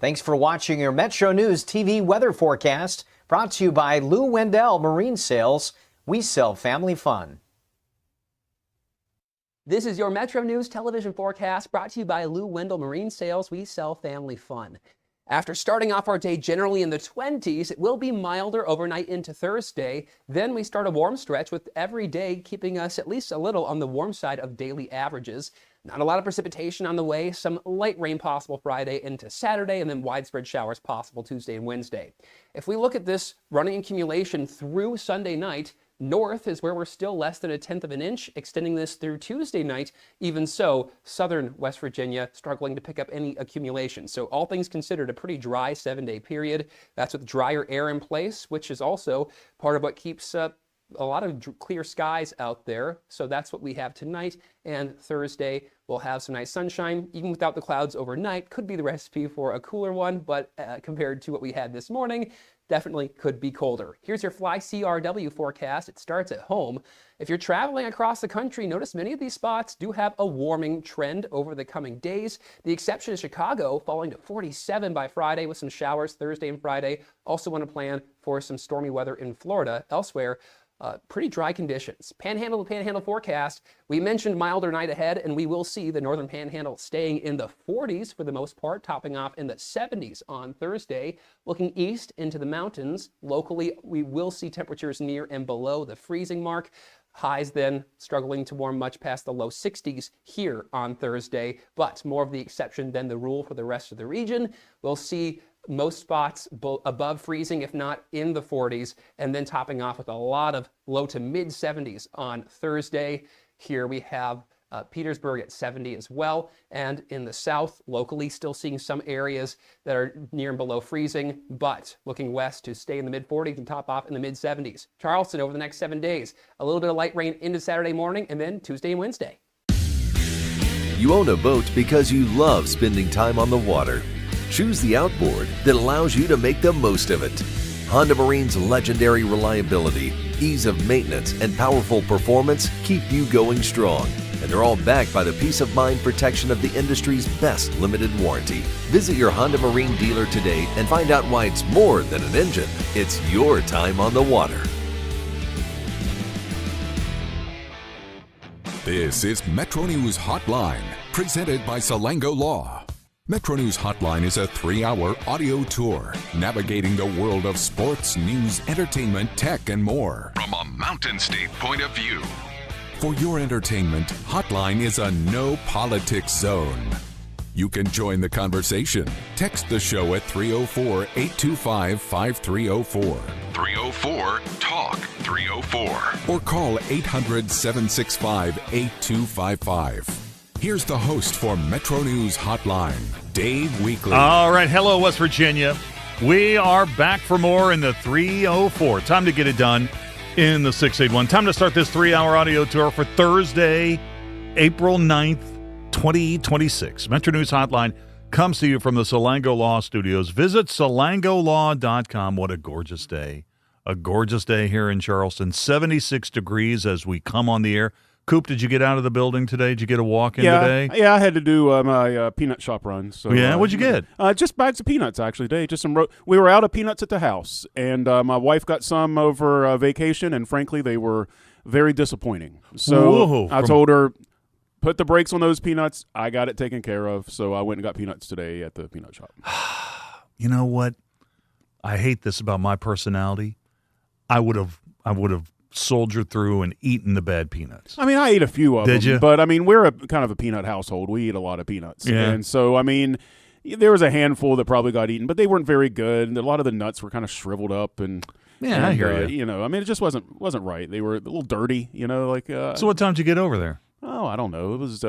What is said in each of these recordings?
Thanks for watching your Metro News TV weather forecast, brought to you by Lou Wendell Marine Sales. We sell family fun. This is your Metro News television forecast, brought to you by Lou Wendell Marine Sales. We sell family fun. After starting off our day generally in the 20s, it will be milder overnight into Thursday. Then we start a warm stretch, with every day keeping us at least a little on the warm side of daily averages. Not a lot of precipitation on the way, some light rain possible Friday into Saturday, and then widespread showers possible Tuesday and Wednesday. If we look at this running accumulation through Sunday night, north is where we're still less than 1/10 of an inch, extending this through Tuesday night. Even so, southern West Virginia struggling to pick up any accumulation. So all things considered, a pretty dry 7-day period. That's with drier air in place, which is also part of what keeps a lot of clear skies out there. So that's what we have tonight, and Thursday we'll have some nice sunshine. Even without the clouds overnight, could be the recipe for a cooler one, but compared to what we had this morning, definitely could be colder. Here's your Fly CRW forecast. It starts at home. If you're traveling across the country, notice many of these spots do have a warming trend over the coming days. The exception is Chicago, falling to 47 by Friday with some showers Thursday and Friday. Also want to plan for some stormy weather in Florida. Elsewhere, pretty dry conditions. Panhandle to panhandle forecast. We mentioned milder night ahead, and we will see the northern panhandle staying in the 40s for the most part, topping off in the 70s on Thursday. Looking east into the mountains, locally we will see temperatures near and below the freezing mark. Highs then struggling to warm much past the low 60s here on Thursday, but more of the exception than the rule for the rest of the region. We'll see most spots above freezing, if not in the 40s, and then topping off with a lot of low to mid 70s on Thursday. Here we have Petersburg at 70 as well, and in the south, locally still seeing some areas that are near and below freezing, but looking west to stay in the mid 40s and top off in the mid 70s. Charleston over the next 7 days, a little bit of light rain into Saturday morning, and then Tuesday and Wednesday. You own a boat because you love spending time on the water. Choose the outboard that allows you to make the most of it. Honda Marine's legendary reliability, ease of maintenance, and powerful performance keep you going strong. And they're all backed by the peace of mind protection of the industry's best limited warranty. Visit your Honda Marine dealer today and find out why it's more than an engine. It's your time on the water. This is Metro News Hotline, presented by Salango Law. Metro News Hotline is a 3-hour audio tour navigating the world of sports, news, entertainment, tech, and more from a Mountain State point of view. For your entertainment, Hotline is a no politics zone. You can join the conversation. Text the show at 304-825-5304. 304-TALK-304. Or call 800-765-8255. Here's the host for Metro News Hotline, Dave Weekley. All right, hello, West Virginia. We are back for more in the 304. Time to get it done in the 681. Time to start this 3-hour audio tour for Thursday, April 9th, 2026. Metro News Hotline comes to you from the Salango Law Studios. Visit salangolaw.com. What a gorgeous day. A gorgeous day here in Charleston. 76 degrees as we come on the air. Coop, did you get out of the building today? Did you get a walk-in today? Yeah, I had to do my peanut shop run. So, yeah, what'd you get? Just bags of peanuts, actually, today. Just some. We were out of peanuts at the house, and my wife got some over vacation, and frankly, they were very disappointing. So I told her, put the brakes on those peanuts. I got it taken care of, so I went and got peanuts today at the peanut shop. You know what? I hate this about my personality. I would have soldiered through and eaten the bad peanuts. I mean, I ate a few of them. Did you? But, I mean, we're a kind of a peanut household. We eat a lot of peanuts. Yeah. And so, I mean, there was a handful that probably got eaten, but they weren't very good. A lot of the nuts were kind of shriveled up. I hear you. You know, I mean, it just wasn't right. They were a little dirty, you know. Like. So what time did you get over there? Oh, I don't know. It was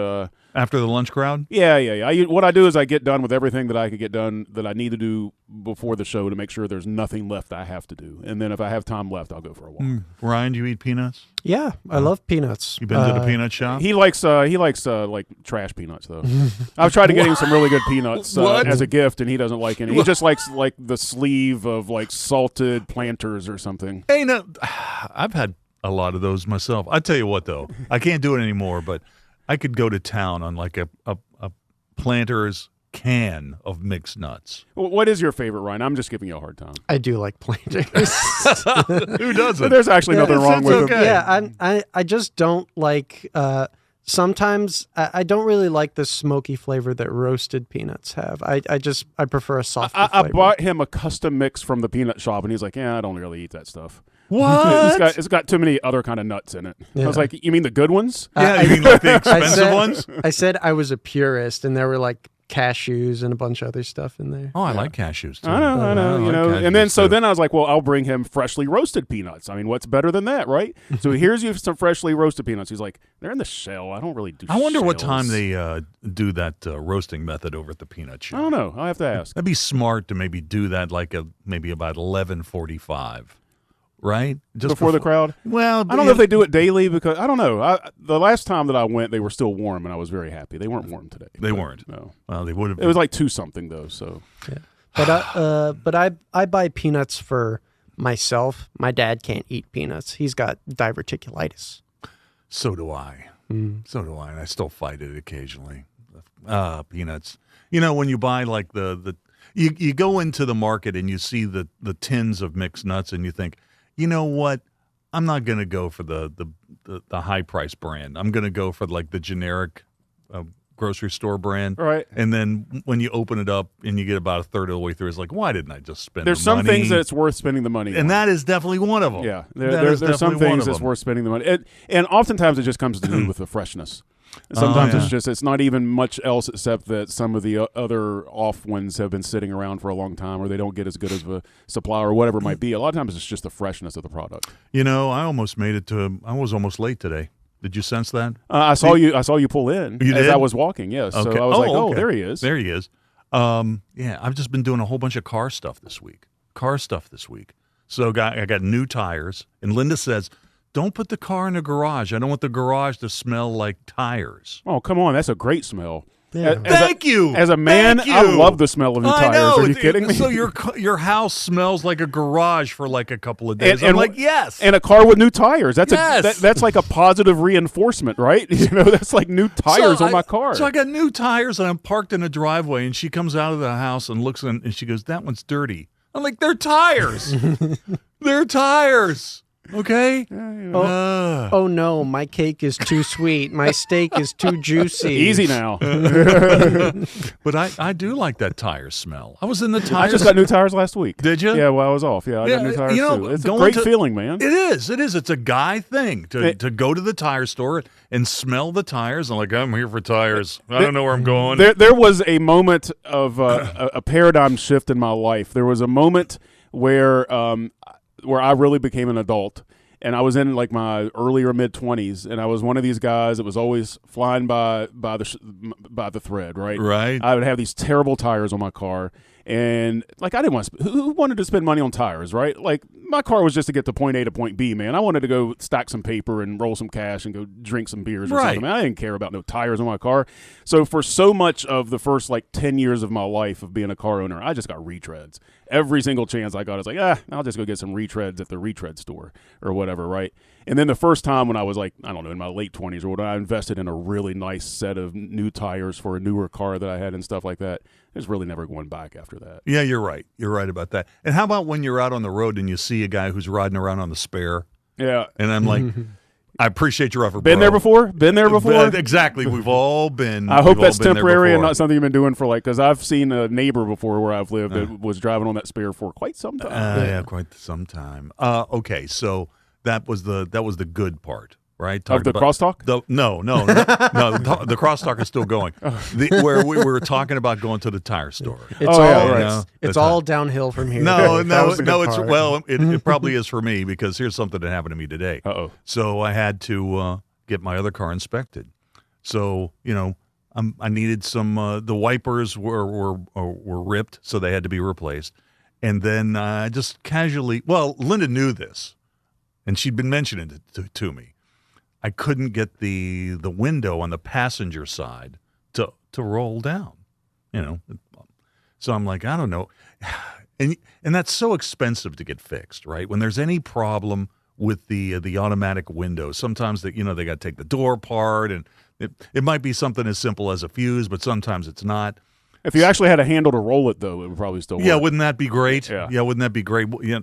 after the lunch crowd. Yeah. What I do is I get done with everything that I could get done that I need to do before the show to make sure there's nothing left I have to do. And then if I have time left, I'll go for a walk. Ryan, do you eat peanuts? Yeah, I love peanuts. You been to the peanut shop? He likes like trash peanuts though. I've tried to get him some really good peanuts as a gift, and he doesn't like any. He just likes like the sleeve of like salted Planters or something. Hey, no, I've had a lot of those myself. I tell you what, though, I can't do it anymore, but I could go to town on like a Planters can of mixed nuts. What is your favorite, Ryan? I'm just giving you a hard time. I do like planters. Who doesn't? There's actually nothing wrong with okay. them. Yeah, I just don't like. Sometimes I don't really like the smoky flavor that roasted peanuts have. I prefer a softer I flavor. bought him a custom mix from the peanut shop, and he's like, "Yeah, I don't really eat that stuff. What? It's got too many other kind of nuts in it." Yeah. I was like, "You mean the good ones?" Yeah, you mean like the expensive ones? I said I was a purist, and there were like cashews and a bunch of other stuff in there. Oh, I like cashews too. I know, I you know. like And then cashews, too. then I was like, well, I'll bring him freshly roasted peanuts. I mean, what's better than that, right? So here's you some freshly roasted peanuts. He's like, they're in the shell. I don't really do. I wonder what time shells." they do that roasting method over at the peanut shop. I don't know. I'll have to ask. That'd be smart to maybe do that like maybe about 11:45, right? Just Before the crowd. Well, I don't know if they do it daily because I don't know. The last time that I went, they were still warm, and I was very happy. They weren't warm today. They weren't. No. Well, they would have. It was like 2 something though. So But I buy peanuts for myself. My dad can't eat peanuts. He's got diverticulitis. So do I. So do I, and I still fight it occasionally. Peanuts. You know, when you buy like you go into the market and you see the tins of mixed nuts, and you think, you know what? I'm not going to go for the high price brand. I'm going to go for like the generic grocery store brand. Right. And then when you open it up and you get about a third of the way through, it's like, why didn't I just spend there's the some money? things that it's worth spending the money on. And that is definitely one of them. Yeah, That is there's some definitely one things of that's them. worth spending the money. And oftentimes it just comes to do with the freshness. Sometimes it's not even much else except that some of the other off ones have been sitting around for a long time, or they don't get as good of a supply, or whatever it might be. A lot of times it's just the freshness of the product. You know, I was almost late today. Did you sense that? I saw you pull in You as did? I was walking. Yes, Okay. so I was like, okay. there he is. There he is. Yeah, I've just been doing a whole bunch of car stuff this week. So I got new tires, and Linda says, don't put the car in the garage. I don't want the garage to smell like tires. Oh, come on, that's a great smell. Yeah. Thank you. As a man, Thank you. I love the smell of new I tires. know. Are you kidding me? So your house smells like a garage for like a couple of days. I'm like, yes. And a car with new tires. That's Yes. that's like a positive reinforcement, right? You know, that's like new tires on my car. So I got new tires, and I'm parked in a driveway, and she comes out of the house and looks in, and she goes, that one's dirty. I'm like, they're tires. They're tires. Okay? Oh no, my cake is too sweet. My steak is too juicy. Easy now. But I do like that tire smell. I was in the tires. I just got new tires last week. Did you? Yeah, well, I was off. Yeah, I got new tires too. It's a great feeling, man. It is. It's a guy thing to go to the tire store and smell the tires. I'm like, I'm here for tires. I don't know where I'm going. There was a moment of a paradigm shift in my life. There was a moment where I really became an adult, and I was in like my earlier mid-20s, and I was one of these guys that was always flying by the thread, right? Right. I would have these terrible tires on my car, and like I didn't want to. Who wanted to spend money on tires, right? Like my car was just to get to point A to point B, man. I wanted to go stack some paper and roll some cash and go drink some beers or Right. something. Man, I didn't care about no tires on my car. So for so much of the first like 10 years of my life of being a car owner, I just got retreads. Every single chance I got, I was like, I'll just go get some retreads at the retread store or whatever, right? And then the first time when I was like, I don't know, in my late 20s or when I invested in a really nice set of new tires for a newer car that I had and stuff like that, there's really never going back after that. Yeah, you're right. You're right about that. And how about when you're out on the road and you see a guy who's riding around on the spare? Yeah. And I'm like, I appreciate your effort, Been bro. Been there before? Exactly. We've all been. I hope we've all that's been there temporary and before. not something you've been doing for like, because I've seen a neighbor before where I've lived that was driving on that spare for quite some time. Yeah, quite some time. Okay, so that was the good part, right? Of Talking the about- crosstalk? No. The crosstalk is still going. Where we were talking about going to the tire store. It's It's all downhill from here. No, That was the good it's part. it probably is for me because here's something that happened to me today. Uh-oh. So I had to get my other car inspected. So I needed some. The wipers were ripped, so they had to be replaced. And then I just casually. Well, Linda knew this, and she'd been mentioning it to me. I couldn't get the window on the passenger side to roll down. So I'm like, I don't know. And that's so expensive to get fixed, right? When there's any problem with the automatic windows, sometimes they got to take the door apart, and it might be something as simple as a fuse, but sometimes it's not. If you actually had a handle to roll it, though, it would probably still work. Yeah, wouldn't that be great? Yeah. Wouldn't that be great? Yeah,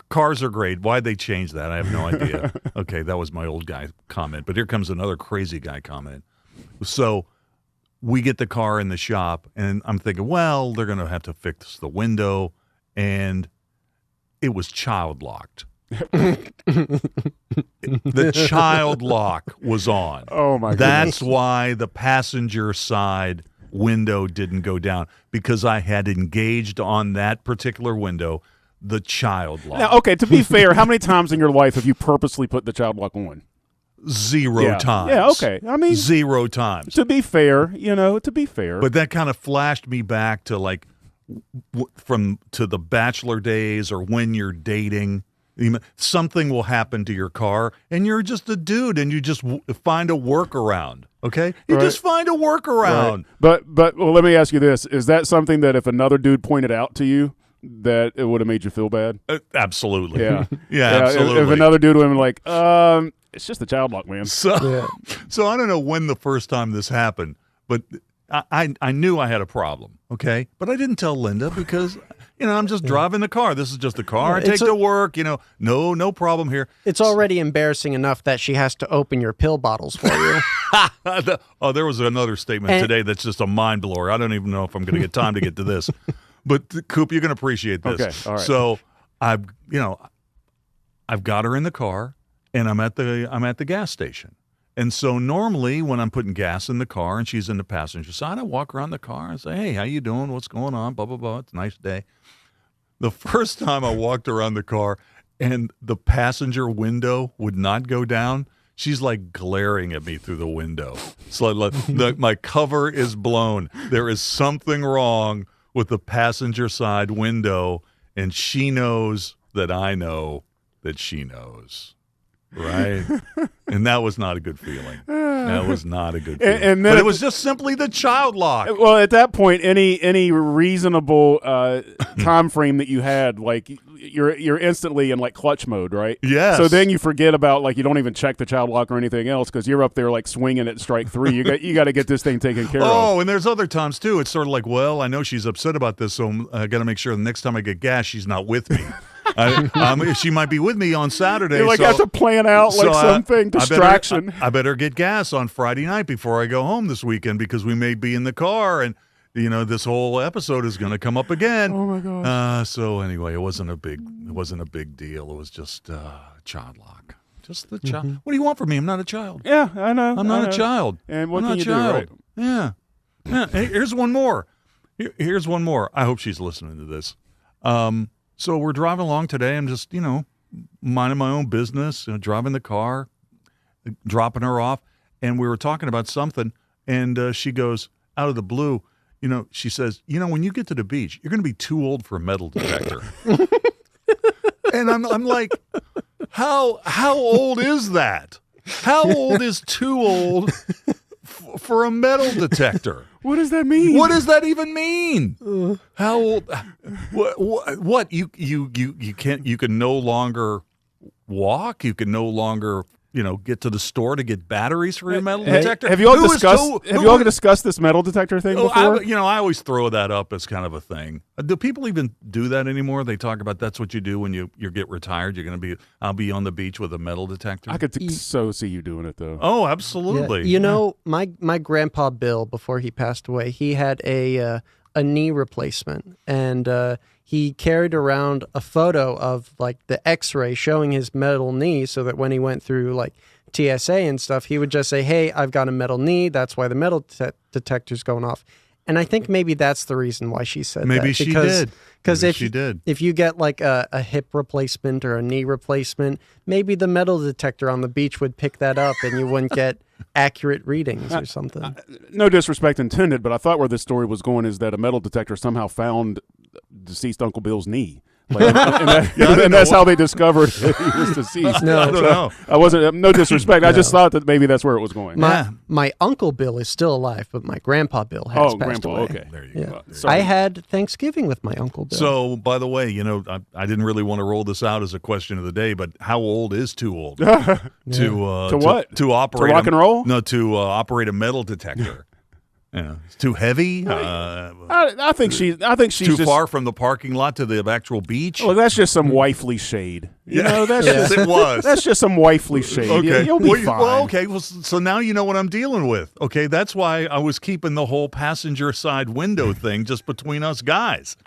cars are great. Why'd they change that? I have no idea. Okay, that was my old guy comment. But here comes another crazy guy comment. So we get the car in the shop, and I'm thinking, well, they're going to have to fix the window, and it was child locked. The child lock was on. Oh, my goodness. That's why the passenger side window didn't go down, because I had engaged on that particular window the child lock. Now, okay, to be fair, how many times in your life have you purposely put the child lock on? Zero times. Yeah, okay. I mean, 0 times. To be fair, to be fair. But that kind of flashed me back to like to the bachelor days, or when you're dating. Something will happen to your car, and you're just a dude, and you just find a workaround. Okay, you just find a workaround. Right. But well, let me ask you this: is that something that if another dude pointed out to you, that it would have made you feel bad? Absolutely. Yeah. Yeah. Absolutely. If another dude would have been like, it's just a child lock, man. So I don't know when the first time this happened, but I knew I had a problem. Okay, but I didn't tell Linda because. I'm just driving the car. This is just the car I take to work. No problem here. It's already embarrassing enough that she has to open your pill bottles for you. Oh, there was another statement today that's just a mind blower. I don't even know if I'm going to get time to get to this. But Coop, you're going to appreciate this. Okay, all right. So I've got her in the car, and I'm at the gas station. And so normally when I'm putting gas in the car and she's in the passenger side, I walk around the car and say, "Hey, how you doing? What's going on? Blah, blah, blah. It's a nice day." The first time I walked around the car and the passenger window would not go down, she's like glaring at me through the window. So my cover is blown. There is something wrong with the passenger side window, and she knows that I know that she knows. Right? And that was not a good feeling. That was not a good feeling. And then but it was just simply the child lock. Well, at that point, any reasonable time frame that you had, like you're instantly in like clutch mode, right? Yes. So then you forget about like you don't even check the child lock or anything else because you're up there like swinging at strike 3. You got to get this thing taken care of. Oh, and there's other times too. It's sort of like, well, I know she's upset about this, so I got to make sure the next time I get gas, she's not with me. She might be with me on Saturday. You have to plan out like something distraction. I better get gas on Friday night before I go home this weekend because we may be in the car and this whole episode is going to come up again. Oh my gosh. So anyway, it wasn't a big deal. It was just child lock. Just the child. Mm-hmm. What do you want from me? I'm not a child. Yeah, I know. I'm not a child. And what I'm can not you a child. do? Right? Yeah. Hey, here's one more. Here's one more. I hope she's listening to this. So we're driving along today. I'm just, minding my own business, driving the car, dropping her off. And we were talking about something. And she goes, out of the blue, she says, when you get to the beach, you're going to be too old for a metal detector. And I'm like, how old is that? How old is too old for a metal detector? What does that mean? What does that even mean? How old? What? You can't. You can no longer walk. You can no longer get to the store to get batteries for your metal detector. Have you all discussed this metal detector thing before? I always throw that up as kind of a thing. Do people even do that anymore? They talk about that's what you do when you get retired. I'll be on the beach with a metal detector. I could so see you doing it though. Oh, absolutely. Yeah. My grandpa Bill, before he passed away, he had a knee replacement, and he carried around a photo of like the X-ray showing his metal knee, so that when he went through like TSA and stuff, he would just say, "Hey, I've got a metal knee. That's why the metal detector's going off." And I think maybe that's the reason why she said maybe that. She did. Because if you get like a hip replacement or a knee replacement, maybe the metal detector on the beach would pick that up, and you wouldn't get accurate readings or something. No disrespect intended, but I thought where this story was going is that a metal detector somehow found deceased Uncle Bill's knee. Like, and that's how they discovered he was deceased. No, I don't know. I wasn't. No disrespect. No. I just thought that maybe that's where it was going. My Uncle Bill is still alive, but my Grandpa Bill has passed away. Okay. There you go. I had Thanksgiving with my Uncle Bill. So, by the way, I didn't really want to roll this out as a question of the day, but how old is too old to what? To operate to rock and roll? No, to operate a metal detector. Yeah, it's too heavy. I think she's too just, far from the parking lot to the actual beach. Well, that's just some wifely shade. You know, that's yes, it was. That's just some wifely shade. Okay, You'll be fine. Well, okay. Well, so now you know what I'm dealing with. Okay, that's why I was keeping the whole passenger side window thing just between us guys.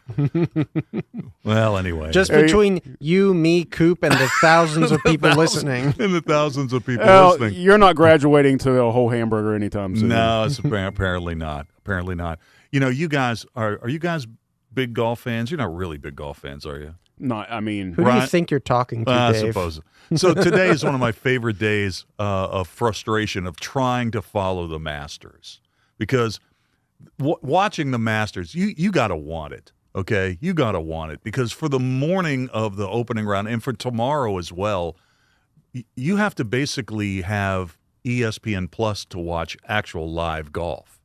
Well, anyway, just between you, me, Coop, and the thousands of people listening. And the thousands of people listening. You're not graduating to a whole hamburger anytime soon. No, it's apparently not. Apparently not. You know, you guys are you guys big golf fans? You're not really big golf fans, are you? No, I mean, who do you think you're talking to, Dave? I suppose. So today is one of my favorite days of frustration of trying to follow the Masters, because watching the Masters, you got to want it. Okay, you got to want it, because for the morning of the opening round and for tomorrow as well, you have to basically have ESPN Plus to watch actual live golf.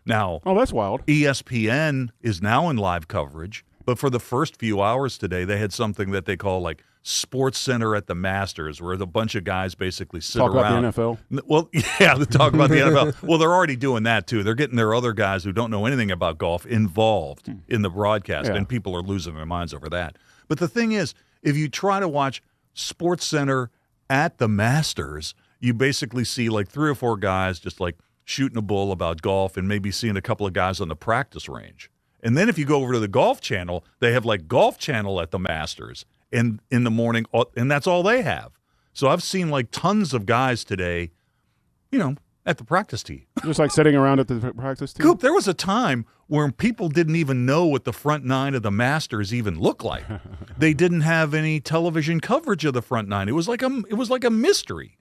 Now, that's wild. ESPN is now in live coverage, but for the first few hours today, they had something that they call like Sports Center at the Masters, where a bunch of guys basically sit around. Talk about the NFL? Well, yeah, they talk about the NFL. Well, they're already doing that, too. They're getting their other guys who don't know anything about golf involved in the broadcast, and people are losing their minds over that. But the thing is, if you try to watch Sports Center at the Masters, you basically see like 3 or 4 guys just like shooting a bull about golf and maybe seeing a couple of guys on the practice range. And then if you go over to the Golf Channel, they have like Golf Channel at the Masters in the morning, and that's all they have. So I've seen like tons of guys today, you know, at the practice tee. Just like sitting around at the practice tee? Coop, there was a time where people didn't even know what the front 9 of the Masters even looked like. They didn't have any television coverage of the front 9. It was like a mystery.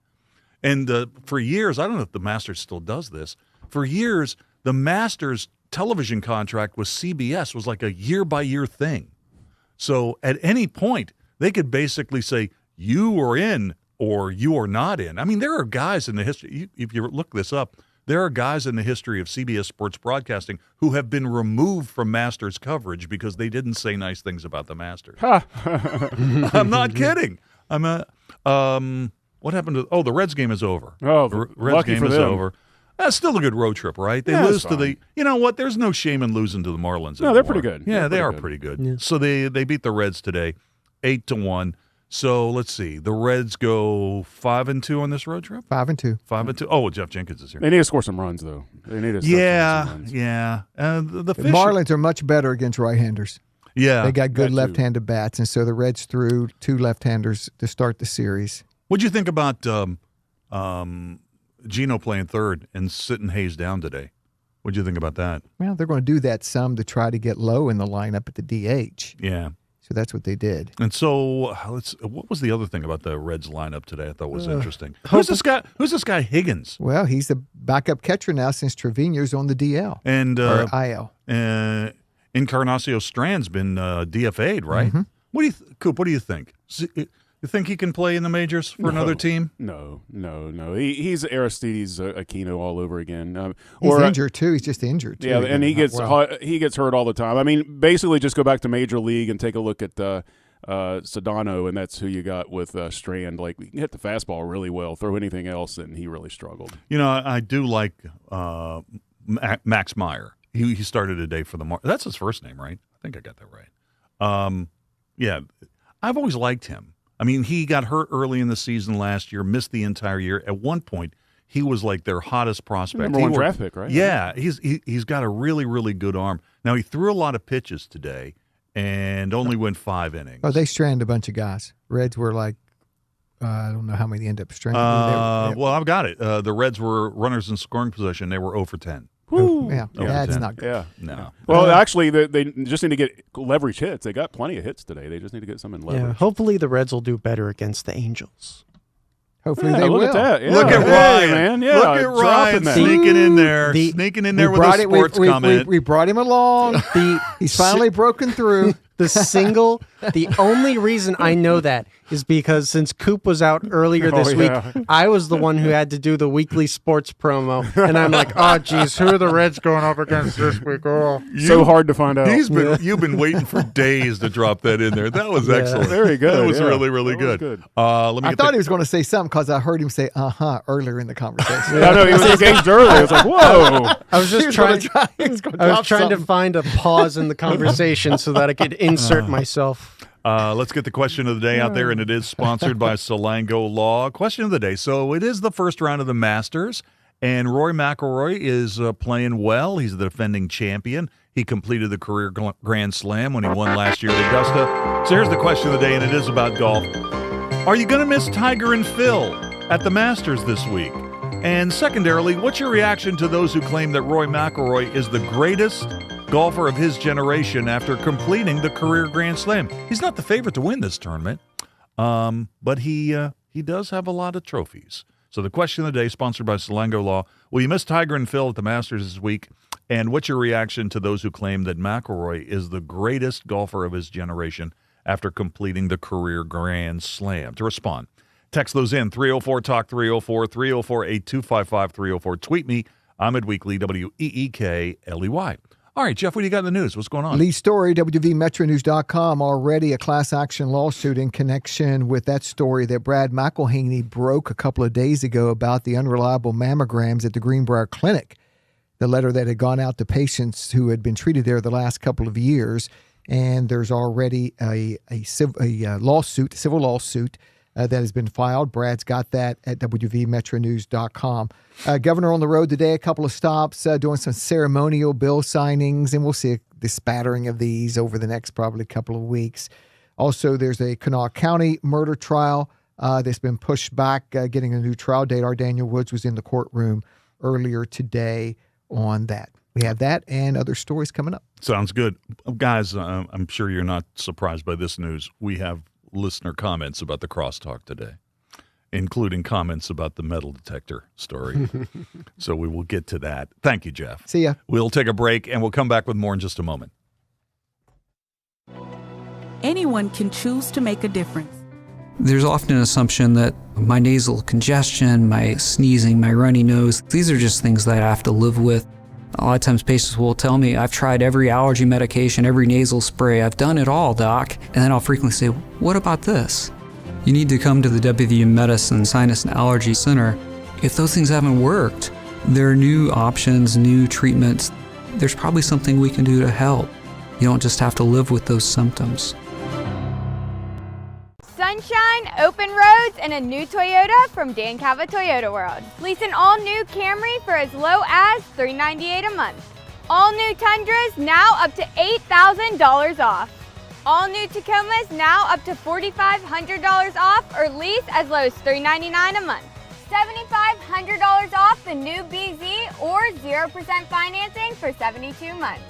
And for years, I don't know if the Masters still does this, for years, the Masters television contract with CBS was like a year-by-year thing. So at any point, they could basically say, you are in or you are not in. I mean, there are guys in the history, if you look this up, there are guys in the history of CBS Sports Broadcasting who have been removed from Masters coverage because they didn't say nice things about the Masters. I'm not kidding. What happened to? The Reds game is over. Oh, the Reds game is over. That's still a good road trip, right? They lose to the. You know what? There's no shame in losing to the Marlins. No, they're pretty good. Yeah, they are pretty good. Yeah. So they beat the Reds today, 8-1. So let's see. The Reds go 5-2 on this road trip. 5-2. 5-2. Oh, well, Jeff Jenkins is here. They need to score some runs, though. They need to. Yeah. The Marlins are much better against right-handers. Yeah, they got good left-handed bats, and so the Reds threw 2 left-handers to start the series. What'd you think about Gino playing third and sitting Hayes down today? What'd you think about that? Well, they're going to do that some to try to get low in the lineup at the DH. Yeah. So that's what they did. And so what was the other thing about the Reds lineup today I thought was interesting? Who's this guy Higgins? Well, he's the backup catcher now since Trevino's on the DL. And or IL. Encarnacio Strand's been DFA'd, right? Mm-hmm. Coop, what do you think? You think he can play in the majors for another team? No. He's Aristides Aquino all over again. He's injured too. He's just injured too. Yeah, and he gets hurt all the time. I mean, basically, just go back to Major League and take a look at Sedano, and that's who you got with Strand. Like, he hit the fastball really well. Throw anything else, and he really struggled. You know, I do like Max Meyer. He started today for the that's his first name, right? I think I got that right. Yeah, I've always liked him. I mean, he got hurt early in the season last year, missed the entire year. At one point, he was like their hottest prospect. Number 1 draft pick, right? Yeah, he's got a really, really good arm. Now, he threw a lot of pitches today and only went 5 innings. Oh, they stranded a bunch of guys. Reds were like, I don't know how many they ended up stranding. Well, I've got it. The Reds were runners in scoring position. They were 0 for 10. Yeah, that's not good. Yeah, no. Well, actually, they just need to get leverage hits. They got plenty of hits today. They just need to get some in leverage. Yeah, hopefully the Reds will do better against the Angels. Hopefully they will. Look at that. Yeah. Look at Ryan, man. Yeah, look at Ryan sneaking in there with a sports comment. We brought him along. He's finally broken through. The single The only reason I know that is because since Coop was out earlier this week, I was the one who had to do the weekly sports promo. And I'm like, oh, geez, who are the Reds going up against this week? Oh. So hard to find out. You've been waiting for days to drop that in there. That was excellent. Very good. That was really, really good. I thought he was going to say something because I heard him say earlier in the conversation. I know, he was engaged earlier. I was like, whoa. I was just trying to find a pause in the conversation so that I could insert myself. Let's get the question of the day out there, and it is sponsored by Salango Law. Question of the day. So it is the first round of the Masters, and Rory Mcllroy is playing well. He's the defending champion. He completed the career Grand Slam when he won last year at Augusta. So here's the question of the day, and it is about golf. Are you going to miss Tiger and Phil at the Masters this week? And secondarily, what's your reaction to those who claim that Rory Mcllroy is the greatest golfer of his generation after completing the career Grand Slam? He's not the favorite to win this tournament, but he does have a lot of trophies. So the question of the day, sponsored by Salango Law, will you miss Tiger and Phil at the Masters this week? And what's your reaction to those who claim that McIlroy is the greatest golfer of his generation after completing the career Grand Slam? To respond, text those in, 304-TALK, 304-825-5304. Tweet me, I'm at Weekly, WEEKLEY. All right, Jeff, what do you got in the news? What's going on? Lead story, WVMetroNews.com, already a class action lawsuit in connection with that story that Brad McElhaney broke a couple of days ago about the unreliable mammograms at the Greenbrier Clinic. The letter that had gone out to patients who had been treated there the last couple of years. And there's already a lawsuit, a civil lawsuit that has been filed. Brad's got that at WVMetroNews.com. Governor on the road today, a couple of stops, doing some ceremonial bill signings, and we'll see the spattering of these over the next probably couple of weeks. Also, there's a Kanawha County murder trial that's been pushed back, getting a new trial date. Our Daniel Woods was in the courtroom earlier today on that. We have that and other stories coming up. Sounds good. Guys, I'm sure you're not surprised by this news. We have listener comments about the crosstalk today, including comments about the metal detector story. So we will get to that. Thank you, Jeff. See ya. We'll take a break, and we'll come back with more in just a moment. Anyone can choose to make a difference. There's often an assumption that my nasal congestion, my sneezing, my runny nose, these are just things that I have to live with. A lot of times patients will tell me, I've tried every allergy medication, every nasal spray, I've done it all, doc. And then I'll frequently say, what about this? You need to come to the WVU Medicine Sinus and Allergy Center. If those things haven't worked, there are new options, new treatments. There's probably something we can do to help. You don't just have to live with those symptoms. Sunshine, open roads, and a new Toyota from Dan Cava Toyota World. Lease an all-new Camry for as low as $398 a month. All new Tundras now up to $8,000 off. All new Tacomas now up to $4,500 off or lease as low as $399 a month. $7,500 off the new BZ or 0% financing for 72 months.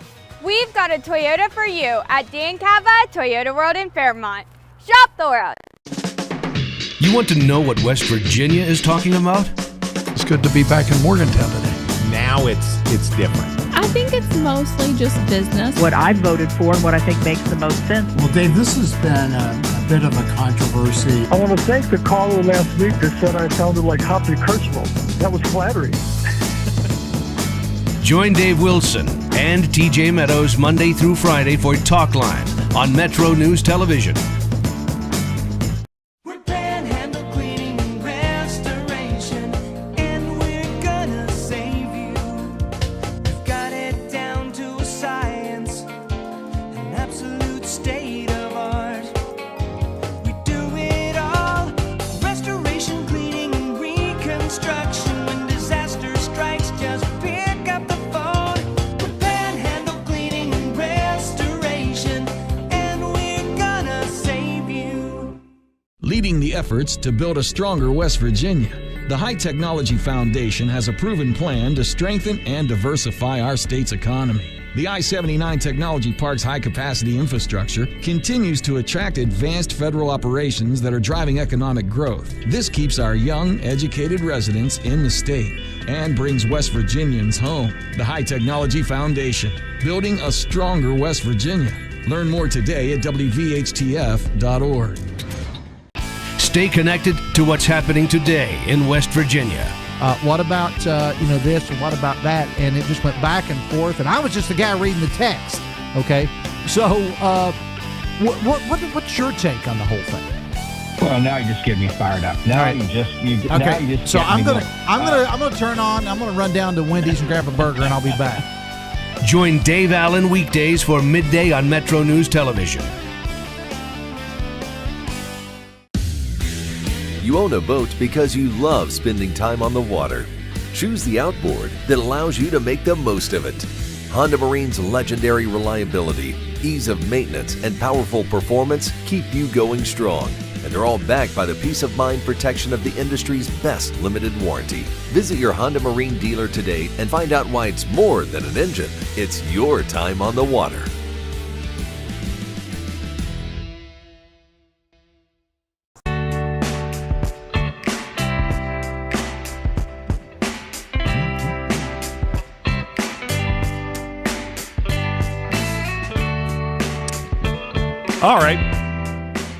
We've got a Toyota for you at Dan Cava Toyota World in Fairmont. Shop the world. You want to know what West Virginia is talking about? It's good to be back in Morgantown today. Now it's different. I think it's mostly just business. What I voted for and what I think makes the most sense. Well, Dave, this has been a bit of a controversy. I want to thank the caller last week that said I sounded like Hoppy Kurtzwell. That was flattering. Join Dave Wilson and TJ Meadows Monday through Friday for Talk Line on Metro News Television. Leading the efforts to build a stronger West Virginia, the High Technology Foundation has a proven plan to strengthen and diversify our state's economy. The I-79 Technology Park's high-capacity infrastructure continues to attract advanced federal operations that are driving economic growth. This keeps our young, educated residents in the state and brings West Virginians home. The High Technology Foundation, building a stronger West Virginia. Learn more today at WVHTF.org. Stay connected to what's happening today in West Virginia. What about this and what about that? And it just went back and forth. And I was just the guy reading the text. Okay, so what's your take on the whole thing? Well, now you just get me fired up. Now you just so I'm gonna turn on. I'm gonna run down to Wendy's and grab a burger, and I'll be back. Join Dave Allen weekdays for midday on Metro News Television. You own a boat because you love spending time on the water. Choose the outboard that allows you to make the most of it. Honda Marine's legendary reliability, ease of maintenance, and powerful performance keep you going strong. And they're all backed by the peace of mind protection of the industry's best limited warranty. Visit your Honda Marine dealer today and find out why it's more than an engine. It's your time on the water. All right.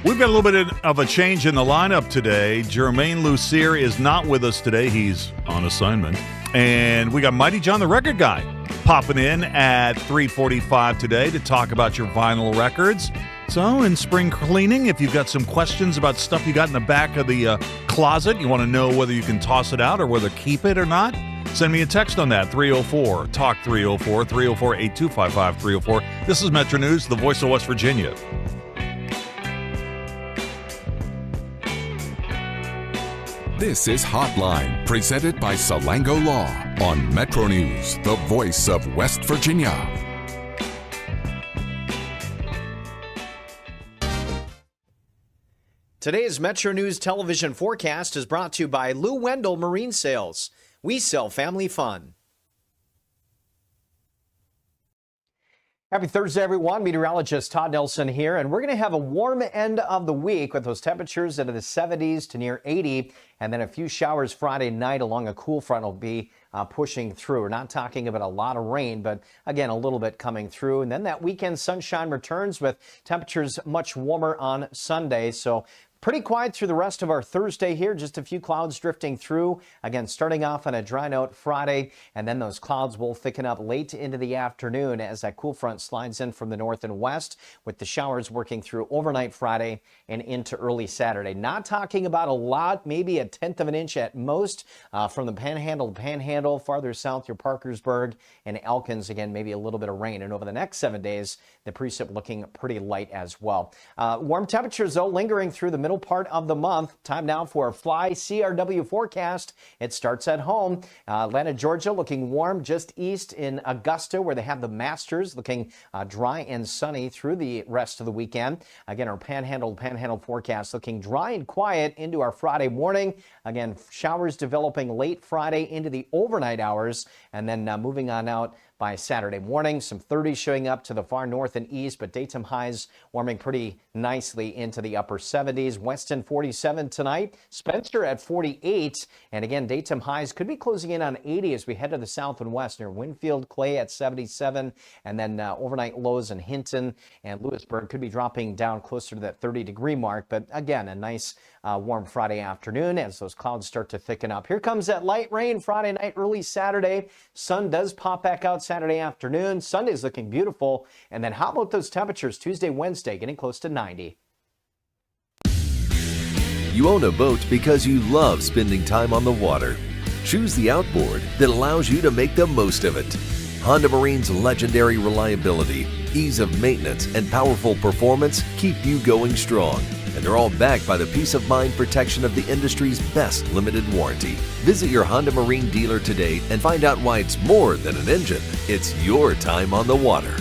We've got a little bit of a change in the lineup today. Jermaine Lucier is not with us today. He's on assignment. And we got Mighty John, the record guy, popping in at 3:45 today to talk about your vinyl records. So in spring cleaning, if you've got some questions about stuff you got in the back of the closet, you want to know whether you can toss it out or whether keep it or not, send me a text on that, 304-TALK 304, 304-8255, 304. This is Metro News, the voice of West Virginia. This is Hotline, presented by Salango Law on Metro News, the voice of West Virginia. Today's Metro News television forecast is brought to you by Lou Wendell Marine Sales. We sell family fun. Happy Thursday, everyone. Meteorologist Todd Nelson here, and we're going to have a warm end of the week with those temperatures into the 70s to near 80, and then a few showers Friday night along a cool front will be pushing through. We're not talking about a lot of rain, but again, a little bit coming through. And then that weekend sunshine returns with temperatures much warmer on Sunday. So pretty quiet through the rest of our Thursday here. Just a few clouds drifting through. Again, starting off on a dry note Friday, and then those clouds will thicken up late into the afternoon as that cool front slides in from the north and west, with the showers working through overnight Friday and into early Saturday. Not talking about a lot, maybe a tenth of an inch at most from the Panhandle, farther south, your Parkersburg and Elkins. Again, maybe a little bit of rain. And over the next 7 days, the precip looking pretty light as well. Warm temperatures, though, lingering through the middle part of the month. Time now for a Fly CRW forecast. It starts at home. Atlanta, Georgia, looking warm just east in Augusta, where they have the Masters, looking dry and sunny through the rest of the weekend. Again, our Panhandle forecast looking dry and quiet into our Friday morning. Again, showers developing late Friday into the overnight hours, and then moving on out by Saturday morning. Some 30s showing up to the far north and east, but daytime highs warming pretty nicely into the upper 70s. Weston 47 tonight, Spencer at 48, and again, daytime highs could be closing in on 80 as we head to the south and west near Winfield, Clay at 77, and then overnight lows in Hinton and Lewisburg could be dropping down closer to that 30-degree mark, but again, a nice warm Friday afternoon as those clouds start to thicken up. Here comes that light rain Friday night, early Saturday. Sun does pop back out Saturday afternoon. Sunday's looking beautiful. And then how about those temperatures Tuesday, Wednesday, getting close to 90? You own a boat because you love spending time on the water. Choose the outboard that allows you to make the most of it. Honda Marine's legendary reliability, ease of maintenance, and powerful performance keep you going strong. And they're all backed by the peace of mind protection of the industry's best limited warranty. Visit your Honda Marine dealer today and find out why it's more than an engine. It's your time on the water.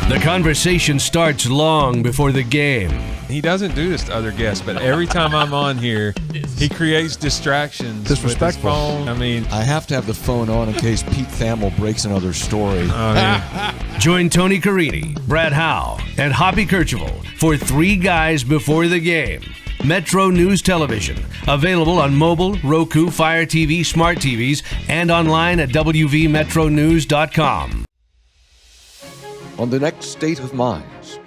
The conversation starts long before the game. He doesn't do this to other guests, but every time I'm on here, he creates distractions. Disrespectful. With his phone. I mean, I have to have the phone on in case Pete Thamel breaks another story. Oh, yeah. Join Tony Carini, Brad Howe, and Hoppy Kercheval for Three Guys Before the Game. Metro News Television. Available on mobile, Roku, Fire TV, smart TVs, and online at wvmetronews.com. On the next State of Minds.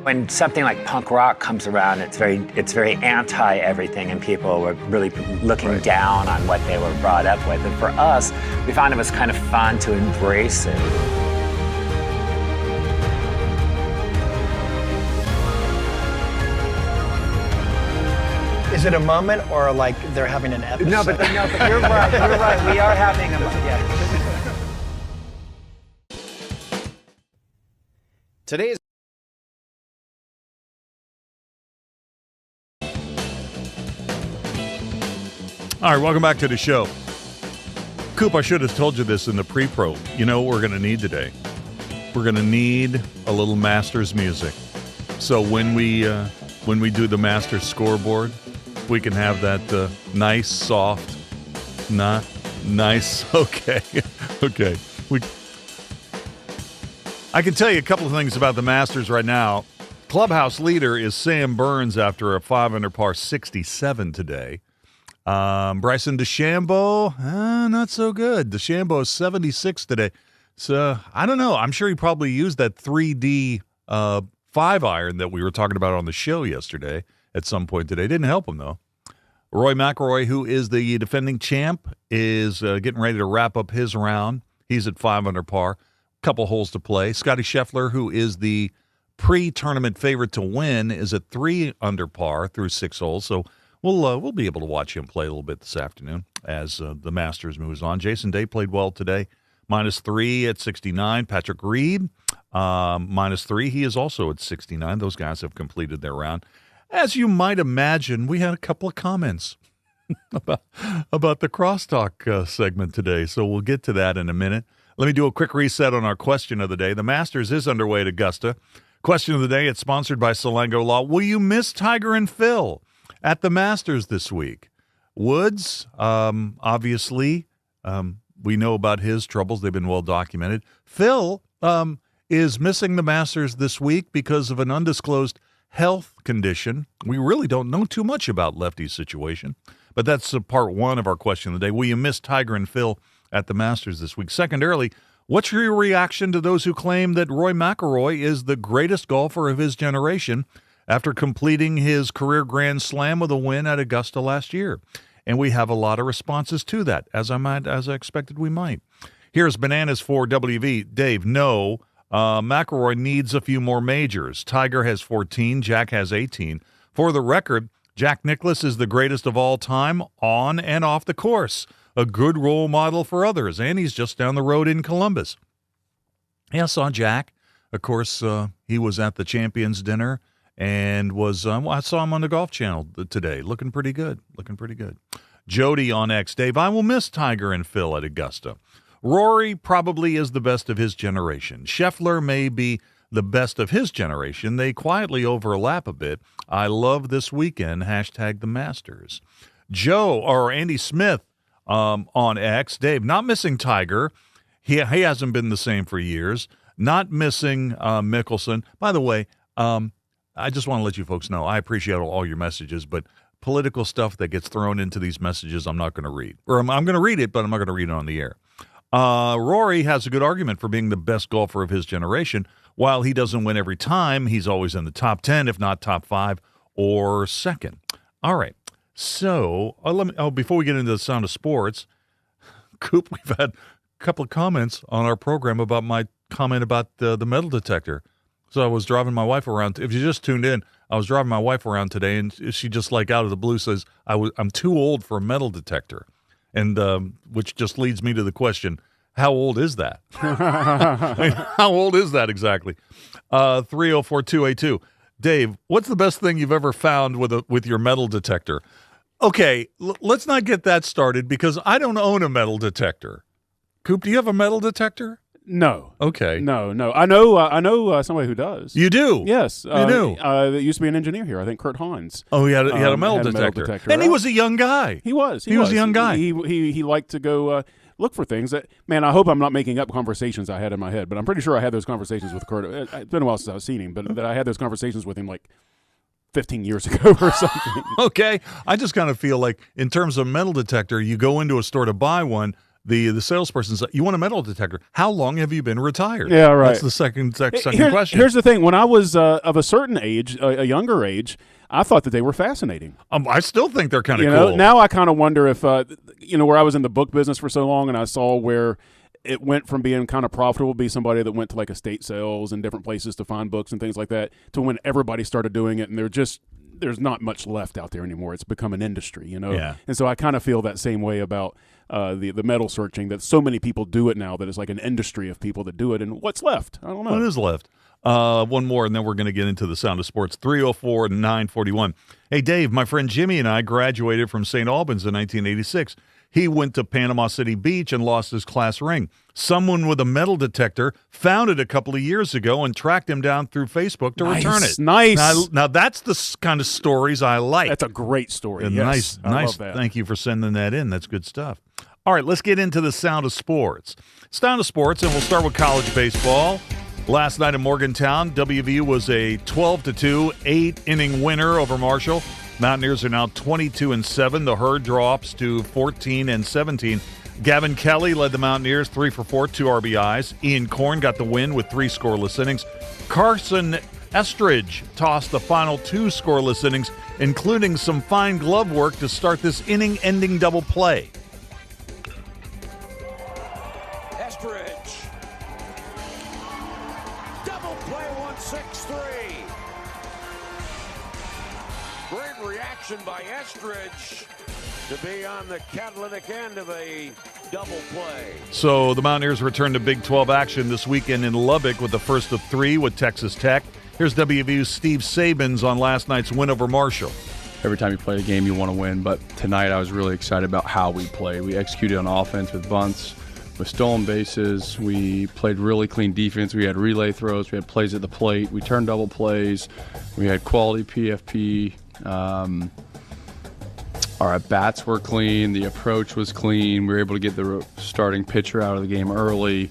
When something like punk rock comes around, it's very anti everything, and people were really looking down on what they were brought up with. And for us, we found it was kind of fun to embrace it. Is it a moment or like they're having an episode? No, but you're right. You're right. We are having a moment. Yeah. Today's All right, welcome back to the show. Coop, I should have told you this in the pre-pro. You know what we're going to need today? We're going to need a little Masters music. So when we do the Masters scoreboard, we can have that nice, soft, not nice. Okay, okay. I can tell you a couple of things about the Masters right now. Clubhouse leader is Sam Burns after a 5-under par 67 today. Bryson DeChambeau, not so good. DeChambeau is 76 today. So, I don't know. I'm sure he probably used that 3D 5-iron that we were talking about on the show yesterday at some point today. Didn't help him, though. Rory Mcllroy, who is the defending champ, is getting ready to wrap up his round. He's at 5-under par. Couple holes to play. Scotty Scheffler, who is the pre-tournament favorite to win, is at 3-under par through 6 holes. So we'll be able to watch him play a little bit this afternoon as the Masters moves on. Jason Day played well today. -3 at 69. Patrick Reed, -3. He is also at 69. Those guys have completed their round. As you might imagine, we had a couple of comments about the crosstalk segment today, so we'll get to that in a minute. Let me do a quick reset on our question of the day. The Masters is underway at Augusta. Question of the day, it's sponsored by Salango Law. Will you miss Tiger and Phil at the Masters this week? Woods, obviously, we know about his troubles. They've been well documented. Phil is missing the Masters this week because of an undisclosed health condition. We really don't know too much about Lefty's situation, but that's part one of our question of the day. Will you miss Tiger and Phil at the Masters this week? Secondarily, what's your reaction to those who claim that Rory McIlroy is the greatest golfer of his generation after completing his career Grand Slam with a win at Augusta last year? And we have a lot of responses to that, as I expected we might. Here's Bananas for WV. Dave, no. McIlroy needs a few more majors. Tiger has 14. Jack has 18. For the record, Jack Nicklaus is the greatest of all time on and off the course. A good role model for others, and he's just down the road in Columbus. Yeah, I saw Jack. Of course, he was at the Champions Dinner and was I saw him on the Golf Channel today. Looking pretty good. Jody on X. Dave, I will miss Tiger and Phil at Augusta. Rory probably is the best of his generation. Scheffler may be the best of his generation. They quietly overlap a bit. I love this weekend. # the Masters. Joe or Andy Smith on X. Dave, not missing Tiger. He hasn't been the same for years. Not missing Mickelson. By the way, I just want to let you folks know I appreciate all your messages, but political stuff that gets thrown into these messages I'm not going to read. Or I'm going to read it, but I'm not going to read it on the air. Rory has a good argument for being the best golfer of his generation. While he doesn't win every time, he's always in the top 10, if not top 5 or second. All right. So before we get into the sound of sports, Coop, we've had a couple of comments on our program about my comment about the metal detector. So I was driving my wife around. If you just tuned in, I was driving my wife around today, and she just like out of the blue says, I'm too old for a metal detector. And which just leads me to the question, how old is that? How old is that exactly? 304-282. Dave, what's the best thing you've ever found with your metal detector? Okay, let's not get that started because I don't own a metal detector. Coop, do you have a metal detector? No. Okay. No. I know somebody who does. You do? Yes. You do? That used to be an engineer here. I think Kurt Hines. Oh, he had a metal detector. And he was a young guy. He was. He was a young guy. He liked to go look for things. Man, I hope I'm not making up conversations I had in my head, but I'm pretty sure I had those conversations with Kurt. It's been a while since I've seen him, but that I had those conversations with him like 15 years ago or something. Okay. I just kind of feel like in terms of metal detector, you go into a store to buy one, the salesperson says, you want a metal detector. How long have you been retired? Yeah, right. That's the second question. Here's the thing. When I was of a certain age, a younger age, I thought that they were fascinating. I still think they're kind of cool. Now I kind of wonder if, where I was in the book business for so long and I saw where it went from being kind of profitable to be somebody that went to like estate sales and different places to find books and things like that to when everybody started doing it and there's not much left out there anymore. It's become an industry, Yeah. And so I kind of feel that same way about the metal searching, that so many people do it now that it's like an industry of people that do it. And what's left? I don't know. What is left? One more, and then we're going to get into the sound of sports. 304-941. Hey, Dave, my friend Jimmy and I graduated from St. Albans in 1986. He went to Panama City Beach and lost his class ring. Someone with a metal detector found it a couple of years ago and tracked him down through Facebook to return it. Nice. Now that's the kind of stories I like. That's a great story. Yes, I nice. love that. Thank you for sending that in. That's good stuff. All right, let's get into the sound of sports. Sound of sports, and we'll start with college baseball. Last night in Morgantown, WVU was a 12-2, 8-inning winner over Marshall. Mountaineers are now 22-7. The Herd drops to 14-17. Gavin Kelly led the Mountaineers 3 for 4, 2 RBIs. Ian Korn got the win with 3 scoreless innings. Carson Estridge tossed the final 2 scoreless innings, including some fine glove work to start this inning-ending double play. Estridge. Double play, 1-6-3. Great reaction by Estridge to be on the catalytic end of a double play. So the Mountaineers return to Big 12 action this weekend in Lubbock with the first of 3 with Texas Tech. Here's WVU's Steve Sabins on last night's win over Marshall. Every time you play a game, you want to win, but tonight I was really excited about how we played. We executed on offense with bunts, with stolen bases. We played really clean defense. We had relay throws. We had plays at the plate. We turned double plays. We had quality PFP. Our at-bats were clean. The approach was clean. We were able to get the starting pitcher out of the game early.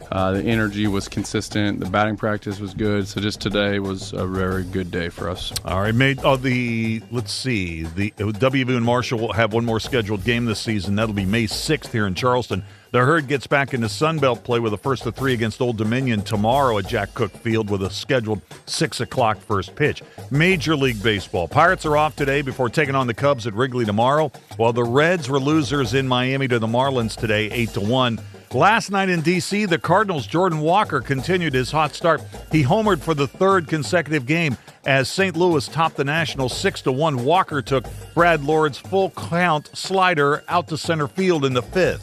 The energy was consistent. The batting practice was good. So just today was a very good day for us. All right, let's see. The WVU and Marshall will have one more scheduled game this season. That'll be May 6th here in Charleston. The Herd gets back into Sunbelt play with a first of 3 against Old Dominion tomorrow at Jack Cook Field with a scheduled 6 o'clock first pitch. Major League Baseball. Pirates are off today before taking on the Cubs at Wrigley tomorrow, while the Reds were losers in Miami to the Marlins today, 8-1. Last night in D.C., the Cardinals' Jordan Walker continued his hot start. He homered for the 3rd consecutive game as St. Louis topped the Nationals 6-1. Walker took Brad Lord's full count slider out to center field in the 5th.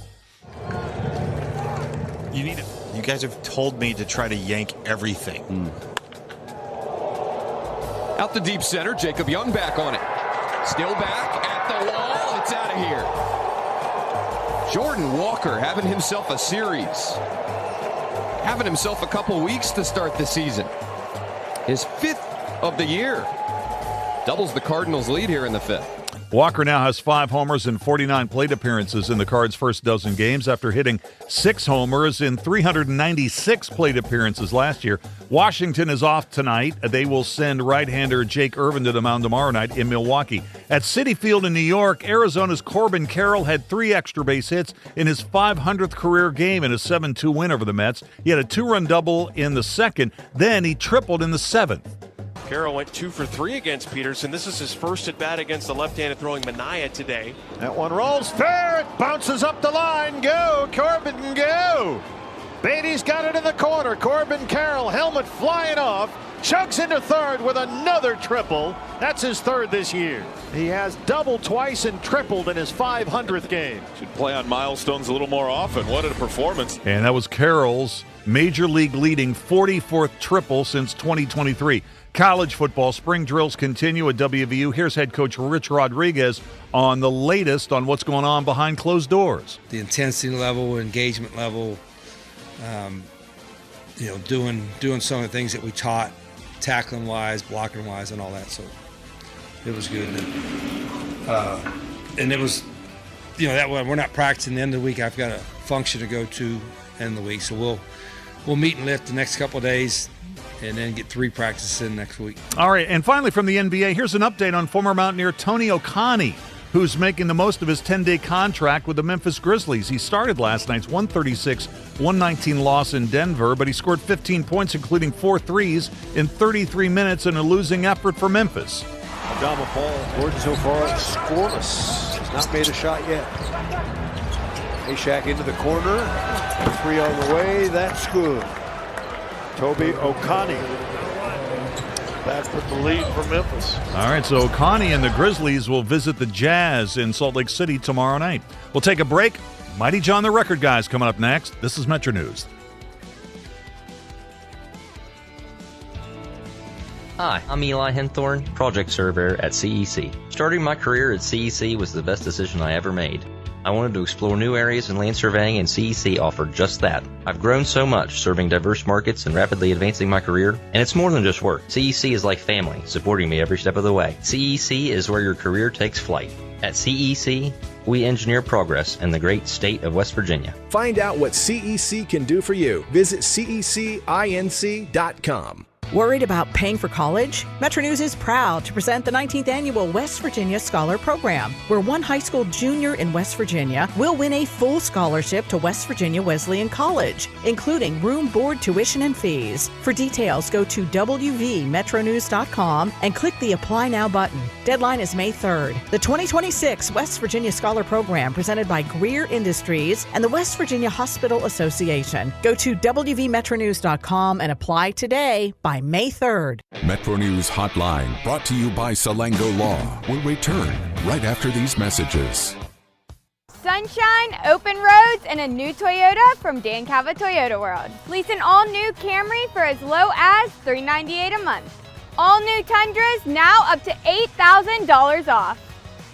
You guys have told me to try to yank everything. Out the deep center, Jacob Young back on it. Still back at the wall. It's out of here. Jordan Walker having himself a series. Having himself a couple weeks to start the season. His 5th of the year. Doubles the Cardinals' lead here in the 5th. Walker now has 5 homers and 49 plate appearances in the Cards' first dozen games after hitting 6 homers in 396 plate appearances last year. Washington is off tonight. They will send right-hander Jake Irvin to the mound tomorrow night in Milwaukee. At Citi Field in New York, Arizona's Corbin Carroll had 3 extra base hits in his 500th career game in a 7-2 win over the Mets. He had a 2-run double in the 2nd, then he tripled in the 7th. Carroll went 2 for 3 against Peterson. This is his first at bat against the left-handed throwing Minaya today. That one rolls fair. It bounces up the line. Go, Corbin, go. Beatty's got it in the corner. Corbin Carroll, helmet flying off. Chugs into 3rd with another triple. That's his 3rd this year. He has doubled twice and tripled in his 500th game. Should play on milestones a little more often. What a performance. And that was Carroll's major league leading 44th triple since 2023. College football spring drills continue at WVU. Here's head coach Rich Rodriguez on the latest on what's going on behind closed doors. The intensity level, engagement level, doing some of the things that we taught, tackling wise, blocking wise, and all that. So it was good. And it was, that way we're not practicing the end of the week. I've got a function to go to end of the week, so we'll meet and lift the next couple of days. and then get 3 practices in next week. All right, and finally from the NBA, here's an update on former Mountaineer Tony Oconee, who's making the most of his 10-day contract with the Memphis Grizzlies. He started last night's 136-119 loss in Denver, but he scored 15 points, including 4 threes in 33 minutes in a losing effort for Memphis. Adama ball. Gordon so far scoreless. Has not made a shot yet. Ashak into the corner. 3 on the way. That's good. Toby Oconee back with the lead for Memphis. All right, so Oconee and the Grizzlies will visit the Jazz in Salt Lake City tomorrow night. We'll take a break. Mighty John the Record Guy's coming up next. This is Metro News. Hi, I'm Eli Henthorne, project surveyor at CEC. Starting my career at CEC was the best decision I ever made. I wanted to explore new areas in land surveying, and CEC offered just that. I've grown so much serving diverse markets and rapidly advancing my career, and it's more than just work. CEC is like family, supporting me every step of the way. CEC is where your career takes flight. At CEC, we engineer progress in the great state of West Virginia. Find out what CEC can do for you. Visit cecinc.com. Worried about paying for college? Metro News is proud to present the 19th Annual West Virginia Scholar Program, where one high school junior in West Virginia will win a full scholarship to West Virginia Wesleyan College, including room, board, tuition, and fees. For details, go to WVMetroNews.com and click the Apply Now button. Deadline is May 3rd. The 2026 West Virginia Scholar Program, presented by Greer Industries and the West Virginia Hospital Association. Go to WVMetroNews.com and apply today by May 3rd. Metro News Hotline, brought to you by Salango Law, will return right after these messages. Sunshine, open roads, and a new Toyota from Dan Cava Toyota World. Lease an all-new Camry for as low as $398 a month. All new Tundras now up to $8,000 off.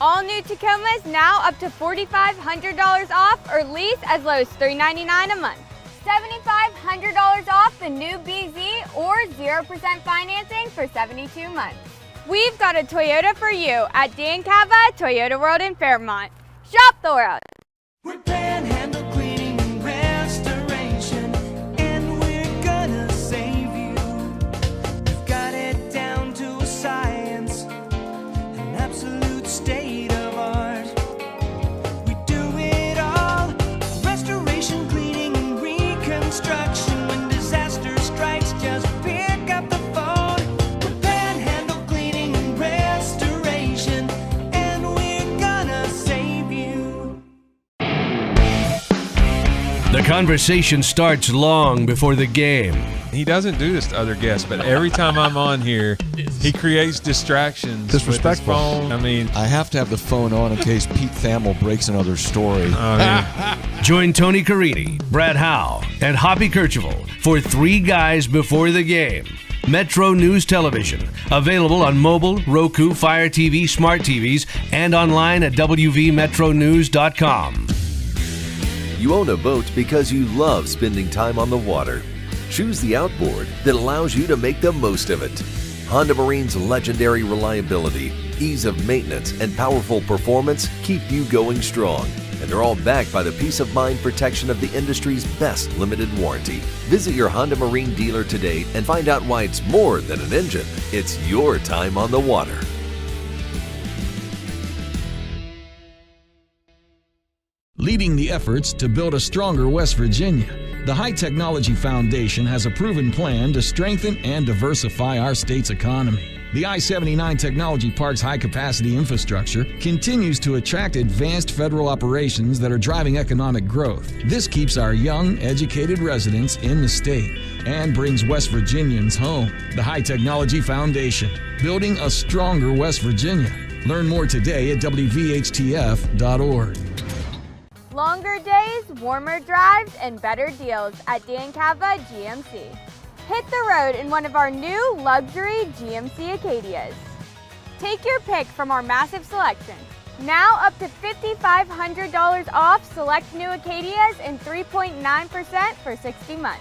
All new Tacomas now up to $4,500 off, or lease as low as $399 a month. $7,500 off the new BZ or 0% financing for 72 months. We've got a Toyota for you at Dan Cava Toyota World in Fairmont. Shop the world. We're Panhandle Cleaning and Restoration, and we're gonna save you. We've got it down to a science, an absolute state of art. We do it all, restoration, cleaning, and reconstruction. When disaster strikes, just pick up the phone. We're Panhandle Cleaning and Restoration, and we're gonna save you. The conversation starts long before the game. He doesn't do this to other guests, but every time I'm on here, he creates distractions. Disrespectful. With his phone. I mean, I have to have the phone on in case Pete Thamel breaks another story. Join Tony Carini, Brad Howe, and Hoppy Kercheval for Three Guys Before the Game. Metro News Television, available on mobile, Roku, Fire TV, smart TVs, and online at WVMetroNews.com. You own a boat because you love spending time on the water. Choose the outboard that allows you to make the most of it. Honda Marine's legendary reliability, ease of maintenance, and powerful performance keep you going strong. And they're all backed by the peace of mind protection of the industry's best limited warranty. Visit your Honda Marine dealer today and find out why it's more than an engine. It's your time on the water. Leading the efforts to build a stronger West Virginia, the High Technology Foundation has a proven plan to strengthen and diversify our state's economy. The I-79 Technology Park's high-capacity infrastructure continues to attract advanced federal operations that are driving economic growth. This keeps our young, educated residents in the state and brings West Virginians home. The High Technology Foundation, building a stronger West Virginia. Learn more today at WVHTF.org. Longer days, warmer drives, and better deals at Dan Cava GMC. Hit the road in one of our new luxury GMC Acadias. Take your pick from our massive selection. Now up to $5,500 off select new Acadias and 3.9% for 60 months.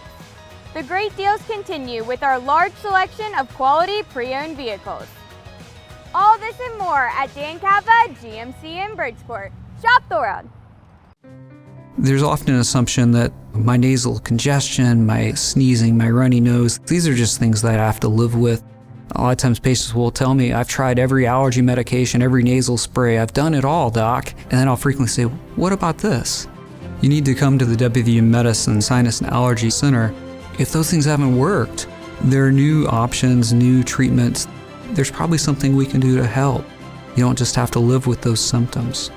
The great deals continue with our large selection of quality pre-owned vehicles. All this and more at Dan Cava GMC in Bridgeport. Shop the world. There's often an assumption that my nasal congestion, my sneezing, my runny nose, these are just things that I have to live with. A lot of times patients will tell me, I've tried every allergy medication, every nasal spray, I've done it all, doc. And then I'll frequently say, what about this? You need to come to the WVU Medicine Sinus and Allergy Center. If those things haven't worked, there are new options, new treatments. There's probably something we can do to help. You don't just have to live with those symptoms.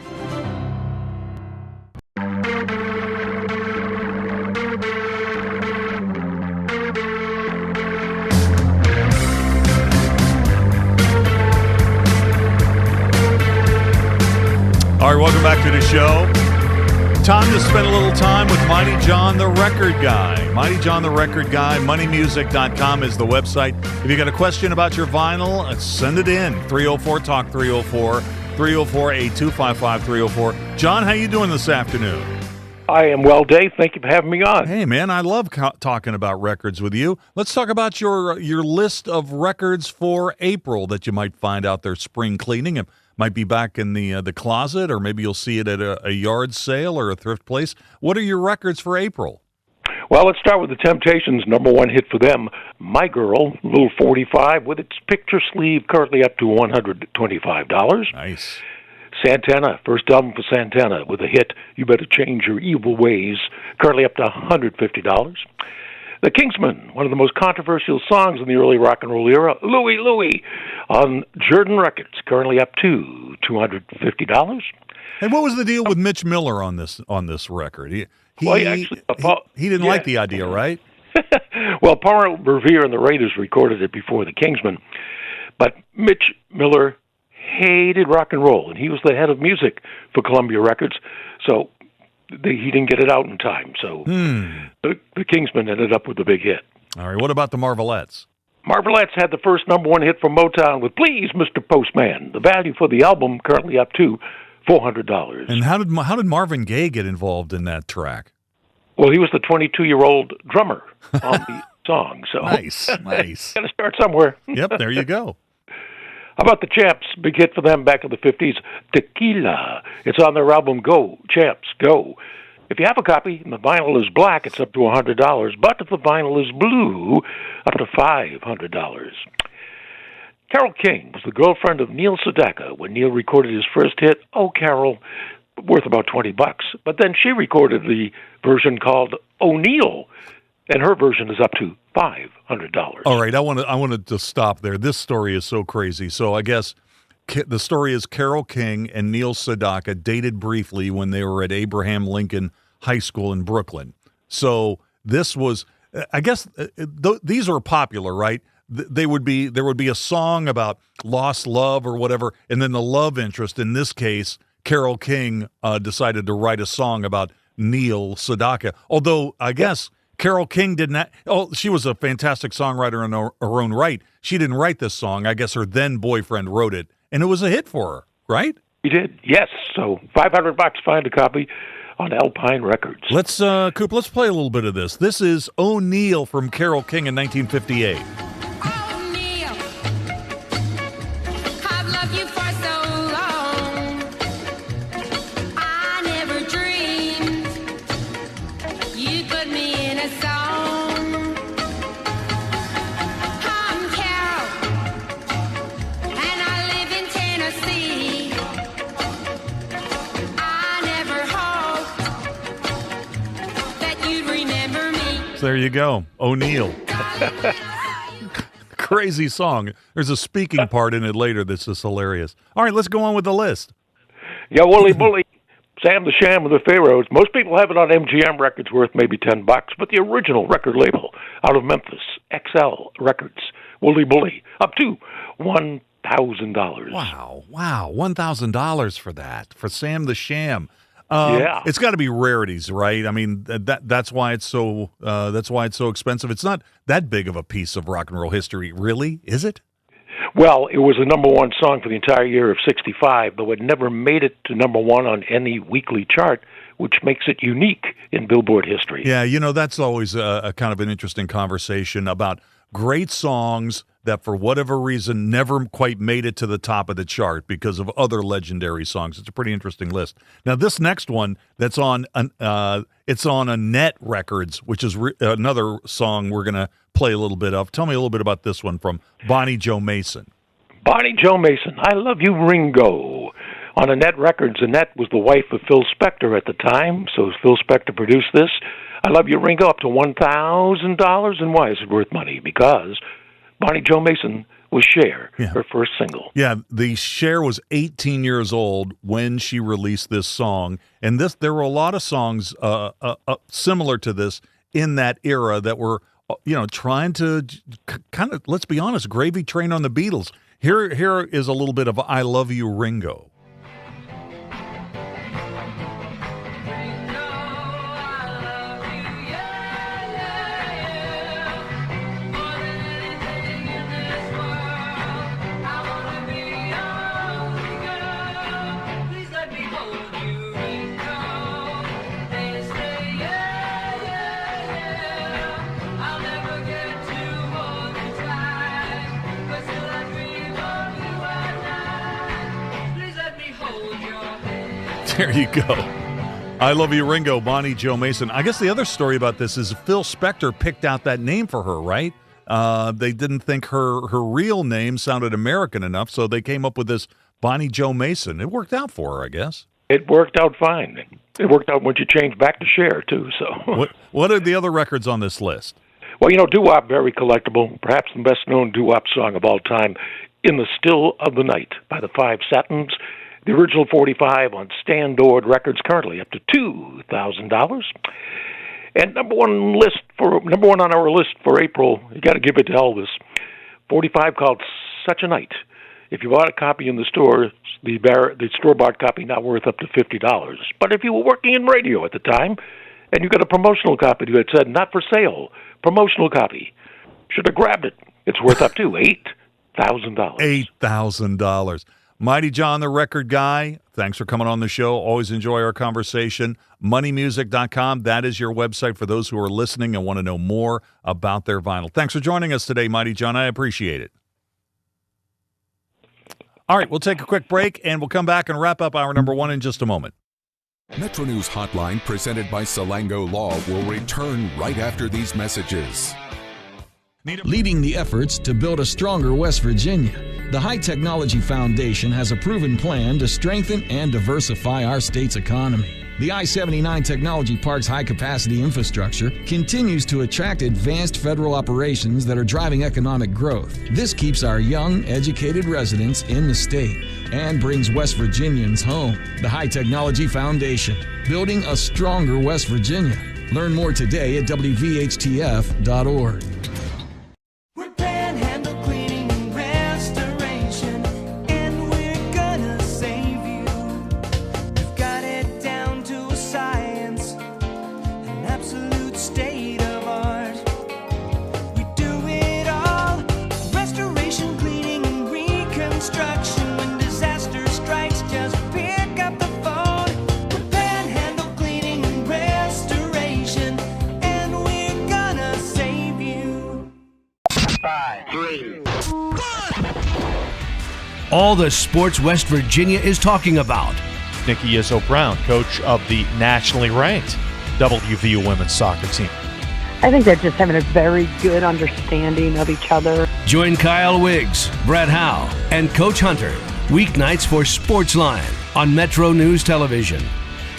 All right, welcome back to the show. Time to spend a little time with Mighty John the Record Guy. Mighty John the Record Guy, moneymusic.com is the website. If you got a question about your vinyl, send it in. 304-TALK 304, 304-8255-304. John, how you doing this afternoon? I am well, Dave. Thank you for having me on. Hey, man, I love talking about records with you. Let's talk about your list of records for April that you might find out there spring cleaning. It might be back in the closet, or maybe you'll see it at a yard sale or a thrift place. What are your records for April? Well, let's start with the Temptations' number one hit for them, My Girl, Little 45, with its picture sleeve currently up to $125. Nice. Santana, first album for Santana, with a hit, You Better Change Your Evil Ways, currently up to $150. The Kingsmen, one of the most controversial songs in the early rock and roll era, Louie, Louie, on Jordan Records, currently up to $250. And what was the deal with Mitch Miller on this record? He didn't like the idea, right? Well, Paul Revere and the Raiders recorded it before the Kingsmen, but Mitch Miller hated rock and roll, and he was the head of music for Columbia Records, so he didn't get it out in time. So the Kingsmen ended up with a big hit. All right, what about the Marvelettes? Marvelettes had the first number one hit from Motown with Please, Mr. Postman. The value for the album currently up to $400. And how did Marvin Gaye get involved in that track? Well, he was the 22-year-old drummer on the song. So nice. Got to start somewhere. Yep, there you go. How about the Champs? Big hit for them back in the 50s. Tequila. It's on their album Go, Champs, Go. If you have a copy and the vinyl is black, it's up to $100. But if the vinyl is blue, up to $500. Carole King was the girlfriend of Neil Sedaka when Neil recorded his first hit, Oh, Carol, worth about $20. But then she recorded the version called O'Neill, and her version is up to $500. All right, I wanted to stop there. This story is so crazy. So I guess the story is Carole King and Neil Sedaka dated briefly when they were at Abraham Lincoln High School in Brooklyn. So this was, I guess, these are popular, right? There would be a song about lost love or whatever, and then the love interest, in this case, Carole King decided to write a song about Neil Sedaka. Although I guess Carole King did not. Oh, she was a fantastic songwriter in her own right. She didn't write this song. I guess her then boyfriend wrote it, and it was a hit for her, right? He did, yes. So $500, find a copy on Alpine Records. Let's Coop. Let's play a little bit of this. This is O'Neill from Carole King in 1958. So there you go, O'Neill. Crazy song. There's a speaking part in it later that's just hilarious. All right, let's go on with the list. Yeah, Wooly Bully, Sam the Sham of the Pharaohs. Most people have it on MGM Records, worth maybe $10, but the original record label out of Memphis, XL Records, Wooly Bully, up to $1,000. Wow, $1,000 for that, for Sam the Sham. Yeah, it's got to be rarities, right? I mean, that's why it's so expensive. It's not that big of a piece of rock and roll history, really, is it? Well, it was the number one song for the entire year of '65, though it never made it to number one on any weekly chart, which makes it unique in Billboard history. Yeah, that's always a kind of an interesting conversation about great songs that for whatever reason never quite made it to the top of the chart because of other legendary songs. It's a pretty interesting list. Now, this next one that's on it's on Annette Records, which is another song we're going to play a little bit of. Tell me a little bit about this one from Bonnie Jo Mason. Bonnie Jo Mason, I Love You, Ringo. On Annette Records, Annette was the wife of Phil Spector at the time, so Phil Spector produced this. I Love You, Ringo, up to $1,000. And why is it worth money? Because Bonnie Jo Mason was Cher, her first single. Yeah, the Cher was 18 years old when she released this song, and there were a lot of songs similar to this in that era that were, trying to kind of, let's be honest, gravy train on the Beatles. Here is a little bit of I Love You, Ringo. There you go. I Love You, Ringo, Bonnie Jo Mason. I guess the other story about this is Phil Spector picked out that name for her, right? They didn't think her real name sounded American enough, so they came up with this Bonnie Jo Mason. It worked out for her, I guess. It worked out fine. It worked out when she changed back to Cher, too. So, What are the other records on this list? Well, doo-wop, very collectible. Perhaps the best-known doo-wop song of all time, In the Still of the Night by the Five Satins. The original 45 on Standard Records, currently up to $2,000. And number one on our list for April, you got to give it to Elvis. 45 called Such a Night. If you bought a copy in the store, the store-bought copy not worth up to $50. But if you were working in radio at the time and you got a promotional copy that said not for sale, promotional copy, should have grabbed it. It's worth up to $8,000. $8,000. Mighty John, the record guy, thanks for coming on the show. Always enjoy our conversation. Moneymusic.com, that is your website for those who are listening and want to know more about their vinyl. Thanks for joining us today, Mighty John. I appreciate it. All right, we'll take a quick break, and we'll come back and wrap up hour number one in just a moment. Metro News Hotline, presented by Salango Law, will return right after these messages. Leading the efforts to build a stronger West Virginia, the High Technology Foundation has a proven plan to strengthen and diversify our state's economy. The I-79 Technology Park's high-capacity infrastructure continues to attract advanced federal operations that are driving economic growth. This keeps our young, educated residents in the state and brings West Virginians home. The High Technology Foundation, building a stronger West Virginia. Learn more today at WVHTF.org. All the sports West Virginia is talking about. Nikki Izzo-Brown, coach of the nationally ranked WVU women's soccer team. I think they're just having a very good understanding of each other. Join Kyle Wiggs, Brett Howe, and Coach Hunter weeknights for Sportsline on Metro News Television.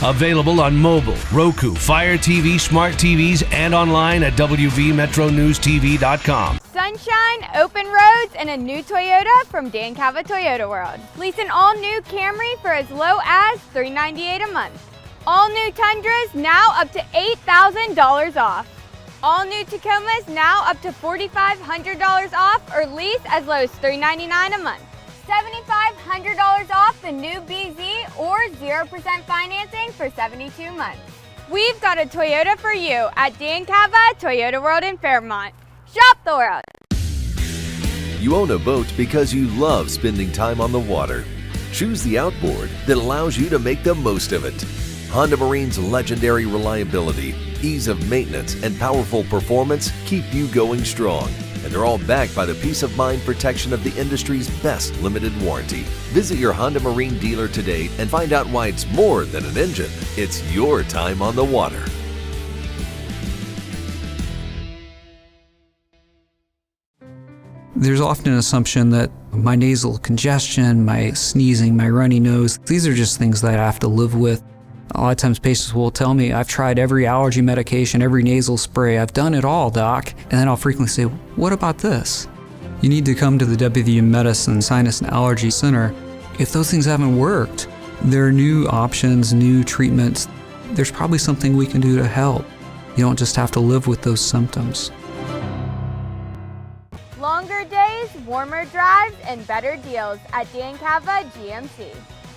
Available on mobile, Roku, Fire TV, smart TVs, and online at WVMetroNewsTV.com. Sunshine, open roads, and a new Toyota from Dan Cava Toyota World. Lease an all-new Camry for as low as $398 a month. All new Tundras now up to $8,000 off. All new Tacomas now up to $4,500 off or lease as low as $399 a month. $7,500 off the new BZ or 0% financing for 72 months. We've got a Toyota for you at Dan Cava Toyota World in Fairmont. Shop the world. You own a boat because you love spending time on the water. Choose the outboard that allows you to make the most of it. Honda Marine's legendary reliability, ease of maintenance, and powerful performance keep you going strong. and they're all backed by the peace of mind protection of the industry's best limited warranty. Visit your Honda Marine dealer today and find out why it's more than an engine. It's your time on the water. There's often an assumption that my nasal congestion, my sneezing, my runny nose, these are just things that I have to live with. A lot of times patients will tell me, I've tried every allergy medication, every nasal spray, I've done it all, doc. And then I'll frequently say, what about this? You need to come to the WVU Medicine Sinus and Allergy Center. If those things haven't worked, there are new options, new treatments. There's probably something we can do to help. You don't just have to live with those symptoms. Longer days, warmer drives, and better deals at Dan Cava GMC.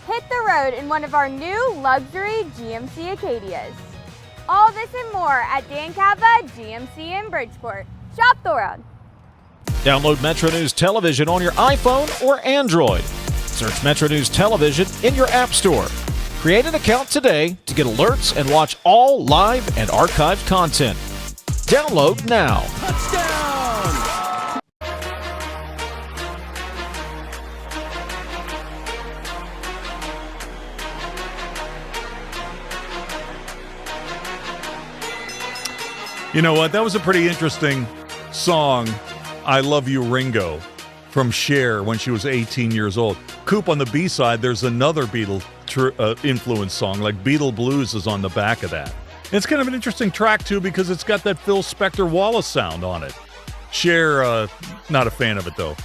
Hit the road in one of our new luxury GMC Acadias. All this and more at Dan Cava GMC in Bridgeport. Shop the world. Download Metro News Television on your iPhone or Android. Search Metro News Television in your app store. Create an account today to get alerts and watch all live and archived content. Download now. You know what? That was a pretty interesting song, I Love You, Ringo, from Cher when she was 18 years old. Coop, on the B-side, there's another Beatle influence song, like Beatle Blues is on the back of that. It's kind of an interesting track, too, because it's got that Phil Spector Wallace sound on it. Cher, not a fan of it, though.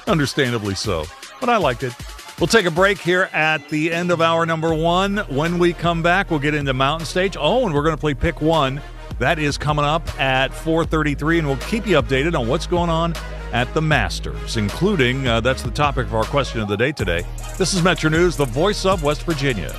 Understandably so. But I liked it. We'll take a break here at the end of hour number 1. When we come back, we'll get into Mountain Stage. Oh, and we're going to play Pick 1. That is coming up at 4:33, and we'll keep you updated on what's going on at the Masters, including, that's the topic of our question of the day today. This is Metro News, the voice of West Virginia.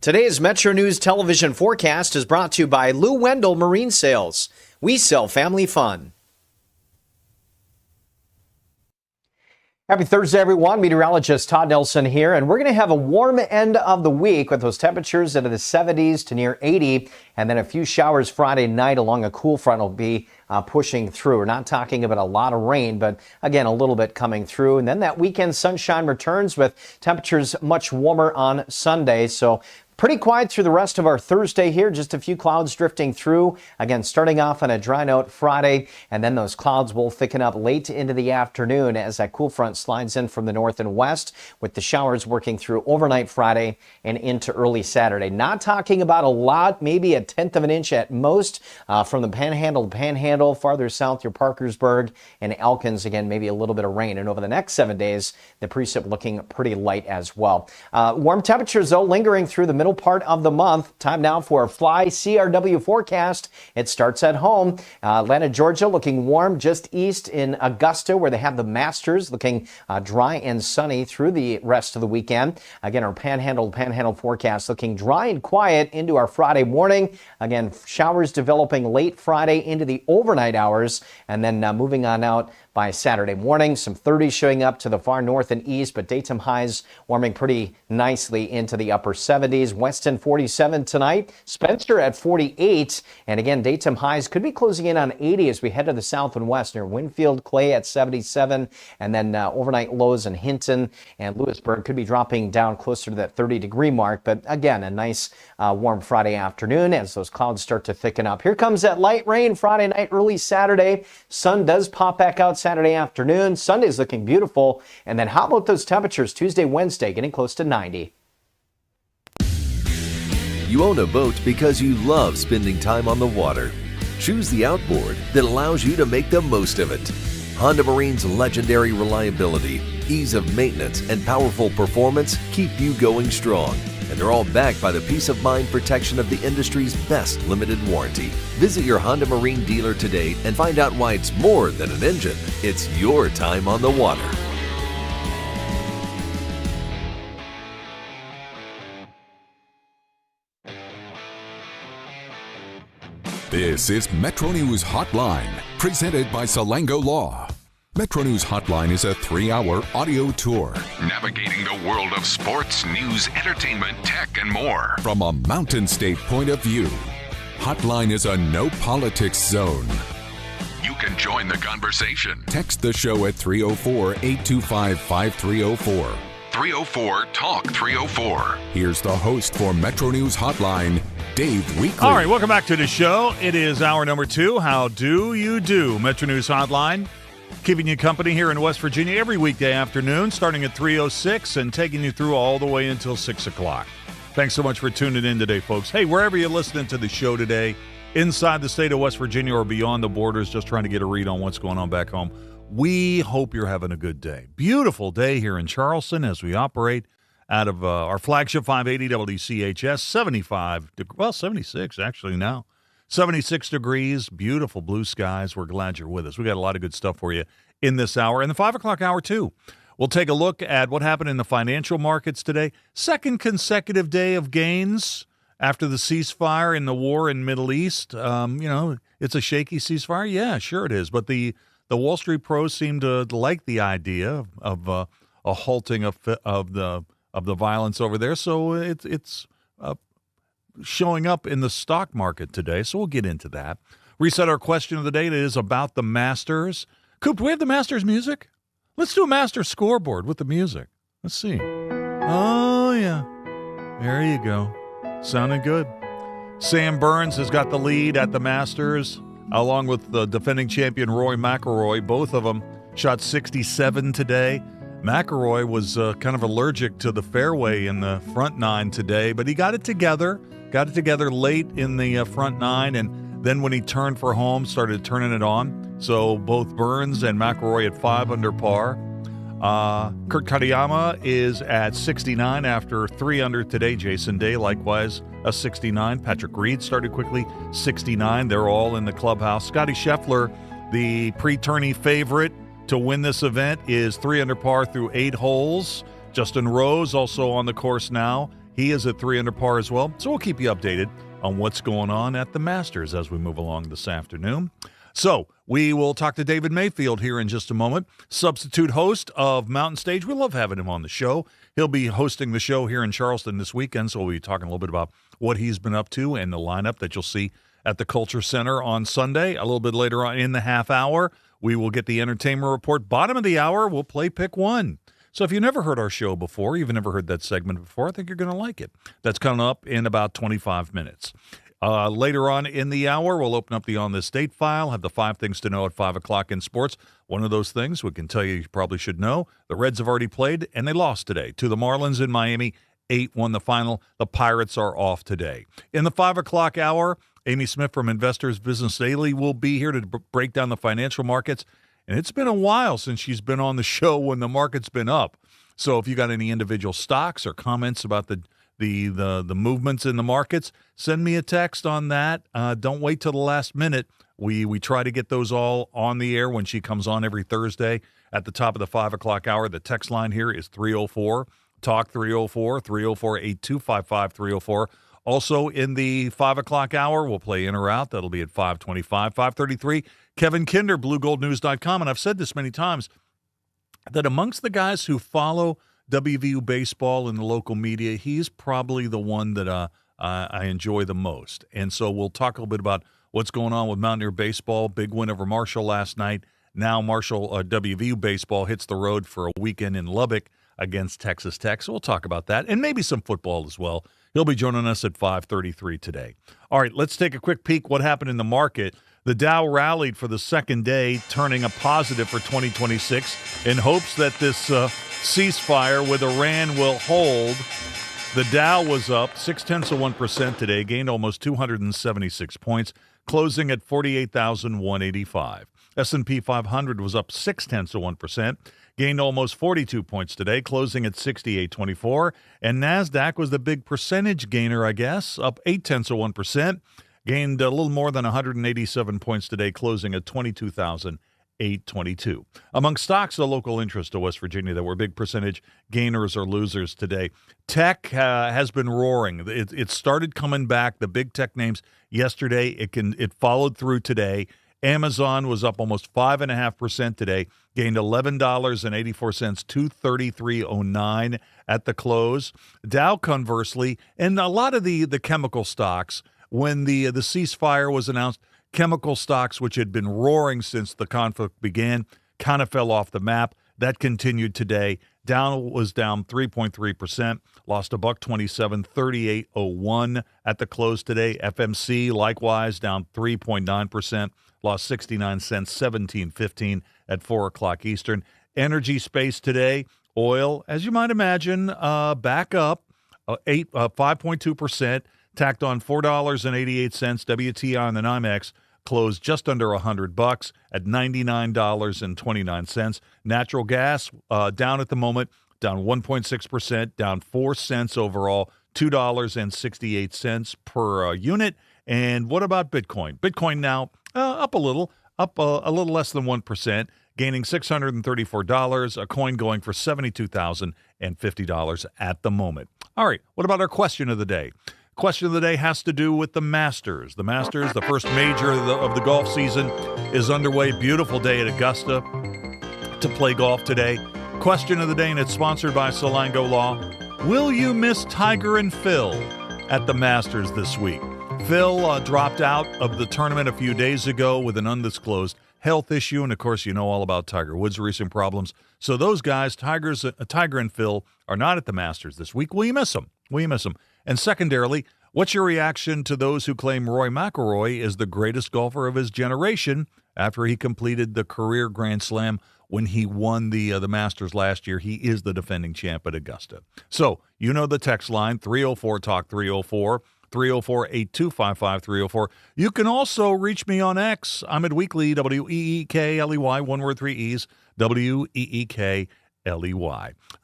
Today's Metro News television forecast is brought to you by Lou Wendell Marine Sales. We sell family fun. Happy Thursday, everyone. Meteorologist Todd Nelson here, and we're going to have a warm end of the week with those temperatures into the 70s to near 80, and then a few showers Friday night along a cool front will be pushing through. We're not talking about a lot of rain, but again, a little bit coming through. And then that weekend sunshine returns with temperatures much warmer on Sunday. So pretty quiet through the rest of our Thursday here. Just a few clouds drifting through. Again, starting off on a dry note Friday, and then those clouds will thicken up late into the afternoon as that cool front slides in from the north and west, with the showers working through overnight Friday and into early Saturday. Not talking about a lot, maybe a tenth of an inch at most from the Panhandle to Panhandle, farther south, your Parkersburg and Elkins. Again, maybe a little bit of rain. And over the next 7 days, the precip looking pretty light as well. Warm temperatures, though, lingering through the middle part of the month. Time now for a Fly CRW forecast. It starts at home. Atlanta, Georgia, looking warm just east in Augusta, where they have the Masters, looking dry and sunny through the rest of the weekend. Again, our Panhandle forecast looking dry and quiet into our Friday morning. Again, showers developing late Friday into the overnight hours, and then moving on out by Saturday morning. Some 30s showing up to the far north and east, but daytime highs warming pretty nicely into the upper 70s. Weston 47 tonight, Spencer at 48, and again, daytime highs could be closing in on 80 as we head to the south and west near Winfield. Clay at 77, and then overnight lows in Hinton and Lewisburg could be dropping down closer to that 30-degree mark, but again, a nice warm Friday afternoon as those clouds start to thicken up. Here comes that light rain Friday night, early Saturday. Sun does pop back out Saturday afternoon. Sunday's looking beautiful. And then how about those temperatures Tuesday, Wednesday, getting close to 90? You own a boat because you love spending time on the water. Choose the outboard that allows you to make the most of it. Honda Marine's legendary reliability, ease of maintenance, and powerful performance keep you going strong. And they're all backed by the peace of mind protection of the industry's best limited warranty. Visit your Honda Marine dealer today and find out why it's more than an engine. It's your time on the water. This is Metro News Hotline, presented by Salango Law. Metro News Hotline is a 3-hour audio tour navigating the world of sports, news, entertainment, tech, and more from a Mountain State point of view. Hotline is a no politics zone. You can join the conversation. Text the show at 304-825-5304. 304-TALK-304. Here's the host for Metro News Hotline, Dave Weekley. All right, welcome back to the show. It is hour number 2. How do you do? Metro News Hotline. Keeping you company here in West Virginia every weekday afternoon, starting at 3:06 and taking you through all the way until 6 o'clock. Thanks so much for tuning in today, folks. Hey, wherever you're listening to the show today, inside the state of West Virginia or beyond the borders, just trying to get a read on what's going on back home, we hope you're having a good day. Beautiful day here in Charleston as we operate out of our flagship 580 WCHS, 76 actually now. 76 degrees, beautiful blue skies. We're glad you're with us. We got a lot of good stuff for you in this hour. And the 5 o'clock hour, too. We'll take a look at what happened in the financial markets today. Second consecutive day of gains after the ceasefire in the war in Middle East. It's a shaky ceasefire. Yeah, sure it is. But the Wall Street pros seem to like the idea of a halting of the violence over there. So it's showing up in the stock market today, so we'll get into that. Reset our question of the day. It is about the Masters. Coop, do we have the Masters music? Let's do a Masters scoreboard with the music. Let's see. Oh, yeah. There you go. Sounding good. Sam Burns has got the lead at the Masters, along with the defending champion Rory Mcllroy. Both of them shot 67 today. McIlroy was kind of allergic to the fairway in the front nine today, but he got it together. Got it together late in the front nine, and then when he turned for home, started turning it on. So both Burns and McIlroy at 5 under par. Kurt Katayama is at 69 after 3 under today. Jason Day, likewise, a 69. Patrick Reed started quickly, 69. They're all in the clubhouse. Scotty Scheffler, the pre-tourney favorite to win this event, is 3 under par through 8 holes. Justin Rose also on the course now. He is at 3 under par as well. So we'll keep you updated on what's going on at the Masters as we move along this afternoon. So we will talk to David Mayfield here in just a moment, substitute host of Mountain Stage. We love having him on the show. He'll be hosting the show here in Charleston this weekend, so we'll be talking a little bit about what he's been up to and the lineup that you'll see at the Culture Center on Sunday. A little bit later on in the half hour, we will get the entertainment report. Bottom of the hour, we'll play Pick One. So if you've never heard our show before, you've never heard that segment before, I think you're going to like it. That's coming up in about 25 minutes. Later on in the hour, we'll open up the On This Date file, have the 5 things to know at 5 o'clock in sports. One of those things we can tell you probably should know. The Reds have already played, and they lost today to the Marlins in Miami. 8 won the final. The Pirates are off today. In the 5 o'clock hour, Amy Smith from Investors Business Daily will be here to break down the financial markets. And it's been a while since she's been on the show when the market's been up. So if you got any individual stocks or comments about the movements in the markets, send me a text on that. Don't wait till the last minute. We try to get those all on the air when she comes on every Thursday at the top of the 5 o'clock hour. The text line here is 304-TALK 304-304-8255-304. Also in the 5 o'clock hour, we'll play in or out. That'll be at 5:25, 5:33. Kevin Kinder, BlueGoldNews.com. And I've said this many times that amongst the guys who follow WVU Baseball in the local media, he's probably the one that I enjoy the most. And so we'll talk a little bit about what's going on with Mountaineer Baseball. Big win over Marshall last night. Now WVU Baseball hits the road for a weekend in Lubbock against Texas Tech. So we'll talk about that and maybe some football as well. He'll be joining us at 5:33 today. All right, let's take a quick peek what happened in the market. The Dow rallied for the second day, turning a positive for 2026 in hopes that this ceasefire with Iran will hold. The Dow was up 0.6% today, gained almost 276 points, closing at 48,185. S&P 500 was up 0.6%, gained almost 42 points today, closing at 6824. And NASDAQ was the big percentage gainer, I guess, up 0.8%, gained a little more than 187 points today, closing at 22,822. Among stocks of local interest to West Virginia that were big percentage gainers or losers today, tech has been roaring. It started coming back, the big tech names yesterday. It followed through today. Amazon was up almost 5.5% today, gained $11.84, $233.09 at the close. Dow, conversely, and a lot of the chemical stocks, when the ceasefire was announced, chemical stocks, which had been roaring since the conflict began, kind of fell off the map. That continued today. Dow was down 3.3%, lost $1.27, 38.01 at the close today. FMC, likewise, down 3.9%. Lost 69 cents, 17.15 at 4 o'clock Eastern. Energy space today, oil, as you might imagine, back up 5.2%, tacked on $4.88. WTI on the NYMEX closed just under $100 at $99.29. Natural gas down at the moment, down 1.6%, down 4 cents overall, $2.68 per unit. And what about Bitcoin? Bitcoin now up a little less than 1%, gaining $634, a coin going for $72,050 at the moment. All right, what about our question of the day? Question of the day has to do with the Masters. The Masters, the first major of the golf season, is underway. Beautiful day at Augusta to play golf today. Question of the day, and it's sponsored by Salango Law. Will you miss Tiger and Phil at the Masters this week? Phil dropped out of the tournament a few days ago with an undisclosed health issue, and of course you know all about Tiger Woods' recent problems. So those guys, Tiger and Phil, are not at the Masters this week. Will you miss them? Will you miss them? And secondarily, what's your reaction to those who claim Rory Mcllroy is the greatest golfer of his generation after he completed the career Grand Slam when he won the Masters last year? He is the defending champ at Augusta. So you know the text line, 304-TALK 304. 304-8255-304. You can also reach me on X. I'm at Weekly, W-E-E-K-L-E-Y, one word, 3 E's, W-E-E-K-L-E-Y.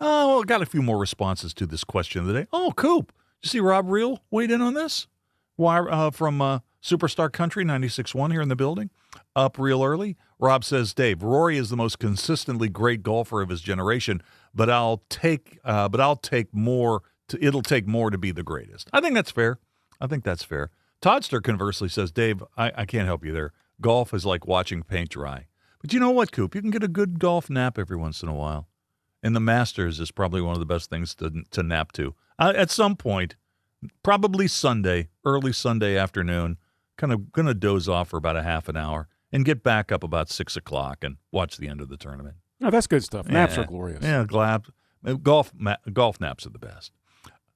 Oh, got a few more responses to this question of the day. Oh, Coop. Did you see Rob Reel weighed in on this? From Superstar Country 96.1 here in the building. Up real early. Rob says, Dave, Rory is the most consistently great golfer of his generation, but I'll take more it'll take more to be the greatest. I think that's fair. Toddster conversely says, Dave, I can't help you there. Golf is like watching paint dry. But you know what, Coop? You can get a good golf nap every once in a while. And the Masters is probably one of the best things to nap to. At some point, probably Sunday, early Sunday afternoon, kind of going to doze off for about a half an hour and get back up about 6 o'clock and watch the end of the tournament. Oh, that's good stuff. Naps are glorious. Yeah, golf naps are the best.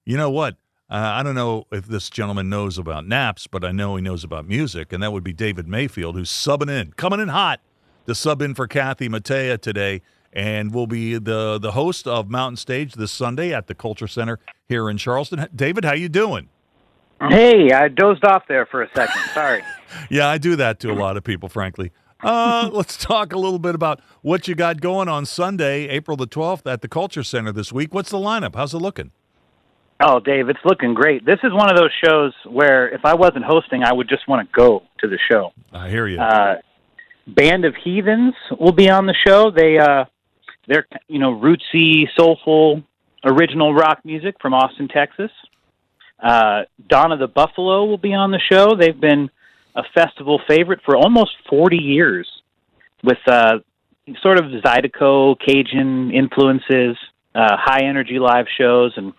You know what? I don't know if this gentleman knows about naps, but I know he knows about music, and that would be David Mayfield, who's coming in hot to sub in for Kathy Mattea today, and will be the host of Mountain Stage this Sunday at the Culture Center here in Charleston. David, how you doing? Hey, I dozed off there for a second. Sorry. Yeah, I do that to a lot of people, frankly. Let's talk a little bit about what you got going on Sunday, April the 12th at the Culture Center this week. What's the lineup? How's it looking? Oh, Dave, it's looking great. This is one of those shows where if I wasn't hosting, I would just want to go to the show. I hear you. Band of Heathens will be on the show. They're rootsy, soulful, original rock music from Austin, Texas. Donna the Buffalo will be on the show. They've been a festival favorite for almost 40 years with sort of Zydeco, Cajun influences, high-energy live shows, and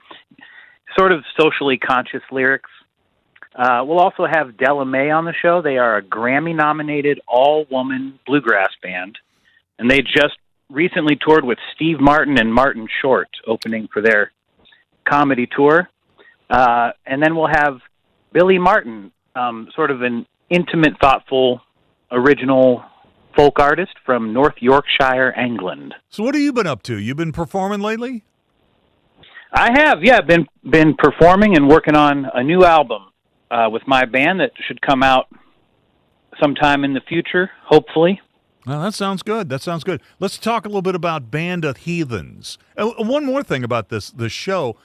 sort of socially conscious lyrics. We'll also have Della Mae on the show. They are a Grammy-nominated all-woman bluegrass band, and they just recently toured with Steve Martin and Martin Short, opening for their comedy tour. And then we'll have Billy Martin, sort of an intimate, thoughtful, original folk artist from North Yorkshire, England. So what have you been up to? You been performing lately? I have, yeah. Been performing and working on a new album with my band that should come out sometime in the future, hopefully. Well, that sounds good. Let's talk a little bit about Band of Heathens. One more thing about this show.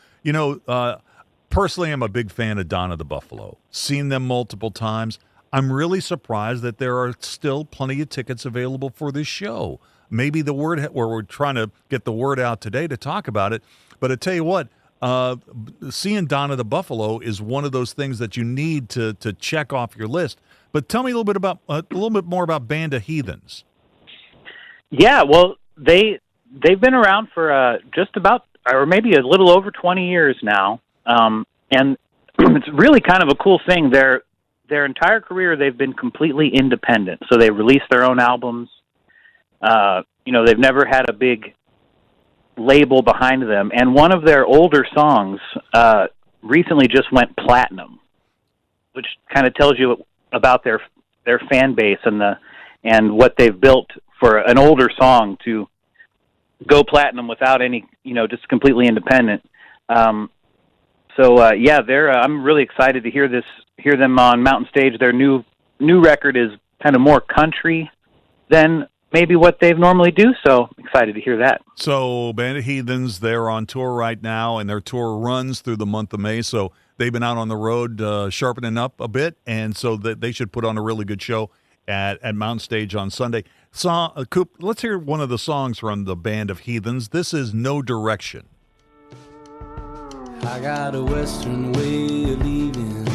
Personally, I'm a big fan of Donna the Buffalo. Seen them multiple times. I'm really surprised that there are still plenty of tickets available for this show. Maybe we're trying to get the word out today to talk about it. But I tell you what, seeing Donna the Buffalo is one of those things that you need to check off your list. But tell me a little bit more about Band of Heathens. Yeah, well, they've been around for just about, or maybe a little over 20 years now, and it's really kind of a cool thing. Their entire career, they've been completely independent. So they release their own albums. They've never had a big label behind them, and one of their older songs recently just went platinum, which kind of tells you about their fan base and what they've built for an older song to go platinum without any, just completely independent. I'm really excited to hear them on Mountain Stage. Their new record is kind of more country than maybe what they've normally do, so excited to hear that. So Band of Heathens, they're on tour right now, and their tour runs through the month of May, so they've been out on the road sharpening up a bit, and so that they should put on a really good show at Mountain Stage on Sunday. Coop, let's hear one of the songs from the Band of Heathens. This is No Direction. I got a western way of leaving,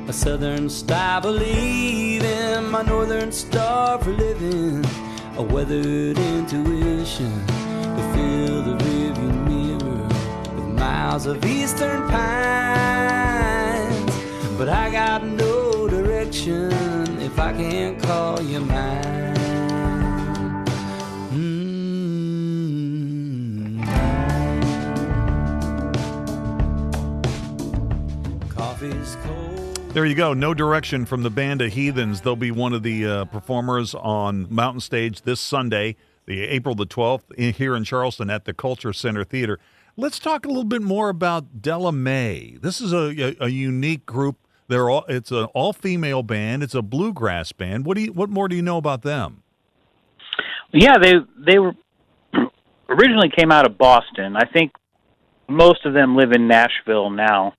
a southern style believing, my northern star for living, a weathered intuition to fill the rearview mirror with miles of eastern pines. But I got no direction if I can't call you mine. Coffee's cold. There you go. No Direction from the Band of Heathens. They'll be one of the performers on Mountain Stage this Sunday, the April the 12th, here in Charleston at the Culture Center Theater. Let's talk a little bit more about Della Mae. This is a unique group. It's an all-female band. It's a bluegrass band. What more do you know about them? Yeah, they were originally came out of Boston. I think most of them live in Nashville now.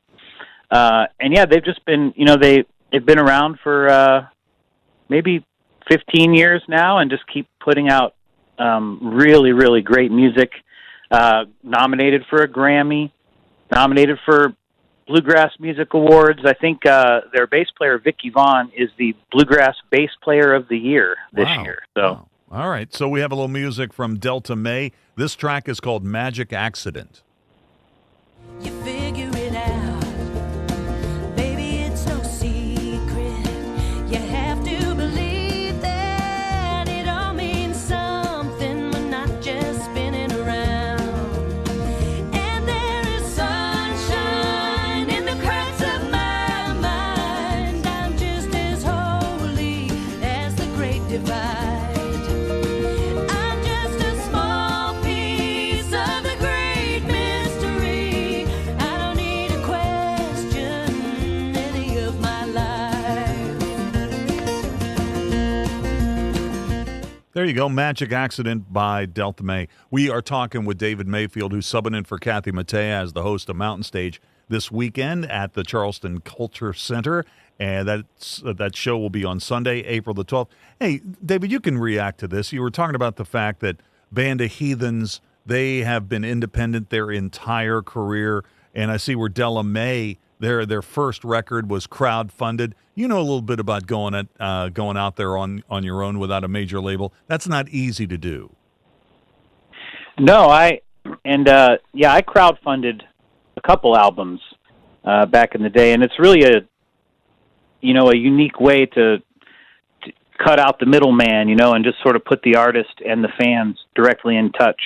They've just been, they've been around for maybe 15 years now and just keep putting out really, really great music, nominated for a Grammy. nominated for Bluegrass Music Awards. I think their bass player, Vicky Vaughn, is the Bluegrass Bass Player of the Year this year. So, wow. All right. So we have a little music from Delta May. This track is called Magic Accident. You figure it out, baby, it's no secret. You have to believe that it all means something. We're not just spinning around. And there is sunshine in the cracks of my mind. I'm just as holy as the Great Divide. I'm just a small piece of the great mystery. I don't need to question any of my life. There you go, Magic Accident by Delta May. We are talking with David Mayfield, who's subbing in for Kathy Mattea as the host of Mountain Stage this weekend at the Charleston Culture Center. And that show will be on Sunday, April the 12th. Hey, David, you can react to this. You were talking about the fact that Band of Heathens, they have been independent their entire career. And I see where Della May, their first record was crowdfunded. You know a little bit about going out there on your own without a major label. That's not easy to do. no, I crowdfunded a couple albums back in the day, and it's really a unique way to cut out the middleman, and just sort of put the artist and the fans directly in touch.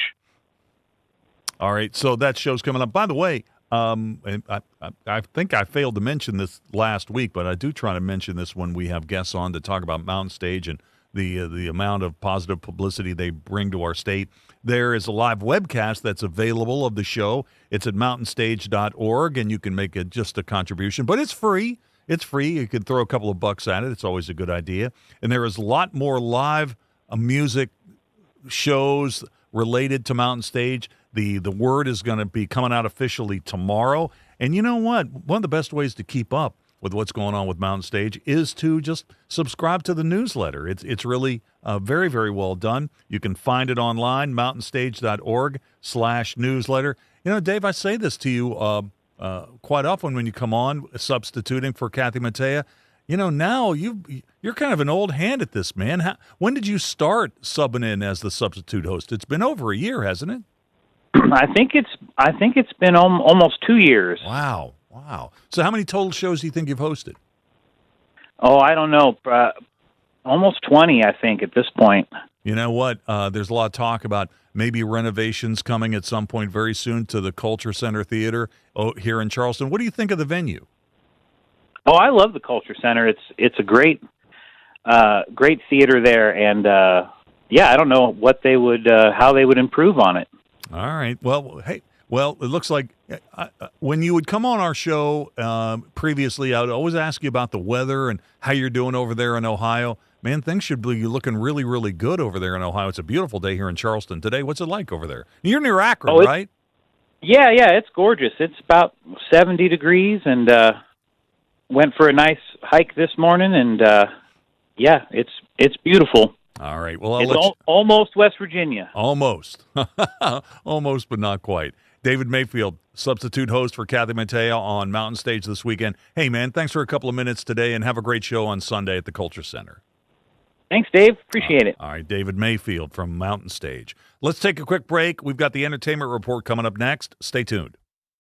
All right, so that show's coming up. By the way, and I think I failed to mention this last week, but I do try to mention this when we have guests on to talk about Mountain Stage and the amount of positive publicity they bring to our state. There is a live webcast that's available of the show. It's at mountainstage.org, and you can make just a contribution, but it's free. It's free. You can throw a couple of bucks at it. It's always a good idea. And there is a lot more live music shows related to Mountain Stage. The word is going to be coming out officially tomorrow. And you know what? One of the best ways to keep up with what's going on with Mountain Stage is to just subscribe to the newsletter. It's really very, very well done. You can find it online, mountainstage.org/newsletter. Dave, I say this to you quite often when you come on substituting for Kathy Mattea. Now you're kind of an old hand at this, man. When did you start subbing in as the substitute host? It's been over a year, hasn't it? I think it's been almost 2 years. Wow. So how many total shows do you think you've hosted? Oh, I don't know. Almost 20, I think, at this point. You know what? There's a lot of talk about maybe renovations coming at some point very soon to the Culture Center Theater here in Charleston. What do you think of the venue? Oh, I love the Culture Center. It's a great theater there, and I don't know what they would how they would improve on it. All right. Well, hey. Well, it looks like when you would come on our show previously, I would always ask you about the weather and how you're doing over there in Ohio. Man, things should be looking really, really good over there in Ohio. It's a beautiful day here in Charleston today. What's it like over there? You're near Akron, right? Yeah, it's gorgeous. It's about 70 degrees, and went for a nice hike this morning, and it's beautiful. All right. Well, it's almost West Virginia. Almost. Almost, but not quite. David Mayfield, substitute host for Kathy Mattea on Mountain Stage this weekend. Hey, man, thanks for a couple of minutes today, and have a great show on Sunday at the Culture Center. Thanks, Dave. Appreciate it. All right, David Mayfield from Mountain Stage. Let's take a quick break. We've got the entertainment report coming up next. Stay tuned.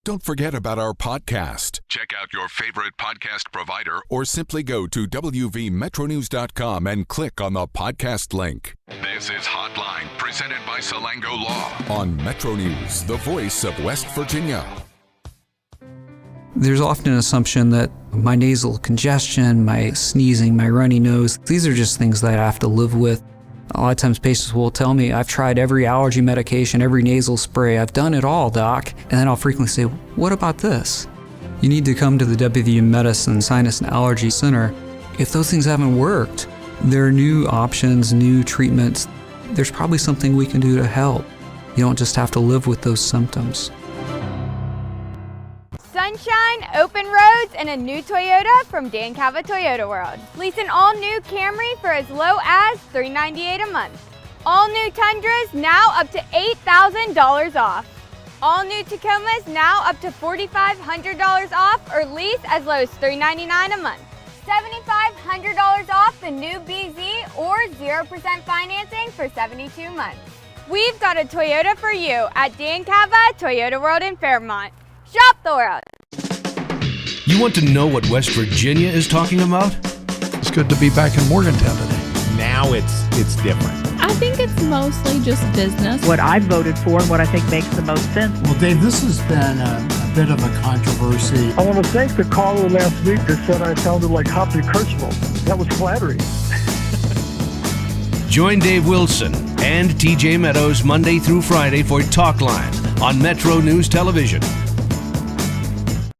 Don't forget about our podcast. Check out your favorite podcast provider or simply go to WVMetroNews.com and click on the podcast link. This is Hotline, presented by Salango Law on Metro News, the voice of West Virginia. There's often an assumption that my nasal congestion, my sneezing, my runny nose, these are just things that I have to live with. A lot of times patients will tell me, I've tried every allergy medication, every nasal spray, I've done it all, doc. And then I'll frequently say, what about this? You need to come to the WVU Medicine Sinus and Allergy Center. If those things haven't worked, there are new options, new treatments. There's probably something we can do to help. You don't just have to live with those symptoms. Sunshine, open roads, and a new Toyota from Dan Cava Toyota World. Lease an all-new Camry for as low as $398 a month. All new Tundras now up to $8,000 off. All new Tacomas now up to $4,500 off or lease as low as $399 a month. $7,500 off the new BZ or 0% financing for 72 months. We've got a Toyota for you at Dan Cava Toyota World in Fairmont. Shop the world. You want to know what West Virginia is talking about? It's good to be back in Morgantown today. Now it's different. I think it's mostly just business. What I voted for and what I think makes the most sense. Well, Dave, this has been a bit of a controversy. I want to thank the caller last week that said I sounded like Hoppy Kirchhoff. That was flattering. Join Dave Wilson and TJ Meadows Monday through Friday for Talkline on Metro News Television.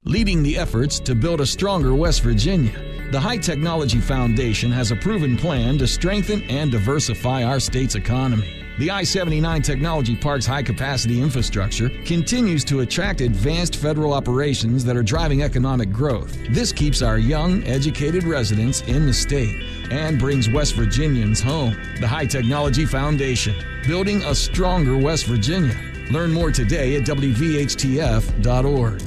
Leading the efforts to build a stronger West Virginia, the High Technology Foundation has a proven plan to strengthen and diversify our state's economy. The I-79 Technology Park's high-capacity infrastructure continues to attract advanced federal operations that are driving economic growth. This keeps our young, educated residents in the state and brings West Virginians home. The High Technology Foundation, building a stronger West Virginia. Learn more today at WVHTF.org.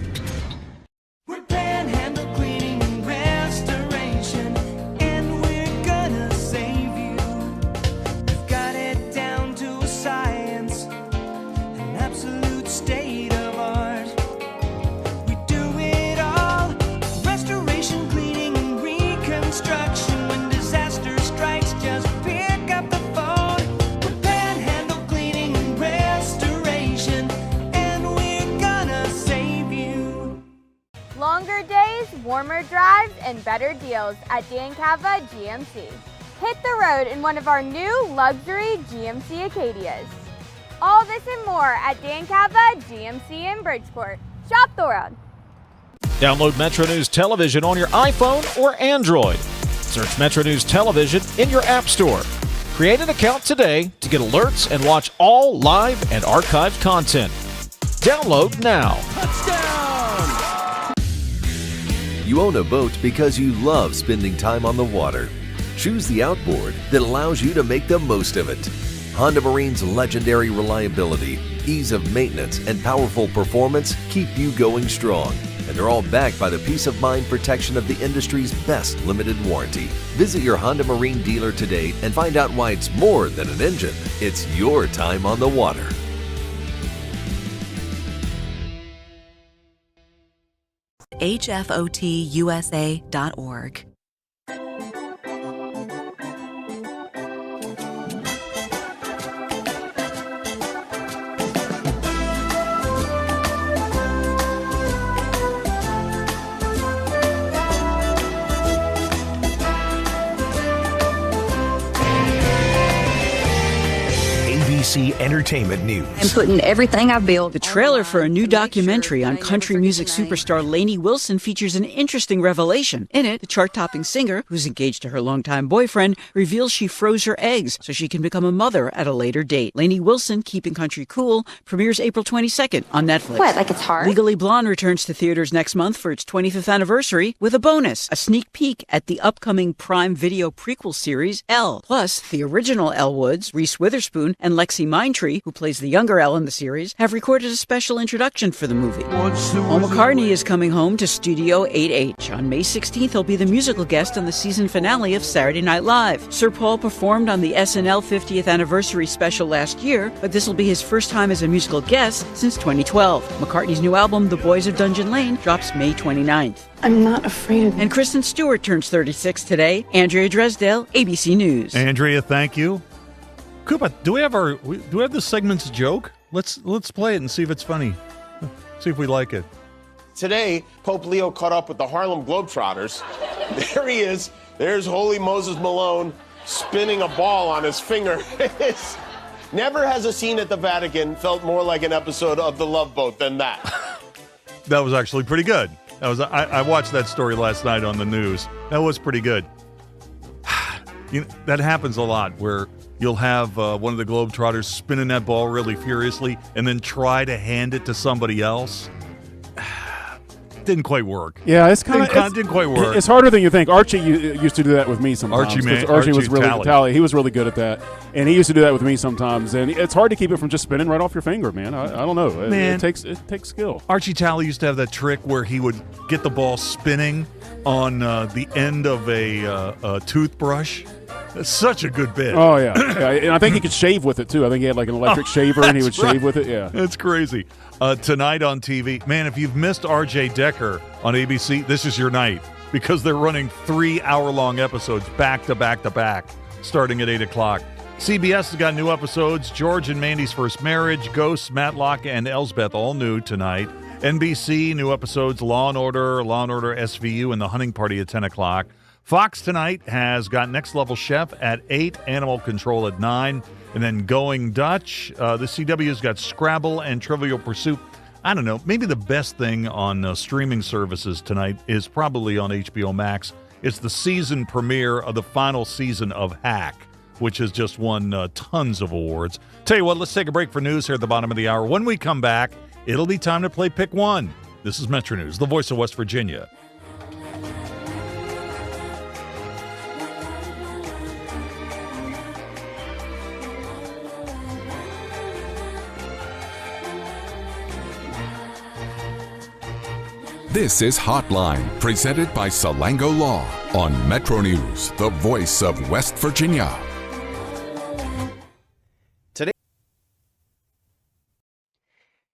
Longer days, warmer drives, and better deals at Dan Cava GMC. Hit the road in one of our new luxury GMC Acadias. All this and more at Dan Cava GMC in Bridgeport. Shop the world. Download Metro News Television on your iPhone or Android. Search Metro News Television in your App Store. Create an account today to get alerts and watch all live and archived content. Download now. You own a boat because you love spending time on the water. Choose the outboard that allows you to make the most of it. Honda Marine's legendary reliability, ease of maintenance, and powerful performance keep you going strong. And they're all backed by the peace of mind protection of the industry's best limited warranty. Visit your Honda Marine dealer today and find out why it's more than an engine. It's your time on the water. hfotusa.org. ABC Entertainment News. I'm putting everything I've built. The trailer for a new documentary on country music superstar Lainey Wilson features an interesting revelation. In it, the chart-topping singer, who's engaged to her longtime boyfriend, reveals she froze her eggs so she can become a mother at a later date. Lainey Wilson, Keeping Country Cool, premieres April 22nd on Netflix. What, like it's hard? Legally Blonde returns to theaters next month for its 25th anniversary with a bonus, a sneak peek at the upcoming Prime Video prequel series, Elle. Plus, the original Elle Woods, Reese Witherspoon, and Lexi Mindtree, who plays the younger Elle in the series, have recorded a special introduction for the movie. Paul McCartney is coming home to Studio 8H. On May 16th, he'll be the musical guest on the season finale of Saturday Night Live. Sir Paul performed on the SNL 50th anniversary special last year, but this will be his first time as a musical guest since 2012. McCartney's new album, The Boys of Dungeon Lane, drops May 29th. I'm not afraid of it. And Kristen Stewart turns 36 today. Andrea Dresdale, ABC News. Andrea, thank you. Koopa, do we have this segment's joke? Let's play it and see if it's funny. See if we like it. Today, Pope Leo caught up with the Harlem Globetrotters. There he is. There's Holy Moses Malone spinning a ball on his finger. Never has a scene at the Vatican felt more like an episode of The Love Boat than that. That was actually pretty good. I watched that story last night on the news. That was pretty good. That happens a lot where you'll have one of the Globetrotters spinning that ball really furiously and then try to hand it to somebody else. didn't quite work. Yeah, it's kind of didn't quite work. It's harder than you think. Archie used to do that with me sometimes. Archie was really Tally. He was really good at that, and he used to do that with me sometimes. And it's hard to keep it from just spinning right off your finger, man. I don't know. It takes skill. Archie Tally used to have that trick where he would get the ball spinning on the end of a toothbrush. That's such a good bit. Oh, yeah. And I think he could shave with it, too. I think he had like an electric shaver, and he would shave with it. Yeah. That's crazy. Tonight on TV, man, if you've missed R.J. Decker on ABC, this is your night because they're running 3-hour-long episodes back to back to back starting at 8 o'clock. CBS has got new episodes, George and Mandy's First Marriage, Ghosts, Matlock, and Elsbeth, all new tonight. NBC, new episodes, Law & Order SVU, and The Hunting Party at 10 o'clock. Fox tonight has got Next Level Chef at 8, Animal Control at 9, and then Going Dutch. The CW's got Scrabble and Trivial Pursuit. I don't know, maybe the best thing on streaming services tonight is probably on HBO Max. It's the season premiere of the final season of Hack, which has just won tons of awards. Tell you what, let's take a break for news here at the bottom of the hour. When we come back, it'll be time to play Pick One. This is Metro News, the voice of West Virginia. This is Hotline, presented by Salango Law on Metro News, the voice of West Virginia.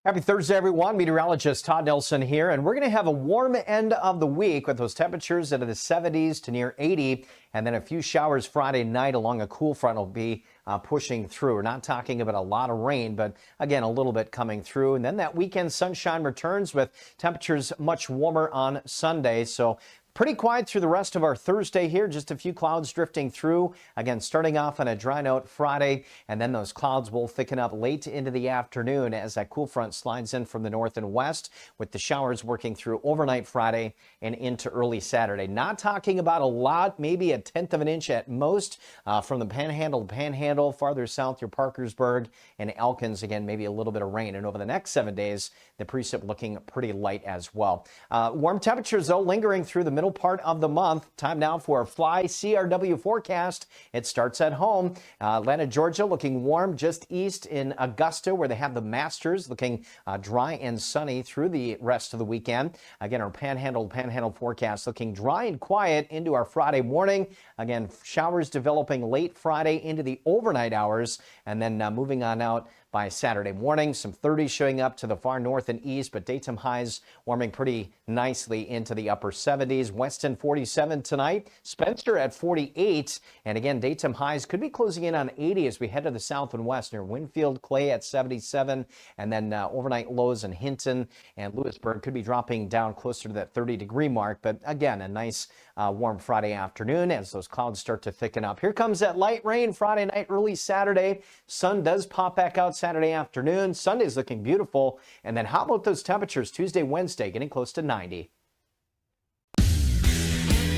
Happy Thursday, everyone. Meteorologist Todd Nelson here, and we're going to have a warm end of the week with those temperatures into the 70s to near 80, and then a few showers Friday night along a cool front will be pushing through. We're not talking about a lot of rain, but again, a little bit coming through. And then that weekend sunshine returns with temperatures much warmer on Sunday. So pretty quiet through the rest of our Thursday here. Just a few clouds drifting through. Again, starting off on a dry note Friday, and then those clouds will thicken up late into the afternoon as that cool front slides in from the north and west, with the showers working through overnight Friday and into early Saturday. Not talking about a lot, maybe a tenth of an inch at most from the Panhandle, farther south through Parkersburg and Elkins. Again, maybe a little bit of rain. And over the next 7 days, the precip looking pretty light as well. Warm temperatures, though, lingering through the middle part of the month. Time now for a Fly CRW forecast. It starts at home. Atlanta, Georgia, looking warm just east in Augusta, where they have the Masters, looking dry and sunny through the rest of the weekend. Again, our Panhandle forecast looking dry and quiet into our Friday morning. Again, showers developing late Friday into the overnight hours, and then moving on out by Saturday morning. Some 30s showing up to the far north and east, but daytime highs warming pretty nicely into the upper 70s. Weston 47 tonight, Spencer at 48, and again, daytime highs could be closing in on 80 as we head to the south and west near Winfield. Clay at 77, and then overnight lows in Hinton and Lewisburg could be dropping down closer to that 30-degree mark, but again, a nice warm Friday afternoon as those clouds start to thicken up. Here comes that light rain Friday night, early Saturday. Sun does pop back out Saturday afternoon. Sunday's looking beautiful. And then how about those temperatures Tuesday, Wednesday, getting close to 90?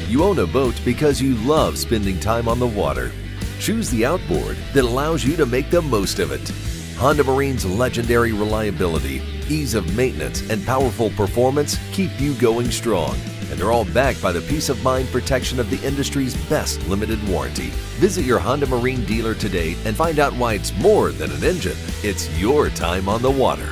You own a boat because you love spending time on the water. Choose the outboard that allows you to make the most of it. Honda Marine's legendary reliability, ease of maintenance, and powerful performance keep you going strong. And they're all backed by the peace of mind protection of the industry's best limited warranty. Visit your Honda Marine dealer today and find out why it's more than an engine. It's your time on the water.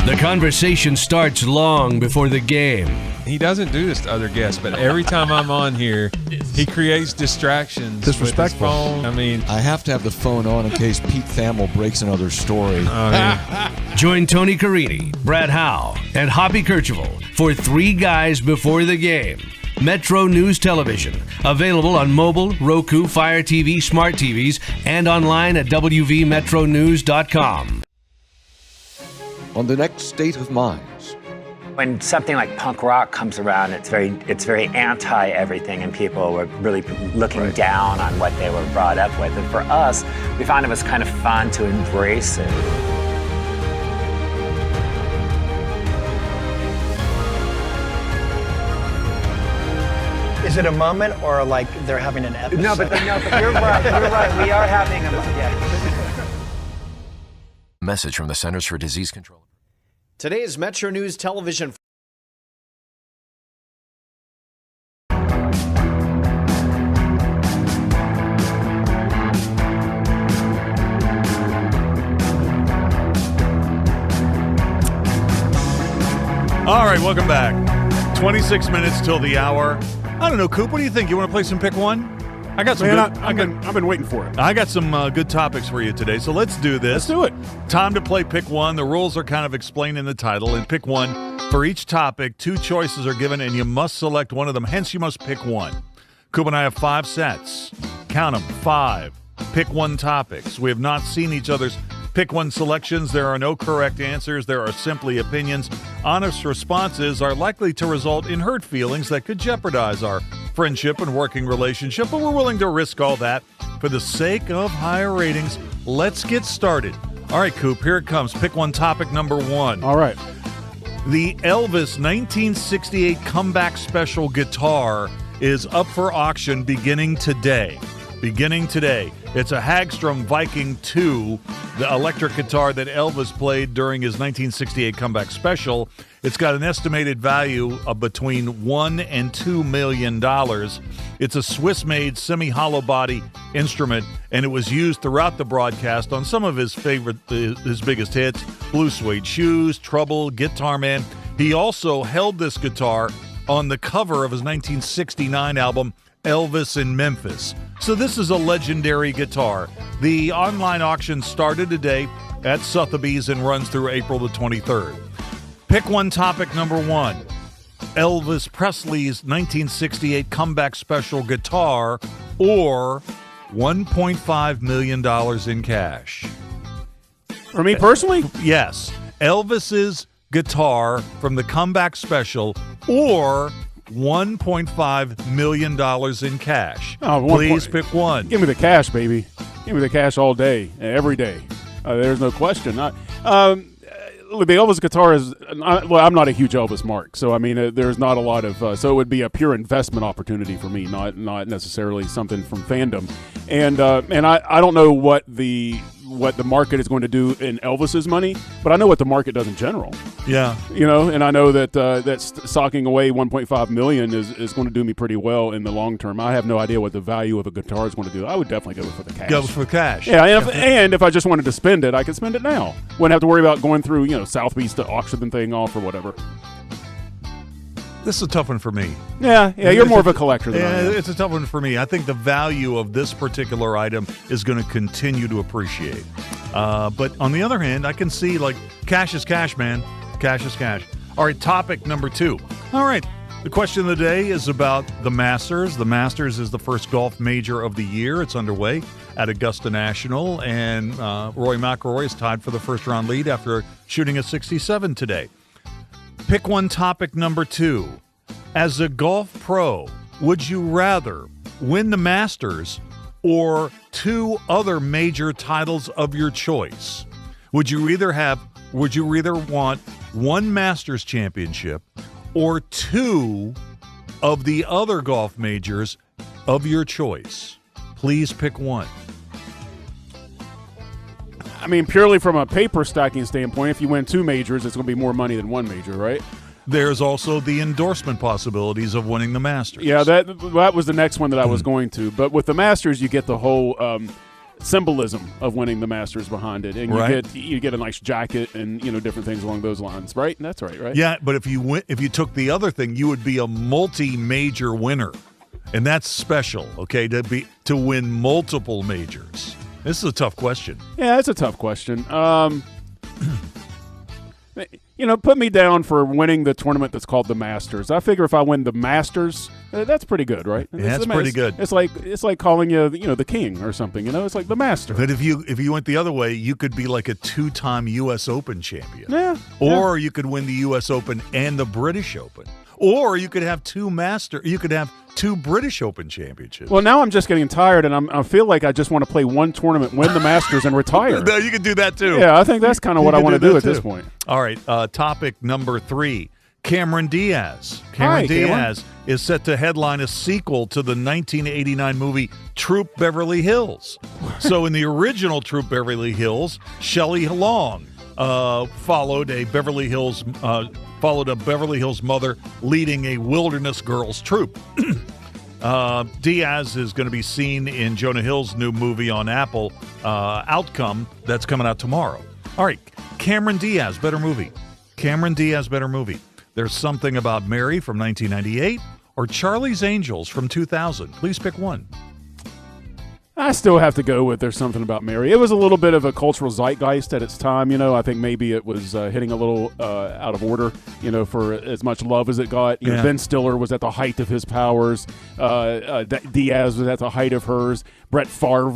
The conversation starts long before the game. He doesn't do this to other guests, but every time I'm on here, he creates distractions. Disrespectful. With his phone. I mean, I have to have the phone on in case Pete Thamel breaks another story. Oh, yeah. Join Tony Carini, Brad Howe, and Hoppy Kercheval for Three Guys Before the Game. Metro News Television. Available on mobile, Roku, Fire TV, smart TVs, and online at WVMetroNews.com. On the next State of Minds. When something like punk rock comes around, it's very anti everything, and people were really looking down on what they were brought up with. And for us, we found it was kind of fun to embrace it. Is it a moment or like they're having an episode? No, but you're right. You're right. We are having a moment. Yeah. Message from the Centers for Disease Control. Today's Metro News Television. All right, welcome back. 26 minutes till the hour. I don't know, Coop, what do you think? You want to play some Pick One? I got some. I've been waiting for it. I got some good topics for you today, so let's do this. Let's do it. Time to play Pick One. The rules are kind of explained in the title. In Pick One, for each topic, 2 choices are given, and you must select one of them. Hence, you must pick one. Coop and I have 5 sets. Count them, 5. Pick One topics. We have not seen each other's Pick One selections. There are no correct answers. There are simply opinions. Honest responses are likely to result in hurt feelings that could jeopardize our friendship and working relationship, but we're willing to risk all that for the sake of higher ratings. Let's get started. All right, Coop, here it comes. Pick One topic number 1. All right. The Elvis 1968 Comeback Special guitar is up for auction beginning today. It's a Hagstrom Viking 2, the electric guitar that Elvis played during his 1968 Comeback Special. It's got an estimated value of between $1 and $2 million. It's a Swiss-made semi-hollow body instrument, and it was used throughout the broadcast on some of his biggest hits: Blue Suede Shoes, Trouble, Guitar Man. He also held this guitar on the cover of his 1969 album, Elvis in Memphis. So this is a legendary guitar. The online auction started today at Sotheby's and runs through April the 23rd. Pick One topic number 1. Elvis Presley's 1968 Comeback Special guitar or $1.5 million in cash. For me personally? Yes. Elvis's guitar from the Comeback Special or $1.5 million in cash. Please pick one. Give me the cash, baby. Give me the cash all day, every day. There's no question. The Elvis guitar is, I'm not a huge Elvis mark, so I mean, there's not a lot of, so it would be a pure investment opportunity for me, not necessarily something from fandom. And I don't know what the market is going to do in Elvis's money, but I know what the market does in general. Yeah. And I know that socking away $1.5 million is going to do me pretty well in the long term. I have no idea what the value of a guitar is going to do. I would definitely go for the cash. Go for cash. Yeah, and if I just wanted to spend it, I could spend it now. Wouldn't have to worry about going through, Southeast to auction the thing off or whatever. This is a tough one for me. Yeah, you're more of a collector than I am. It's a tough one for me. I think the value of this particular item is going to continue to appreciate. But on the other hand, I can see, cash is cash, man. Cash is cash. All right, topic number 2. All right, the question of the day is about the Masters. The Masters is the first golf major of the year. It's underway at Augusta National, and Rory Mcllroy is tied for the first-round lead after shooting a 67 today. Pick one topic number 2. As a golf pro, would you rather win the Masters or 2 other major titles of your choice? Would you either want 1 Masters championship or 2 of the other golf majors of your choice? Please pick one. I mean, purely from a paper stacking standpoint, if you win 2 majors, it's going to be more money than 1 major, right? There's also the endorsement possibilities of winning the Masters. Yeah, that was the next one that I was going to. But with the Masters, you get the whole symbolism of winning the Masters behind it, and you get a nice jacket and different things along those lines, right? And that's right? Yeah, but if you took the other thing, you would be a multi-major winner, and that's special. Okay, to win multiple majors. This is a tough question. Yeah, it's a tough question. Put me down for winning the tournament that's called the Masters. I figure if I win the Masters, that's pretty good, right? Yeah, that's pretty good. It's like calling you, the king or something. It's like the Master. But if you went the other way, you could be like a 2-time U.S. Open champion. Yeah. Or you could win the U.S. Open and the British Open. Or you could have 2 British Open championships. Well, now I'm just getting tired, and I feel like I just want to play 1 tournament, win the Masters, and retire. No, you can do that too. Yeah, I think that's kind of what I want to do at this point. All right, topic number 3. Cameron Diaz. Hi, Diaz is set to headline a sequel to the 1989 movie Troop Beverly Hills. So in the original Troop Beverly Hills, Shelley Long followed a Beverly Hills mother leading a wilderness girls troop. Diaz is going to be seen in Jonah Hill's new movie on Apple, Outcome, that's coming out tomorrow. All right, Cameron Diaz, better movie. Cameron Diaz, better movie. There's Something About Mary from 1998 or Charlie's Angels from 2000. Please pick one. I still have to go with There's Something About Mary. It was a little bit of a cultural zeitgeist at its time, I think maybe it was hitting a little out of order, for as much love as it got. Ben Stiller was at the height of his powers. Diaz was at the height of hers. Brett Favre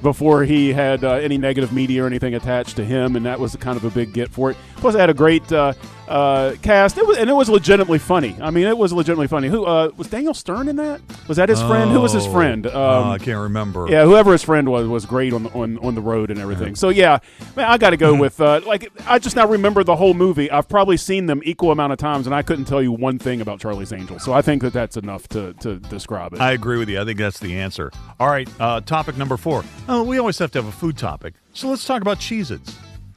before he had any negative media or anything attached to him, and that was kind of a big get for it. Plus, it had a great cast. It was legitimately funny. I mean, it was legitimately funny. Who was Daniel Stern in that? Was that his friend? Who was his friend? I can't remember. Yeah, whoever his friend was great on the road and everything. So yeah, man, I got to go with I just now remember the whole movie. I've probably seen them equal amount of times, and I couldn't tell you one thing about Charlie's Angels. So I think that's enough to describe it. I agree with you. I think that's the answer. All right, topic number 4. Oh, we always have to have a food topic. So let's talk about Cheez-Its.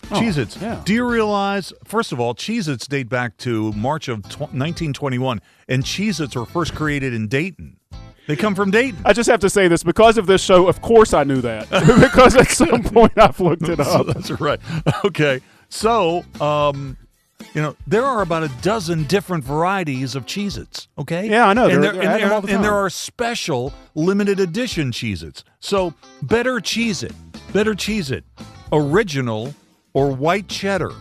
Cheez-Its. Yeah. Do you realize, first of all, Cheez-Its date back to March of 1921, and Cheez-Its were first created in Dayton. They come from Dayton. I just have to say this. Because of this show, of course I knew that. Because at some point I've looked it up. That's right. Okay. So, there are about a dozen different varieties of Cheez-Its, okay? Yeah, I know. And And there are special limited edition Cheez-Its. So, better Cheez-It, original or white cheddar.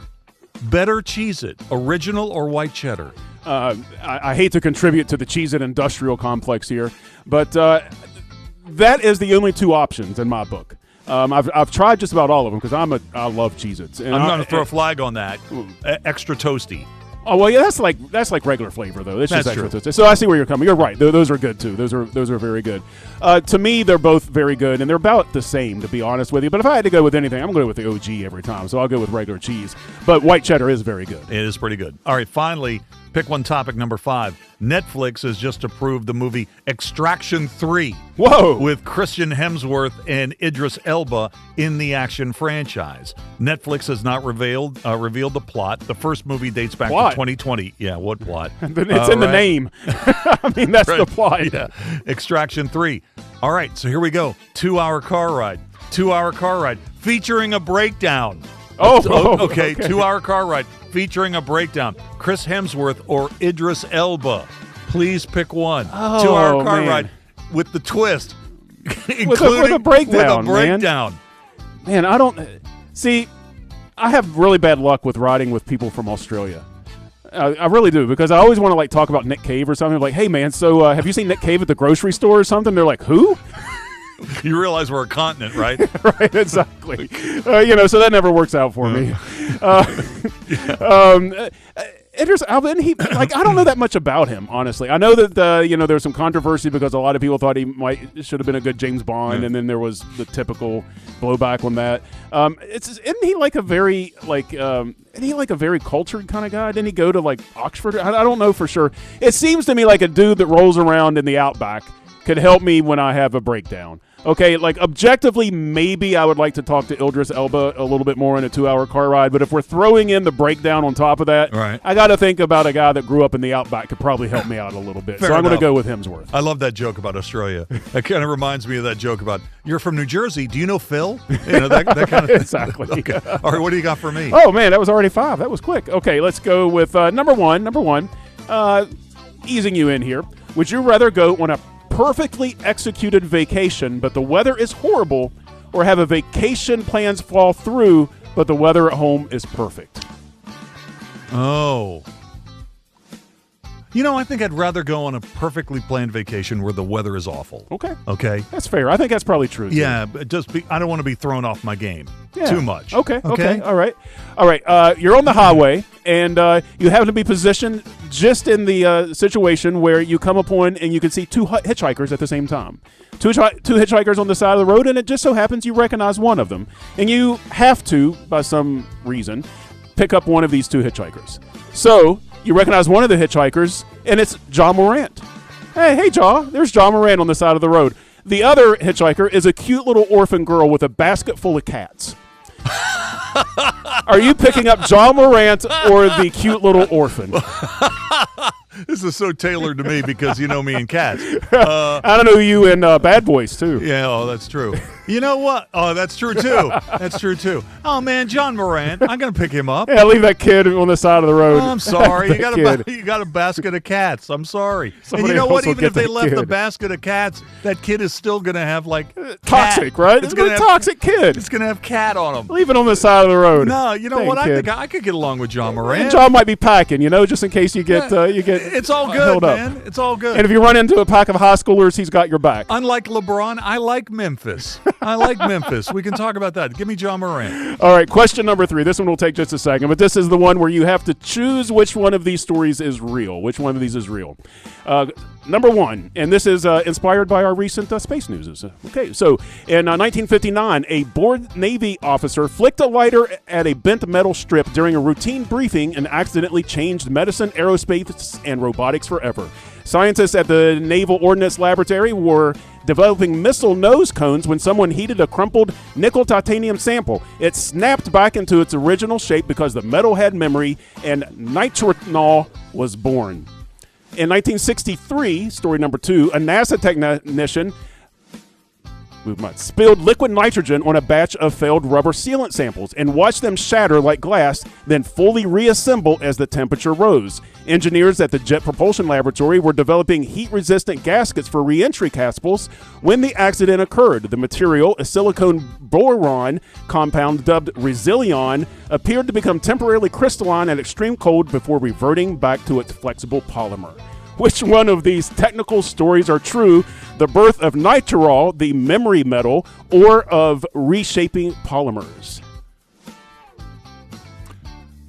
Better Cheez-It, original or white cheddar. I hate to contribute to the Cheez-It industrial complex here, but that is the only two options in my book. I've tried just about all of them because I love Cheez-Its. And I'm going to throw a flag on that. Extra toasty. Oh well, yeah, that's like regular flavor though. It's that's just true. extra toasty. So I see where you're coming. You're right. Those are good too. Those are very good. To me, they're both very good, and they're about the same, to be honest with you. But if I had to go with anything, I'm going to go with the OG every time. So I'll go with regular cheese. But white cheddar is very good. It is pretty good. All right, finally, pick one topic number 5. Netflix has just approved the movie Extraction 3. Whoa! With Christian Hemsworth and Idris Elba in the action franchise. Netflix has not revealed the plot. The first movie dates back to 2020. Yeah, what plot? It's in the name. I mean, that's the plot. Yeah. Extraction 3. All right, so here we go. 2-hour car ride. 2-hour car ride featuring a breakdown. Okay. 2-hour car ride featuring a breakdown. Chris Hemsworth or Idris Elba. Please pick one. 2-hour car ride with the twist. With a breakdown. Man, I don't see. I have really bad luck with riding with people from Australia. I really do, because I always want to talk about Nick Cave or something. Like, hey man, so have you seen Nick Cave at the grocery store or something? They're like, who? You realize we're a continent, right? Right, exactly. So that never works out for me. Idris Elba, I don't know that much about him, honestly. I know that there was some controversy because a lot of people thought he should have been a good James Bond, and then there was the typical blowback on that. Isn't he like a very cultured kind of guy? Didn't he go to Oxford? I don't know for sure. It seems to me like a dude that rolls around in the outback could help me when I have a breakdown. Okay, objectively, maybe I would like to talk to Idris Elba a little bit more in a 2-hour car ride, but if we're throwing in the breakdown on top of that, right, I got to think about a guy that grew up in the outback could probably help me out a little bit. So I'm going to go with Hemsworth. I love that joke about Australia. That kind of reminds me of that joke about, you're from New Jersey, do you know Phil? That kind of thing. Exactly. Okay. All right, what do you got for me? Oh, man, that was already 5. That was quick. Okay, let's go with number one. Easing you in here. Would you rather go on a perfectly executed vacation, but the weather is horrible, or have a vacation plans fall through, but the weather at home is perfect? Oh. I think I'd rather go on a perfectly planned vacation where the weather is awful. Okay. That's fair. I think that's probably true, too. Yeah, but I don't want to be thrown off my game too much. Okay. All right. You're on the highway, and you happen to be positioned just in the situation where you come upon and you can see 2 hitchhikers at the same time. Two hitchhikers on the side of the road, and it just so happens you recognize one of them. And you have to, by some reason, pick up one of these 2 hitchhikers. So you recognize one of the hitchhikers, and it's John Morant. Hey, John, there's John Morant on the side of the road. The other hitchhiker is a cute little orphan girl with a basket full of cats. Are you picking up John Morant or the cute little orphan? This is so tailored to me because you know me and cats. I don't know you and Bad Boys, too. Yeah, that's true. You know what? Oh, that's true, too. That's true, too. Oh, man, John Morant. I'm going to pick him up. Yeah, leave that kid on the side of the road. Oh, I'm sorry. You got a basket of cats. I'm sorry. Somebody and you know what? Even if they left kid. the basket of cats, that kid is still going to have, like, toxic, right? It's a toxic kid. It's going to have cat on him. Leave it on the side of the road. No, you know Dang what? I kid. think I could get along with John Morant. And John might be packing, just in case you get It's all good, man. It's all good. And if you run into a pack of high schoolers, he's got your back. Unlike LeBron, I like Memphis. We can talk about that. Give me John Morant. All right, question number 3. This one will take just a second, but this is the one where you have to choose which one of these stories is real. Which one of these is real? Number 1, and this is inspired by our recent space news. Okay, so in 1959, a bored Navy officer flicked a lighter at a bent metal strip during a routine briefing and accidentally changed medicine, aerospace, and robotics forever. Scientists at the Naval Ordnance Laboratory were developing missile nose cones when someone heated a crumpled nickel titanium sample. It snapped back into its original shape because the metal had memory, and nitronol was born. In 1963, story number 2, a NASA technician spilled liquid nitrogen on a batch of failed rubber sealant samples and watched them shatter like glass, then fully reassemble as the temperature rose. Engineers at the Jet Propulsion Laboratory were developing heat-resistant gaskets for re-entry capsules when the accident occurred. The material, a silicone boron compound dubbed Resilion, appeared to become temporarily crystalline at extreme cold before reverting back to its flexible polymer. Which one of these technical stories are true? The birth of nitral, the memory metal, or of reshaping polymers?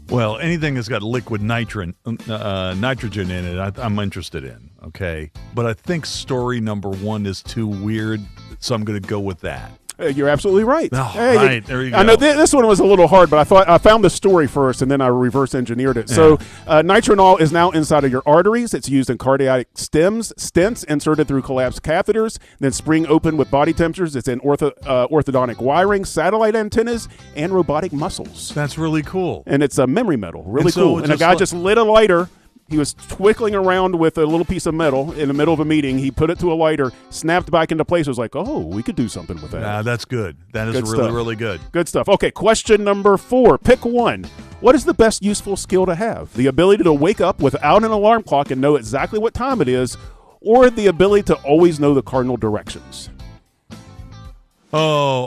Well, anything that's got liquid nitrogen in it, I'm interested in, okay? But I think story number 1 is too weird, so I'm going to go with that. You're absolutely right. Oh, right, there you go. I know this one was a little hard, but I found the story first, and then I reverse engineered it. Yeah. So nitronol is now inside of your arteries. It's used in cardiac stents inserted through collapsed catheters, then spring open with body temperatures. It's in orthodontic wiring, satellite antennas, and robotic muscles. That's really cool. And it's a memory metal, really and so cool. And a guy just lit a lighter. He was twiddling around with a little piece of metal in the middle of a meeting. He put it to a lighter, snapped back into place. It was like, oh, we could do something with that. That's good. That is really good. Good stuff. Okay, question number 4. Pick one. What is the best useful skill to have? The ability to wake up without an alarm clock and know exactly what time it is, or the ability to always know the cardinal directions? A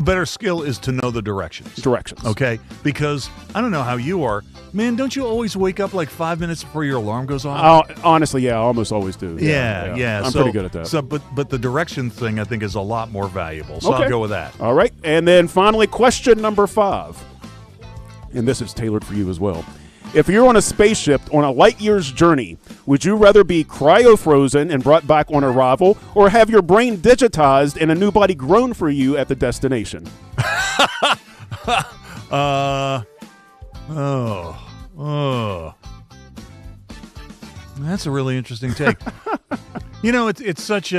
better skill is to know the directions. Okay? Because I don't know how you are. Man, don't you always wake up like 5 minutes before your alarm goes off? Honestly, yeah, I almost always do. Yeah. I'm pretty good at that. So, but the direction thing I think is a lot more valuable. So I'll go with that. All right. And then finally, question number 5. And this is tailored for you as well. If you're on a spaceship on a light year's journey, would you rather be cryo-frozen and brought back on arrival, or have your brain digitized and a new body grown for you at the destination? That's a really interesting take. It's such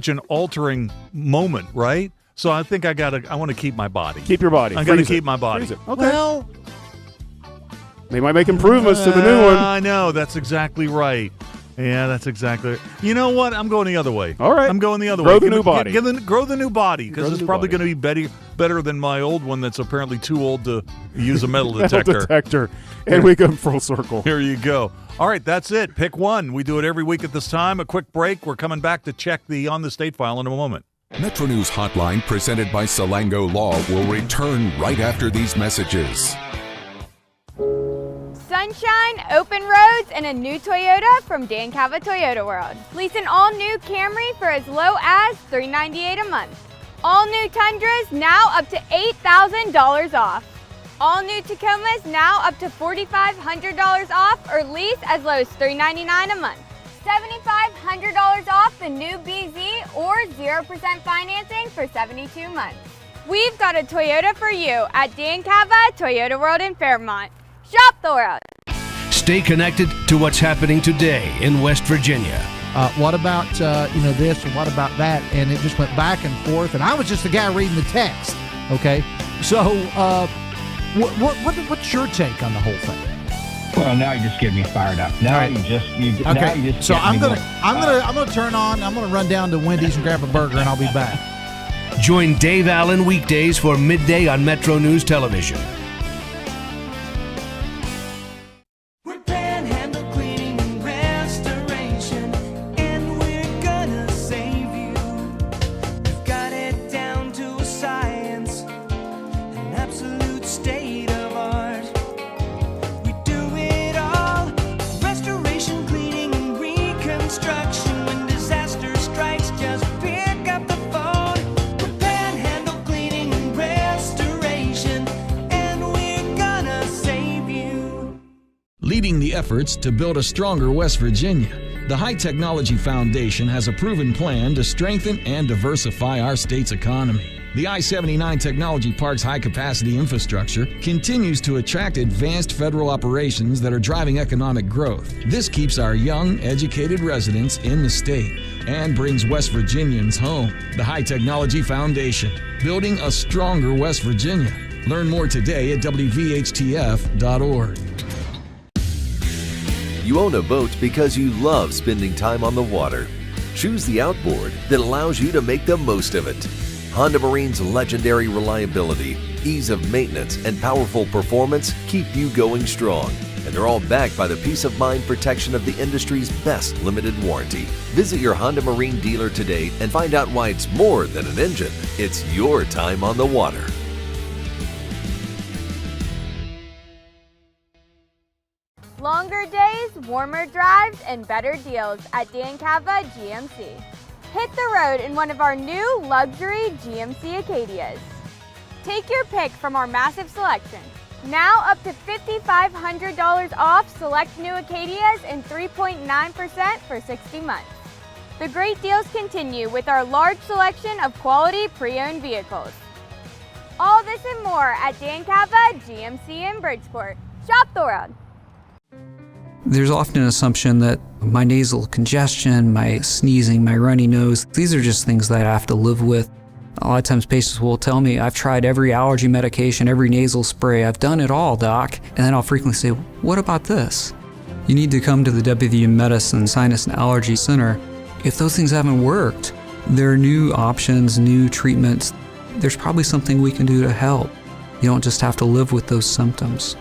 an altering moment, right? So I think I want to keep my body. Keep your body. I got to keep my body. Okay. Well, they might make improvements to the new one. I know. That's exactly right. Yeah, that's exactly right. You know what? I'm going the other way. All right. I'm going the other way. Grow the new body. Grow the new body, because it's probably going to be better than my old one that's apparently too old to use a metal detector. And we go full circle. Here you go. All right, that's it. Pick one. We do it every week at this time. A quick break. We're coming back to check the On the State file in a moment. Metro News Hotline, presented by Salango Law, will return right after these messages. Sunshine, open roads, and a new Toyota from Dan Cava Toyota World. Lease an all-new Camry for as low as $398 a month. All new Tundras now up to $8,000 off. All new Tacomas now up to $4,500 off, or lease as low as $399 a month. $7,500 off the new BZ, or 0% financing for 72 months. We've got a Toyota for you at Dan Cava Toyota World in Fairmont. Shop the world. Stay connected to what's happening today in West Virginia. What about this and what about that? And it just went back and forth. And I was just the guy reading the text. Okay, so what's your take on the whole thing? Well, now you just get me fired up. Now right. you just so I'm gonna turn on. I'm gonna run down to Wendy's and grab a burger, and I'll be back. Join Dave Allen weekdays for midday on Metro News Television. Leading the efforts to build a stronger West Virginia, the High Technology Foundation has a proven plan to strengthen and diversify our state's economy. The I-79 Technology Park's high-capacity infrastructure continues to attract advanced federal operations that are driving economic growth. This keeps our young, educated residents in the state and brings West Virginians home. The High Technology Foundation, building a stronger West Virginia. Learn more today at WVHTF.org. You own a boat because you love spending time on the water. Choose the outboard that allows you to make the most of it. Honda Marine's legendary reliability, ease of maintenance, and powerful performance keep you going strong. And they're all backed by the peace of mind protection of the industry's best limited warranty. Visit your Honda Marine dealer today and find out why it's more than an engine. It's your time on the water. Longer days, warmer drives, and better deals at Dan Cava GMC. Hit the road in one of our new luxury GMC Acadias. Take your pick from our massive selection. Now up to $5,500 off select new Acadias and 3.9% for 60 months. The great deals continue with our large selection of quality pre-owned vehicles. All this and more at Dan Cava GMC in Bridgeport. Shop the world. There's often an assumption that my nasal congestion, my sneezing, my runny nose, these are just things that I have to live with. A lot of times patients will tell me, I've tried every allergy medication, every nasal spray, I've done it all, doc. And then I'll frequently say, what about this? You need to come to the WVU Medicine Sinus and Allergy Center. If those things haven't worked, there are new options, new treatments. There's probably something we can do to help. You don't just have to live with those symptoms.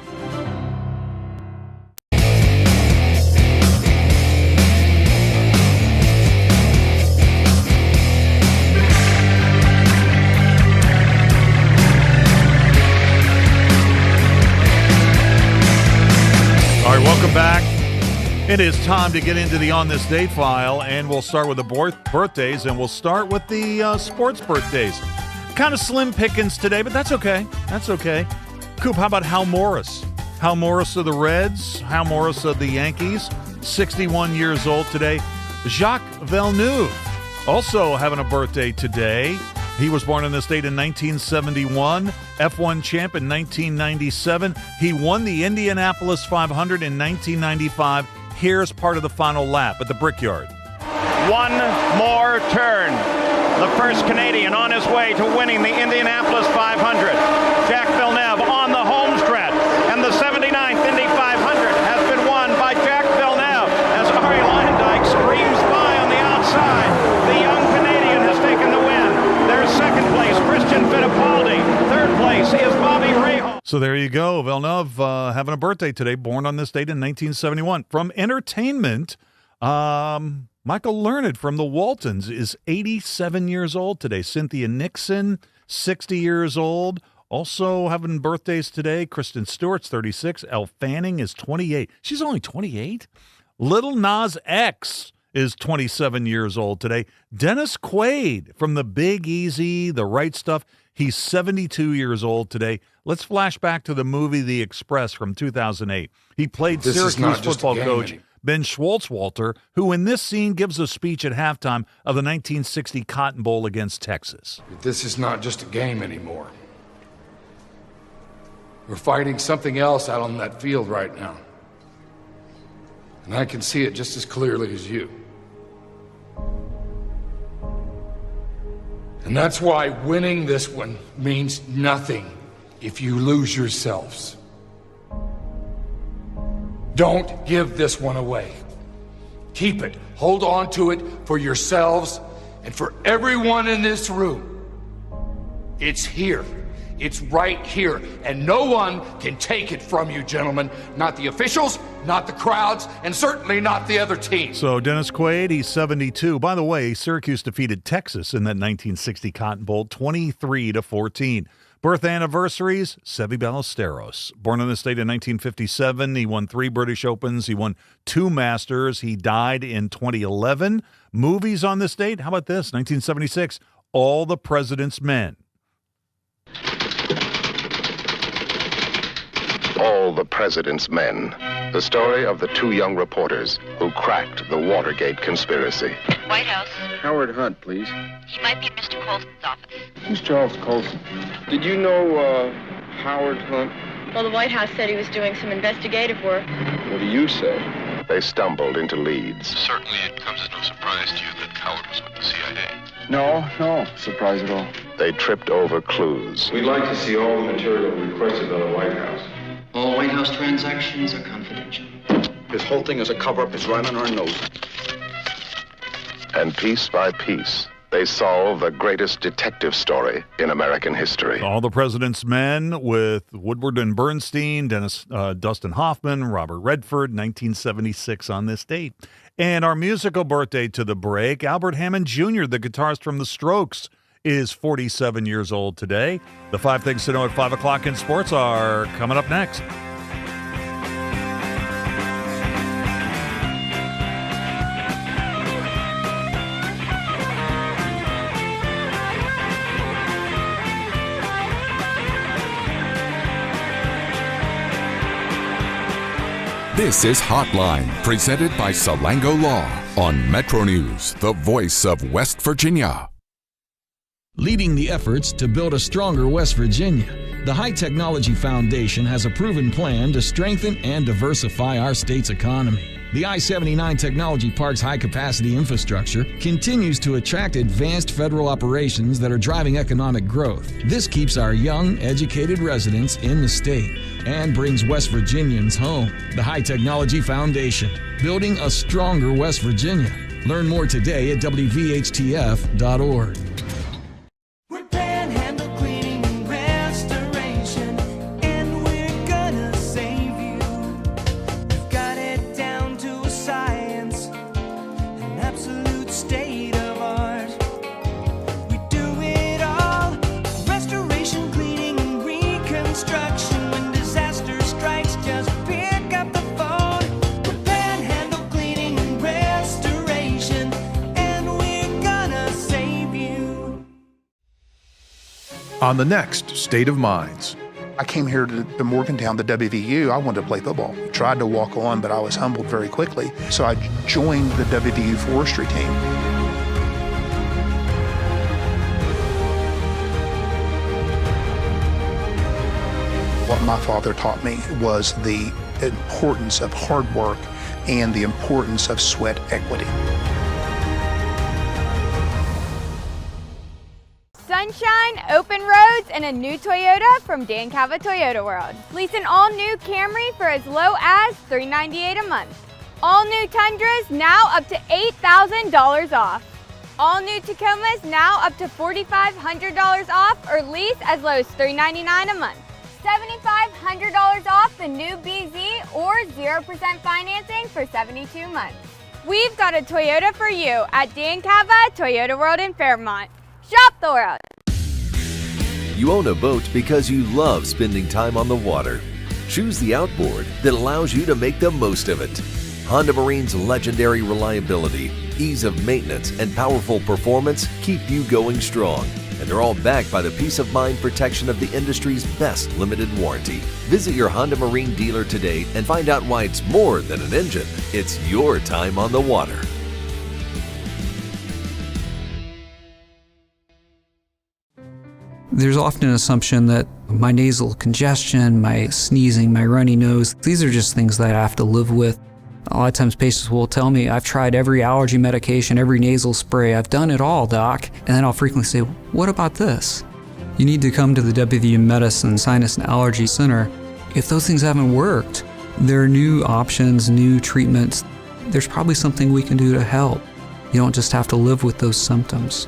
Welcome back. It is time to get into the On This Date file, and we'll start with the birthdays, and we'll start with the sports birthdays. Kind of slim pickings today, but that's okay. That's okay. Coop, how about Hal Morris? Hal Morris of the Reds, Hal Morris of the Yankees, 61 years old today. Jacques Villeneuve, also having a birthday today. He was born in this state in 1971, F1 champ in 1997. He won the Indianapolis 500 in 1995. Here's part of the final lap at the Brickyard. One more turn. The first Canadian on his way to winning the Indianapolis 500. Jacques Villeneuve on the home stretch. And the 79th Indy 500 has been won by Jacques Villeneuve as Arie Luyendyk screams by on the outside. The young Canadian has taken the win. There's second place, Christian Fittipaldi. Third place is Bobby Rahal. So there you go. Villeneuve having a birthday today, born on this date in 1971. From entertainment, Michael Learned from the Waltons is 87 years old today. Cynthia Nixon, 60 years old. Also having birthdays today, Kristen Stewart's 36. Elle Fanning is 28. She's only 28? Little Nas X is 27 years old today. Dennis Quaid from the Big Easy, The Right Stuff, he's 72 years old today. Let's flash back to the movie The Express from 2008. He played Syracuse football coach Ben Schwartzwalter, who in this scene gives a speech at halftime of the 1960 Cotton Bowl against Texas. This is not just a game anymore. We're fighting something else out on that field right now. And I can see it just as clearly as you. And that's why winning this one means nothing if you lose yourselves. Don't give this one away. Keep it. Hold on to it for yourselves and for everyone in this room. It's here. It's right here. And no one can take it from you, gentlemen. Not the officials, not the crowds, and certainly not the other team. So Dennis Quaid, he's 72. By the way, Syracuse defeated Texas in that 1960 Cotton Bowl 23-14. Birth anniversaries, Seve Ballesteros. Born in the state in 1957, he won 3 British Opens. He won 2 Masters. He died in 2011. Movies on this date, how about this? 1976, All the President's Men. All the President's Men. The story of the 2 young reporters who cracked the Watergate conspiracy. White House. Howard Hunt, please. He might be in Mr. Colson's office. Who's Charles Colson? Did you know, Howard Hunt? Well, the White House said he was doing some investigative work. What do you say? They stumbled into leads. Certainly it comes as no surprise to you that Howard was with the CIA. No surprise at all. They tripped over clues. We'd like to see all the material requested by the White House. All White House transactions are confidential. This whole thing is a cover-up. It's right on our nose. And piece by piece, they solve the greatest detective story in American history. All the President's Men with Woodward and Bernstein, Dustin Hoffman, Robert Redford, 1976 on this date. And our musical birthday to the break, Albert Hammond Jr., the guitarist from The Strokes, is 47 years old today. The 5 things to know at 5 o'clock in sports are coming up next. This is Hotline, presented by Salango Law on Metro News, the voice of West Virginia. Leading the efforts to build a stronger West Virginia, the High Technology Foundation has a proven plan to strengthen and diversify our state's economy. The I-79 Technology Park's high-capacity infrastructure continues to attract advanced federal operations that are driving economic growth. This keeps our young, educated residents in the state and brings West Virginians home. The High Technology Foundation, building a stronger West Virginia. Learn more today at WVHTF.org. On the next State of Minds. I came here to Morgantown, the WVU. I wanted to play football. Tried to walk on, but I was humbled very quickly. So I joined the WVU forestry team. What my father taught me was the importance of hard work and the importance of sweat equity. Sunshine, open roads, and a new Toyota from Dan Cava Toyota World. Lease an all-new Camry for as low as $398 a month. All new Tundras now up to $8,000 off. All new Tacomas now up to $4,500 off or lease as low as $399 a month. $7,500 off the new BZ or 0% financing for 72 months. We've got a Toyota for you at Dan Cava Toyota World in Fairmont. Shop the world. You own a boat because you love spending time on the water. Choose the outboard that allows you to make the most of it. Honda Marine's legendary reliability, ease of maintenance, and powerful performance keep you going strong. and they're all backed by the peace of mind protection of the industry's best limited warranty. Visit your Honda Marine dealer today and find out why it's more than an engine. It's your time on the water. There's often an assumption that my nasal congestion, my sneezing, my runny nose, these are just things that I have to live with. A lot of times patients will tell me, I've tried every allergy medication, every nasal spray, I've done it all, doc. And then I'll frequently say, what about this? You need to come to the WVU Medicine Sinus and Allergy Center. If those things haven't worked, there are new options, new treatments. There's probably something we can do to help. You don't just have to live with those symptoms.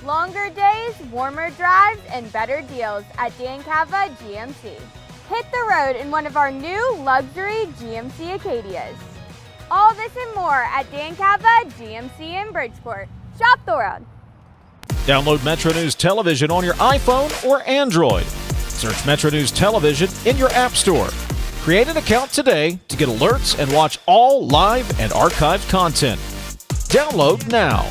Longer days, warmer drives, and better deals at Dan Cava GMC. Hit the road in one of our new luxury GMC Acadias. All this and more at Dan Cava GMC in Bridgeport. Shop the world. Download Metro News Television on your iPhone or Android. Search Metro News Television in your app store. Create an account today to get alerts and watch all live and archived content. Download now.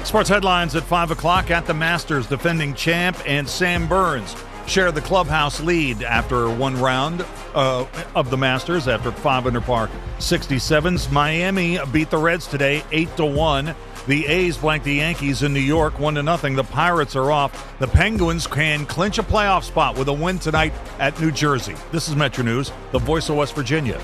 Sports headlines at 5 o'clock at the Masters. Defending champ and Sam Burns share the clubhouse lead after one round of the Masters after 5 under par 67s. Miami beat the Reds today 8-1. The A's blanked the Yankees in New York 1-0. The Pirates are off. The Penguins can clinch a playoff spot with a win tonight at New Jersey. This is Metro News, the voice of West Virginia.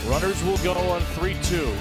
Runners will go on 3-2.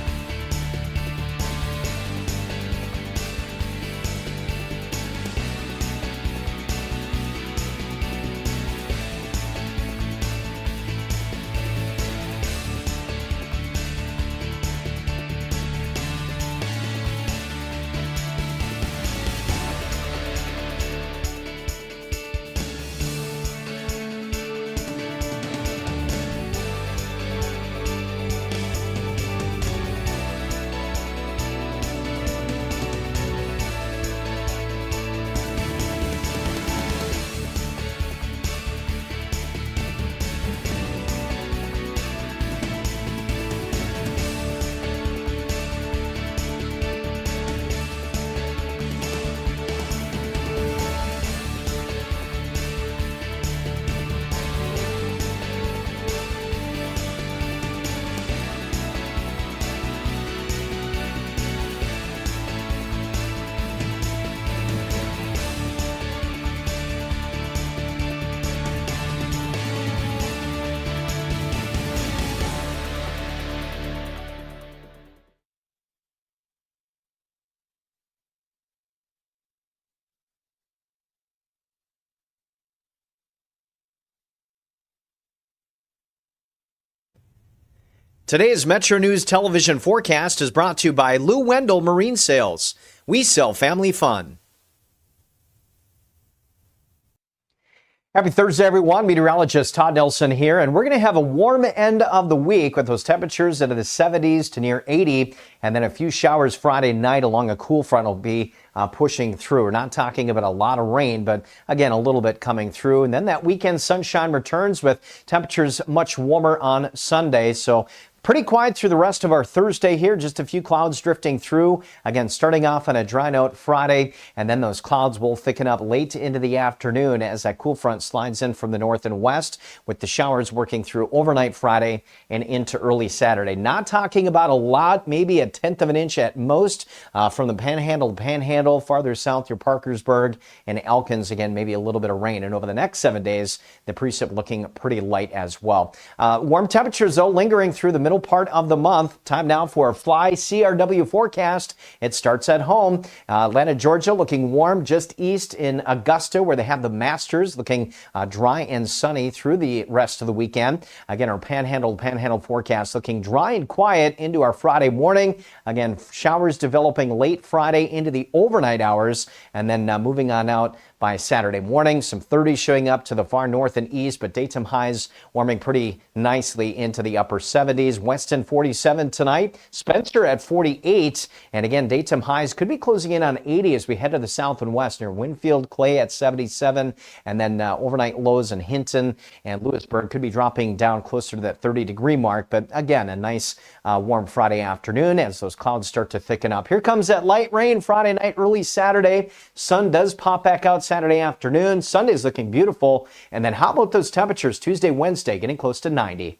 Today's Metro News television forecast is brought to you by Lou Wendell Marine Sales. We sell family fun. Happy Thursday, everyone. Meteorologist Todd Nelson here, and we're going to have a warm end of the week with those temperatures into the 70s to near 80, and then a few showers Friday night along a cool front will be pushing through. We're not talking about a lot of rain, but again, a little bit coming through. And then that weekend sunshine returns with temperatures much warmer on Sunday. So pretty quiet through the rest of our Thursday here. Just a few clouds drifting through. Again, starting off on a dry note Friday, and then those clouds will thicken up late into the afternoon as that cool front slides in from the north and west, with the showers working through overnight Friday and into early Saturday. Not talking about a lot, maybe a tenth of an inch at most from the Panhandle to Panhandle, farther south through Parkersburg and Elkins. Again, maybe a little bit of rain. And over the next 7 days, the precip looking pretty light as well. Warm temperatures, though, lingering through the middle part of the month. Time now for a Fly CRW forecast. It starts at home. Atlanta, Georgia, looking warm just east in Augusta, where they have the Masters, looking dry and sunny through the rest of the weekend. Again, our Panhandle forecast looking dry and quiet into our Friday morning. Again, showers developing late Friday into the overnight hours, and then moving on out by Saturday morning. Some 30s showing up to the far north and east, but daytime highs warming pretty nicely into the upper 70s. Weston 47 tonight, Spencer at 48, and again, daytime highs could be closing in on 80 as we head to the south and west near Winfield. Clay at 77, and then overnight lows in Hinton and Lewisburg could be dropping down closer to that 30-degree mark, but again, a nice warm Friday afternoon as those clouds start to thicken up. Here comes that light rain Friday night, early Saturday. Sun does pop back out Saturday afternoon. Sunday's looking beautiful. And then how about those temperatures Tuesday, Wednesday, getting close to 90?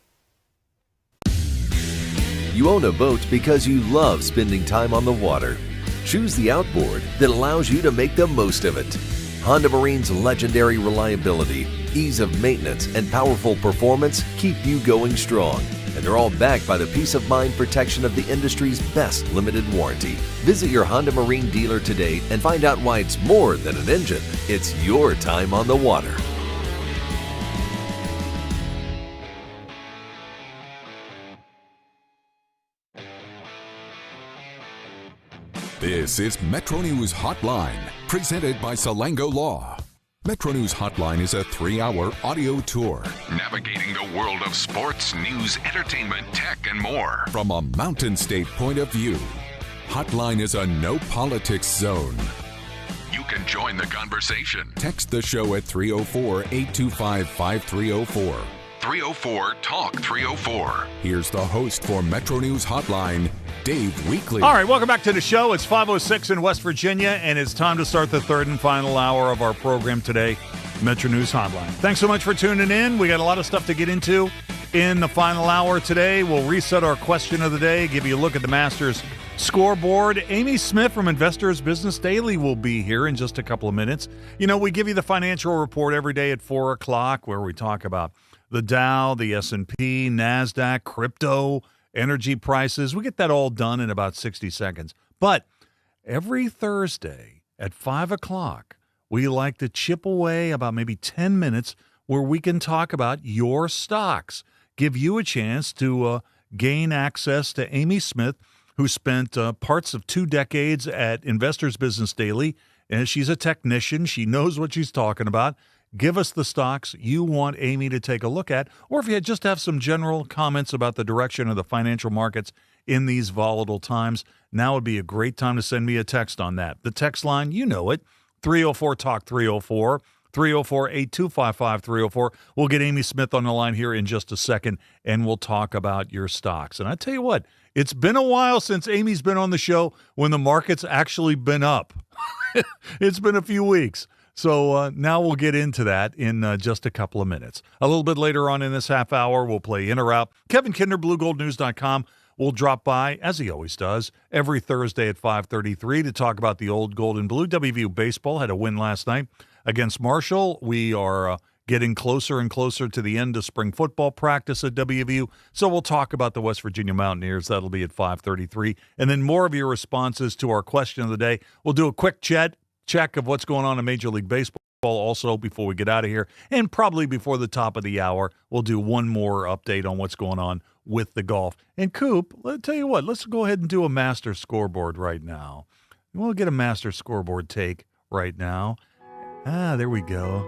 You own a boat because you love spending time on the water. Choose the outboard that allows you to make the most of it. Honda Marine's legendary reliability, ease of maintenance, and powerful performance keep you going strong. And they're all backed by the peace of mind protection of the industry's best limited warranty. Visit your Honda Marine dealer today and find out why it's more than an engine. It's your time on the water. This is Metro News Hotline, presented by Salango Law. Metro News Hotline is a 3-hour audio tour navigating the world of sports, news, entertainment, tech, and more from a Mountain State point of view. Hotline is a no politics zone. You can join the conversation. Text the show at 304-825-5304. 304-TALK-304. Here's the host for Metro News Hotline, Dave Weekley. All right, welcome back to the show. It's 5:06 in West Virginia, and it's time to start the third and final hour of our program today, Metro News Hotline. Thanks so much for tuning in. We got a lot of stuff to get into in the final hour today. We'll reset our question of the day, give you a look at the Masters scoreboard. Amy Smith from Investors Business Daily will be here in just a couple of minutes. You know, we give you the financial report every day at 4 o'clock where we talk about the Dow, the S&P, NASDAQ, crypto, energy prices. We get that all done in about 60 seconds. But every Thursday at 5 o'clock, we like to chip away about maybe 10 minutes where we can talk about your stocks, give you a chance to gain access to Amy Smith, who spent parts of 2 decades at Investors Business Daily, and she's a technician. She knows what she's talking about. Give us the stocks you want Amy to take a look at, or if you just have some general comments about the direction of the financial markets in these volatile times, now would be a great time to send me a text on that. The text line, you know it, 304-TALK-304, 304-8255-304. We'll get Amy Smith on the line here in just a second, and we'll talk about your stocks. And I tell you what, it's been a while since Amy's been on the show when the market's actually been up. It's been a few weeks. So now we'll get into that in just a couple of minutes. A little bit later on in this half hour, we'll play In or Out. Kevin Kinder, BlueGoldNews.com, will drop by, as he always does, every Thursday at 5:33 to talk about the old gold and blue. WVU Baseball had a win last night against Marshall. We are getting closer and closer to the end of spring football practice at WVU, so we'll talk about the West Virginia Mountaineers. That'll be at 5:33. And then more of your responses to our question of the day. We'll do a quick check of what's going on in Major League Baseball. Also, before we get out of here, and probably before the top of the hour, we'll do one more update on what's going on with the golf. And Coop, let's tell you what, let's go ahead and do a master scoreboard right now. We'll get a master scoreboard take right now. There we go.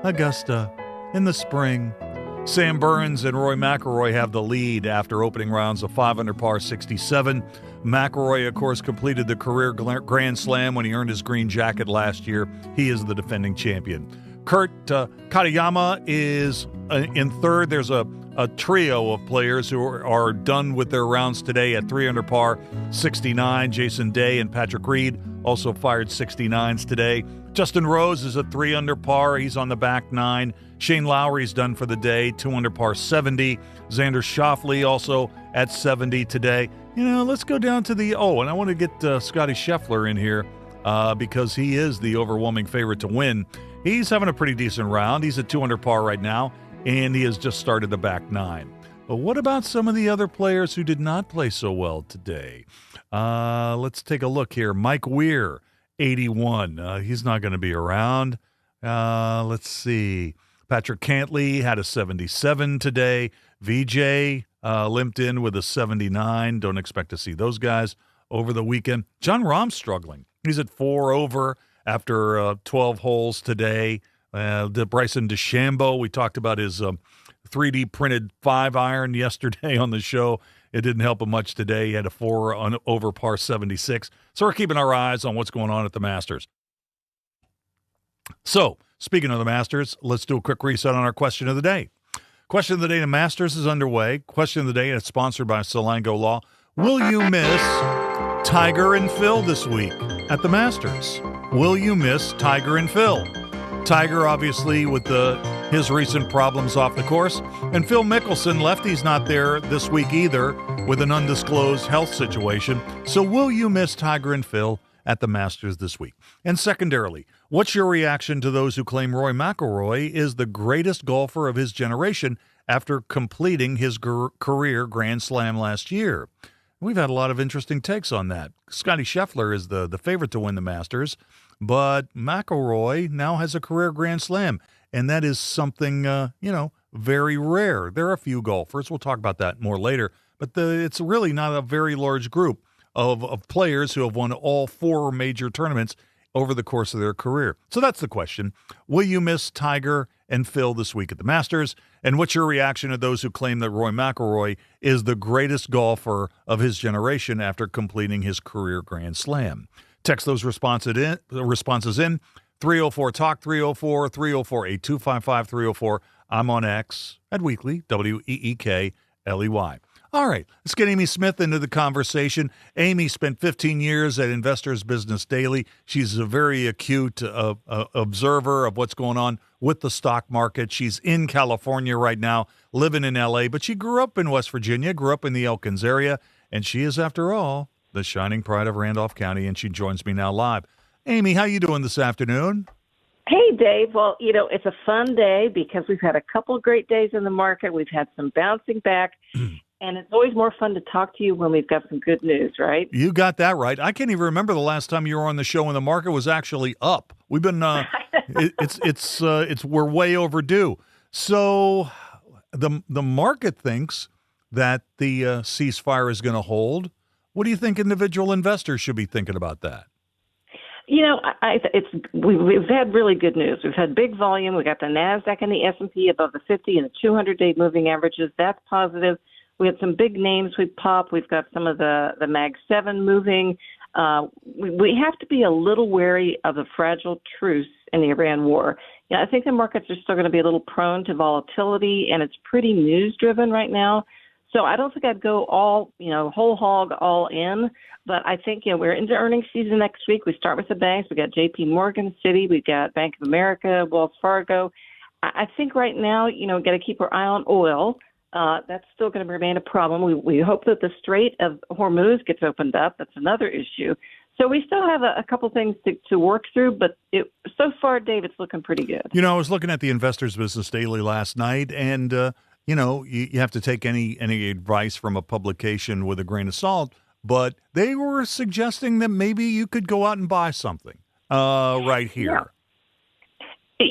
Augusta in the spring. Sam Burns and Rory Mcllroy have the lead after opening rounds of 5 under par 67. McIlroy, of course, completed the career Grand Slam when he earned his green jacket last year. He is the defending champion. Kurt Katayama is in third. There's a trio of players who are done with their rounds today at 3 under par 69. Jason Day and Patrick Reed also fired 69s today. Justin Rose is at 3 under par. He's on the back 9. Shane Lowry's done for the day, 2 under par 70. Xander Schauffele also at 70 today. Let's go down to the and I want to get Scotty Scheffler in here because he is the overwhelming favorite to win. He's having a pretty decent round. He's at 2 under par right now, and he has just started the back 9. But what about some of the other players who did not play so well today? Let's take a look here. Mike Weir, 81. He's not going to be around. Let's see. Patrick Cantley had a 77 today. VJ limped in with a 79. Don't expect to see those guys over the weekend. John Rahm's struggling. He's at 4 over after 12 holes today. Bryson DeChambeau, we talked about his 3D printed 5-iron yesterday on the show. It didn't help him much today. He had a 4 over par 76. So we're keeping our eyes on what's going on at the Masters. So, speaking of the Masters, let's do a quick reset on our question of the day. Question of the day to Masters is underway. Question of the day is sponsored by Salango Law. Will you miss Tiger and Phil this week at the Masters? Will you miss Tiger and Phil? Tiger, obviously, with his recent problems off the course. And Phil Mickelson, lefty's not there this week either with an undisclosed health situation. So will you miss Tiger and Phil at the Masters this week? And secondarily, what's your reaction to those who claim Rory McIlroy is the greatest golfer of his generation after completing his career Grand Slam last year? We've had a lot of interesting takes on that. Scotty Scheffler is the favorite to win the Masters, but McIlroy now has a career Grand Slam, and that is something, very rare. There are a few golfers. We'll talk about that more later, but it's really not a very large group of players who have won all 4 major tournaments over the course of their career. So that's the question. Will you miss Tiger and Phil this week at the Masters? And what's your reaction to those who claim that Rory McIlroy is the greatest golfer of his generation after completing his career Grand Slam? Text those responses in. 304-TALK, 304-304-8255, 304. I'm on X at Weekly, WEEKLEY. All right, let's get Amy Smith into the conversation. Amy spent 15 years at Investors Business Daily. She's a very acute observer of what's going on with the stock market. She's in California right now, living in L.A., but she grew up in West Virginia, grew up in the Elkins area, and she is, after all, the shining pride of Randolph County, and she joins me now live. Amy, how you doing this afternoon? Hey, Dave. Well, it's a fun day because we've had a couple of great days in the market. We've had some bouncing back. And it's always more fun to talk to you when we've got some good news, right? You got that right. I can't even remember the last time you were on the show when the market was actually up. We've been we're way overdue. So the market thinks that the ceasefire is going to hold. What do you think individual investors should be thinking about that? We've had really good news. We've had big volume. We got the NASDAQ and the S&P above the 50 and the 200-day moving averages. That's positive. We had some big names we popped. We've got some of the Mag 7 moving. We have to be a little wary of the fragile truce in the Iran war. I think the markets are still going to be a little prone to volatility, and it's pretty news-driven right now. So I don't think I'd go all, whole hog all in. But I think, we're into earnings season next week. We start with the banks. We got JP Morgan, Citi. We got Bank of America, Wells Fargo. I think right now, got to keep our eye on oil. That's still going to remain a problem. We hope that the Strait of Hormuz gets opened up. That's another issue. So we still have a couple things to work through, but so far, Dave, it's looking pretty good. I was looking at the Investors Business Daily last night, and, you have to take any advice from a publication with a grain of salt, but they were suggesting that maybe you could go out and buy something right here.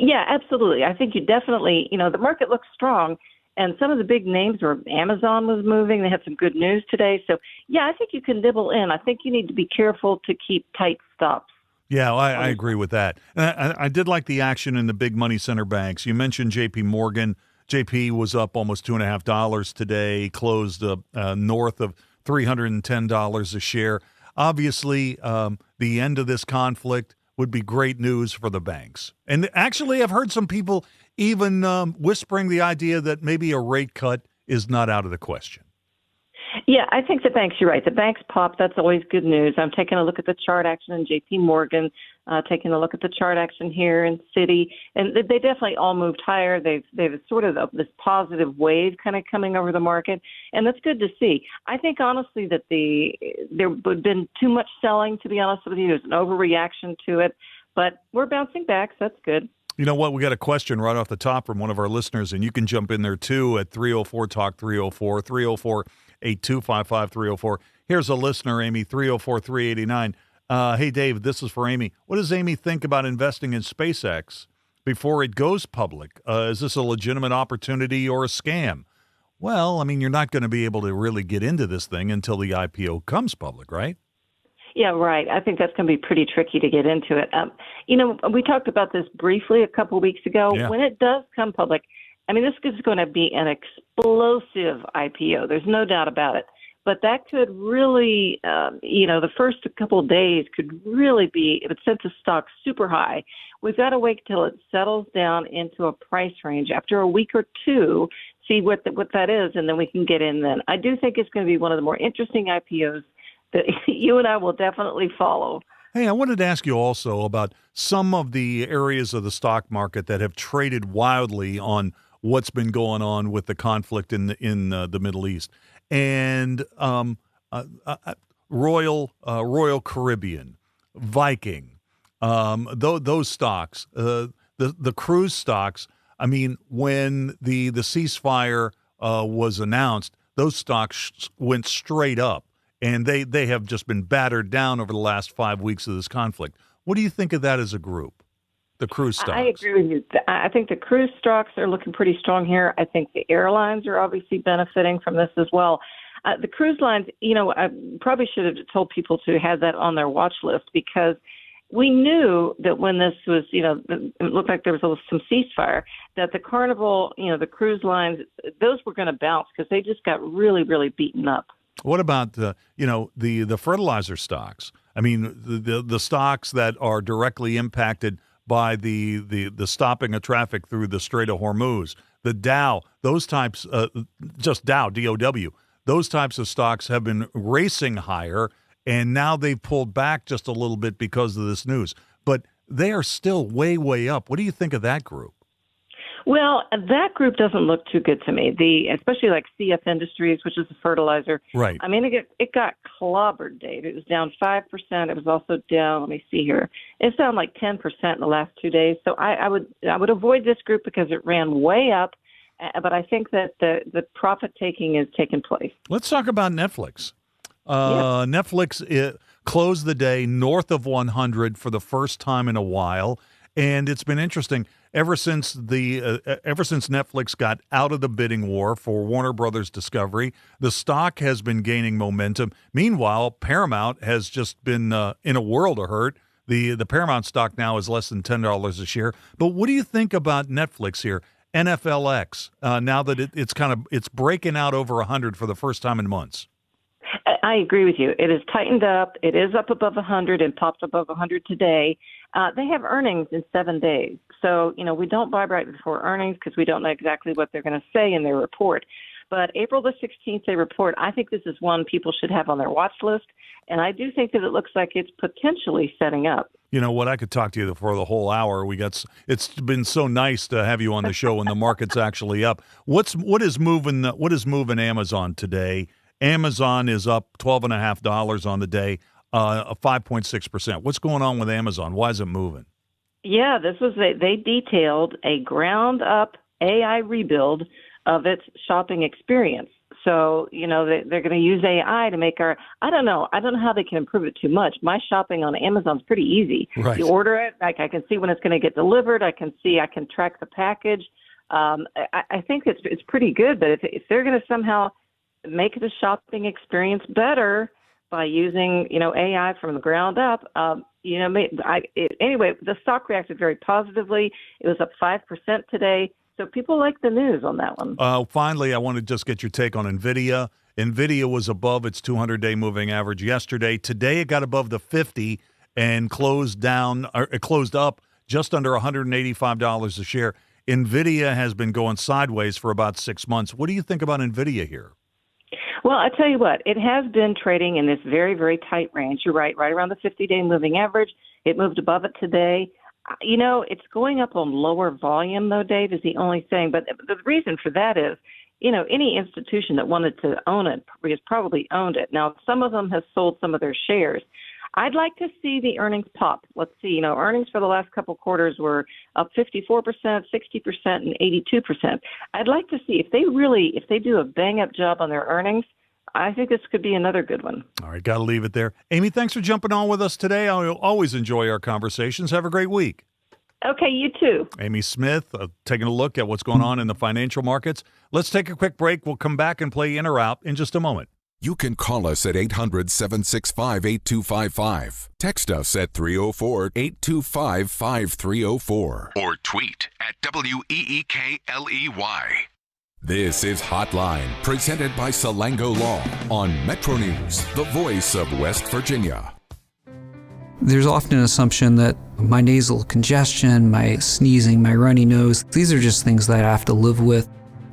Yeah, absolutely. I think you definitely, the market looks strong, and some of the big names were Amazon was moving. They had some good news today. So, yeah, I think you can nibble in. I think you need to be careful to keep tight stops. Yeah, I agree with that. And I did like the action in the big money center banks. You mentioned J.P. Morgan. JP was up almost $2.50 today, closed north of $310 a share. Obviously, the end of this conflict would be great news for the banks. And actually, I've heard some people even whispering the idea that maybe a rate cut is not out of the question. Yeah, I think the banks, you're right. The banks pop. That's always good news. I'm taking a look at the chart action in J.P. Morgan, taking a look at the chart action here in Citi, and they definitely all moved higher. They've sort of this positive wave kind of coming over the market, and that's good to see. I think honestly that there would have been too much selling, to be honest with you. There's an overreaction to it, but we're bouncing back, so that's good. You know what? We got a question right off the top from one of our listeners, and you can jump in there too at 304-TALK 304, 304-8255 304. Here's a listener, Amy, 304-389. Hey, Dave, this is for Amy. What does Amy think about investing in SpaceX before it goes public? Is this a legitimate opportunity or a scam? Well, I mean, you're not going to be able to really get into this thing until the IPO comes public, right? Yeah, right. I think that's going to be pretty tricky to get into it. We talked about this briefly a couple of weeks ago. Yeah. When it does come public, I mean, this is going to be an explosive IPO. There's no doubt about it. But that could really, the first couple of days could really it would set the stock super high. We've got to wait till it settles down into a price range after a week or two, see what that is, and then we can get in then. I do think it's going to be one of the more interesting IPOs that you and I will definitely follow. Hey, I wanted to ask you also about some of the areas of the stock market that have traded wildly on what's been going on with the conflict in the Middle East, and Royal Caribbean, Viking, those stocks, the cruise stocks. I mean, when the ceasefire was announced, those stocks went straight up. And they have just been battered down over the last 5 weeks of this conflict. What do you think of that as a group, the cruise stocks? I agree with you. I think the cruise stocks are looking pretty strong here. I think the airlines are obviously benefiting from this as well. The cruise lines, I probably should have told people to have that on their watch list, because we knew that when this was, it looked like there was some ceasefire, that the Carnival, the cruise lines, those were going to bounce because they just got really, really beaten up. What about the fertilizer stocks? I mean, the stocks that are directly impacted by the stopping of traffic through the Strait of Hormuz, the Dow, those types, just Dow, DOW, those types of stocks have been racing higher, and now they've pulled back just a little bit because of this news. But they are still way, way up. What do you think of that group? Well, that group doesn't look too good to me. Especially like CF Industries, which is a fertilizer. Right. I mean, it got clobbered, Dave. It was down 5%. It was also down. Let me see here. It's down like 10% in the last 2 days. So I would avoid this group because it ran way up. But I think that the profit taking is taking place. Let's talk about Netflix. Netflix closed the day north of 100 for the first time in a while, and it's been interesting. Ever since Netflix got out of the bidding war for Warner Brothers Discovery, the stock has been gaining momentum. Meanwhile, Paramount has just been in a world of hurt. The Paramount stock now is less than $10 a share. But what do you think about Netflix here? NFLX, now that it's breaking out over 100 for the first time in months. I agree with you. It has tightened up. It is up above 100 and popped above 100 today. They have earnings in 7 days. So, we don't buy right before earnings because we don't know exactly what they're going to say in their report. But April the 16th, they report. I think this is one people should have on their watch list. And I do think that it looks like it's potentially setting up. You know what? I could talk to you for the whole hour. It's been so nice to have you on the show when the market's actually up. What is moving Amazon today? Amazon is up $12.50 on the day, 5.6%. What's going on with Amazon? Why is it moving? Yeah, they detailed a ground-up AI rebuild of its shopping experience. So, they're going to use AI to make I don't know how they can improve it too much. My shopping on Amazon's pretty easy. Right. You order it, I can see when it's going to get delivered. I can track the package. I think it's pretty good, but if they're going to somehow make the shopping experience better by using, AI from the ground up, anyway, the stock reacted very positively. It was up 5% today. So people like the news on that one. Finally, I want to just get your take on NVIDIA. NVIDIA was above its 200-day moving average yesterday. Today, it got above the 50 and closed up just under $185 a share. NVIDIA has been going sideways for about 6 months. What do you think about NVIDIA here? Well, I tell you what, it has been trading in this very, very tight range. You're right around the 50-day moving average. It moved above it today. It's going up on lower volume, though, Dave, is the only thing. But the reason for that is, any institution that wanted to own it has probably owned it. Now, some of them have sold some of their shares. I'd like to see the earnings pop. Let's see, earnings for the last couple of quarters were up 54%, 60%, and 82%. I'd like to see if they do a bang-up job on their earnings, I think this could be another good one. All right, got to leave it there. Amy, thanks for jumping on with us today. I always enjoy our conversations. Have a great week. Okay, you too. Amy Smith, taking a look at what's going on in the financial markets. Let's take a quick break. We'll come back and play in or out in just a moment. You can call us at 800-765-8255. Text us at 304-825-5304. Or tweet at WEEKLEY. This is Hotline, presented by Salango Law on Metro News, the voice of West Virginia. There's often an assumption that my nasal congestion, my sneezing, my runny nose, these are just things that I have to live with.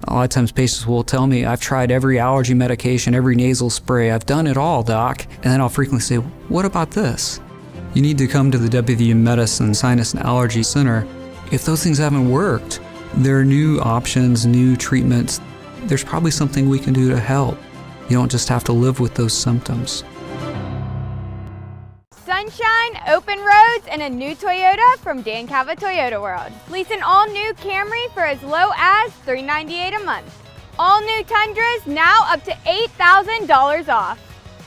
A lot of times patients will tell me, I've tried every allergy medication, every nasal spray, I've done it all, doc. And then I'll frequently say, what about this? You need to come to the WVU Medicine Sinus and Allergy Center. If those things haven't worked, there are new options, new treatments. There's probably something we can do to help. You don't just have to live with those symptoms. Sunshine, open roads, and a new Toyota from Dan Cava Toyota World. Lease an all-new Camry for as low as $398 a month. All new Tundras now up to $8,000 off.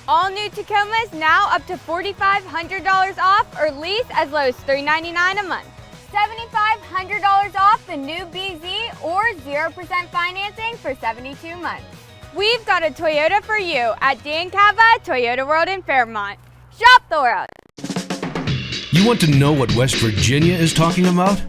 All new Tacomas now up to $4,500 off or lease as low as $399 a month. $7,500 off the new BZ or 0% financing for 72 months. We've got a Toyota for you at Dan Cava Toyota World in Fairmont. Shop the world. You want to know what West Virginia is talking about?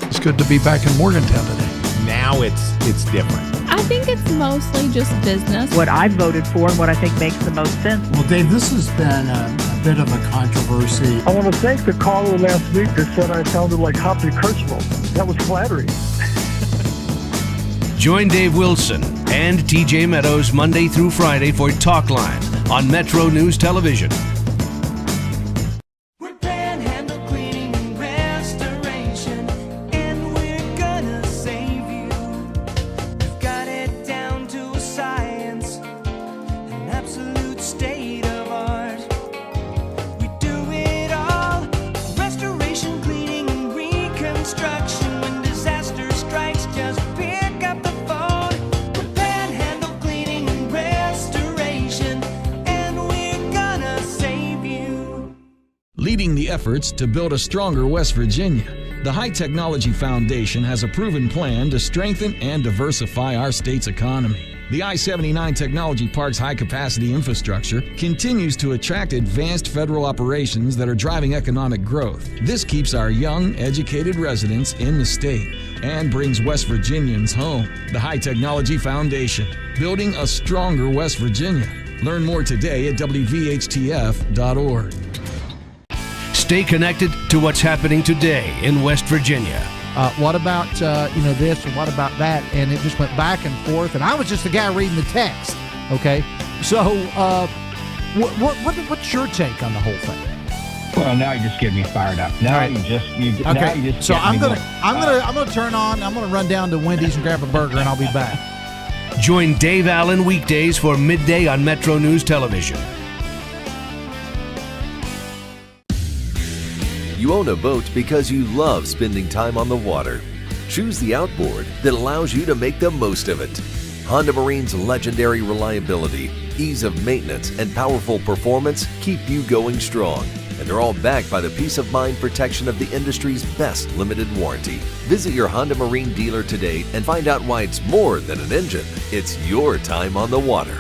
It's good to be back in Morgantown today. Now it's different. I think it's mostly just business. What I voted for and what I think makes the most sense. Well, Dave, this has been a bit of a controversy. I want to thank the caller last week that said I sounded like Hoppy Kirchhoff. That was flattering. Join Dave Wilson and TJ Meadows Monday through Friday for Talk Line on Metro News Television. Leading the efforts to build a stronger West Virginia, the High Technology Foundation has a proven plan to strengthen and diversify our state's economy. The I-79 Technology Park's high-capacity infrastructure continues to attract advanced federal operations that are driving economic growth. This keeps our young, educated residents in the state and brings West Virginians home. The High Technology Foundation, building a stronger West Virginia. Learn more today at WVHTF.org. Stay connected to what's happening today in West Virginia. What about this and what about that? And it just went back and forth. And I was just the guy reading the text. Okay, so what's your take on the whole thing? Well, now you just get me fired up. Now right. you just so I'm gonna turn on. I'm gonna run down to Wendy's and grab a burger, and I'll be back. Join Dave Allen weekdays for midday on Metro News Television. You own a boat because you love spending time on the water. Choose the outboard that allows you to make the most of it. Honda Marine's legendary reliability, ease of maintenance, and powerful performance keep you going strong. And they're all backed by the peace of mind protection of the industry's best limited warranty. Visit your Honda Marine dealer today and find out why it's more than an engine. It's your time on the water.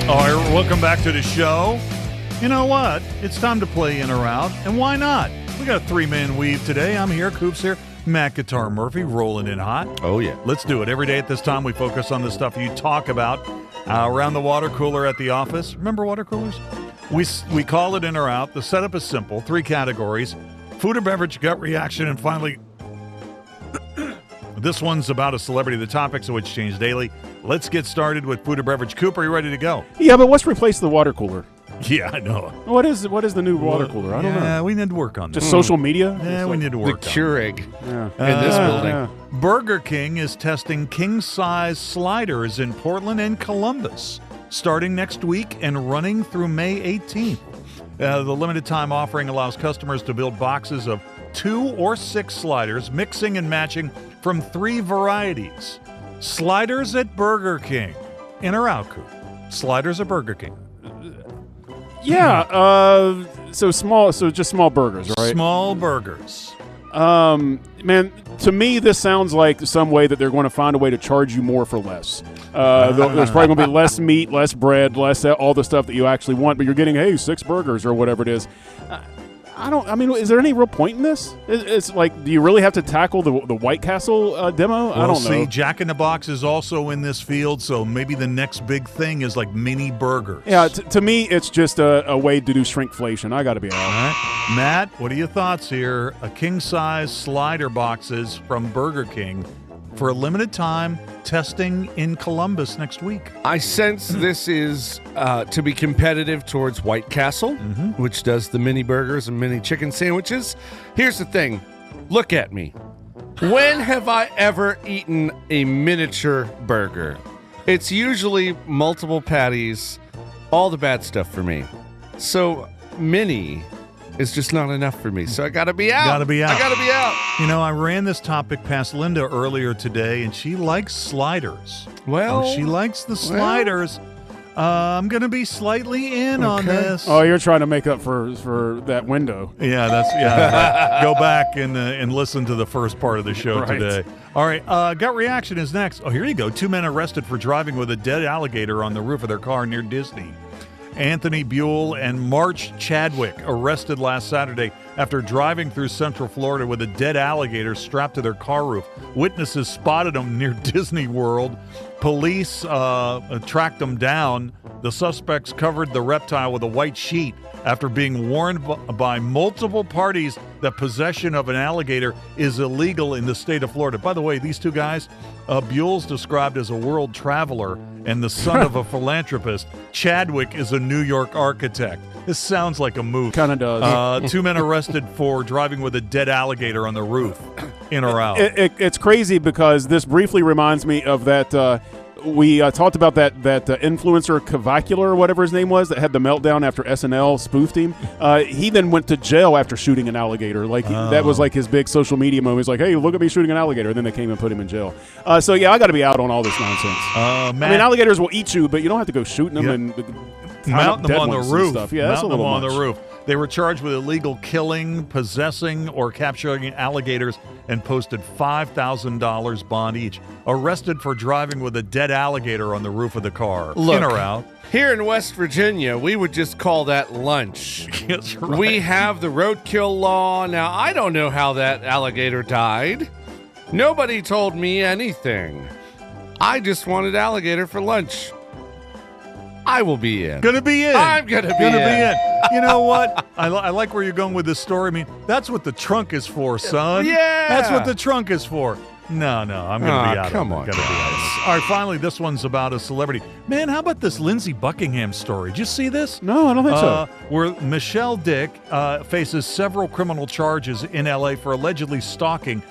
All right, welcome back to the show. You know what? It's time to play in or out, and why not? We got a three-man weave today. I'm here, Coops here, Matt Guitar Murphy, rolling in hot. Oh, yeah. Let's do it. Every day at this time, we focus on the stuff you talk about around the water cooler at the office. Remember water coolers? We call it in or out. The setup is simple. 3 categories: food or beverage, gut reaction, and finally, this one's about a celebrity. The topics of which change daily. Let's get started with food or beverage. Coop, are you ready to go? Yeah, but what's replaced the water cooler? Yeah, I know. What is the new water cooler? I don't know. Yeah, we need to work on that. Just social media? Yeah, we need to work the on Keurig Yeah. in this building. Yeah. Burger King is testing king-size sliders in Portland and Columbus, starting next week and running through May 18th. The limited time offering allows customers to build boxes of 2 or 6 sliders, mixing and matching from 3 varieties. Sliders at Burger King. In or out, Coop? Sliders at Burger King. Yeah, so just small burgers, right? Small burgers. Man, to me, this sounds like some way that they're going to find a way to charge you more for less. There's probably going to be less meat, less bread, less all the stuff that you actually want, but you're getting, 6 burgers or whatever it is. Is there any real point in this? It's like, do you really have to tackle the White Castle demo? I don't know. See, Jack in the Box is also in this field, so maybe the next big thing is like mini burgers. Yeah, to me, it's just a way to do shrinkflation. I got to be honest. All right. Matt, what are your thoughts here? A king-size slider boxes from Burger King for a limited time, testing in Columbus next week. I sense this is to be competitive towards White Castle, which does the mini burgers and mini chicken sandwiches. Here's the thing. Look at me. When have I ever eaten a miniature burger? It's usually multiple patties, all the bad stuff for me. So mini is just not enough for me. So I got to be out. Got to be out. I got to be out. You know, I ran this topic past Linda earlier today, and she likes sliders. Well, she likes the sliders. I'm going to be slightly in on this. Oh, you're trying to make up for that window. Yeah, go back and listen to the first part of the show today. All right, gut reaction is next. Oh, here you go. 2 men arrested for driving with a dead alligator on the roof of their car near Disney. Anthony Buell and March Chadwick arrested last Saturday after driving through Central Florida with a dead alligator strapped to their car roof. Witnesses spotted them near Disney World. Police tracked them down. The suspects covered the reptile with a white sheet after being warned by multiple parties that possession of an alligator is illegal in the state of Florida. By the way, these 2 guys, Buell's described as a world traveler and the son of a philanthropist. Chadwick is a New York architect. This sounds like a movie. Kind of does. 2 men arrested for driving with a dead alligator on the roof. In or out? It's crazy because this briefly reminds me of that. We talked about that influencer Cavacular or whatever his name was that had the meltdown after SNL spoofed him. He then went to jail after shooting an alligator. That was like his big social media moment. He's like, "Hey, look at me shooting an alligator!" And then they came and put him in jail. So yeah, I got to be out on all this nonsense. Alligators will eat you, but you don't have to go shooting them and mount them on the roof. Stuff. Yeah, that's a little much. On the roof. They were charged with illegal killing, possessing, or capturing alligators and posted $5,000 bond each. Arrested for driving with a dead alligator on the roof of the car. Look, in or out? Here in West Virginia, we would just call that lunch. That's right. We have the roadkill law. Now, I don't know how that alligator died. Nobody told me anything. I just wanted alligator for lunch. I will be in. Gonna be in. I'm gonna be in. You know what? I like where you're going with this story. I mean, that's what the trunk is for, son. Yeah. That's what the trunk is for. No, I'm going to be out. Come on, All right, finally, this one's about a celebrity. Man, how about this Lindsey Buckingham story? Did you see this? No, I don't think so. Where Michelle Dick faces several criminal charges in L.A. for allegedly stalking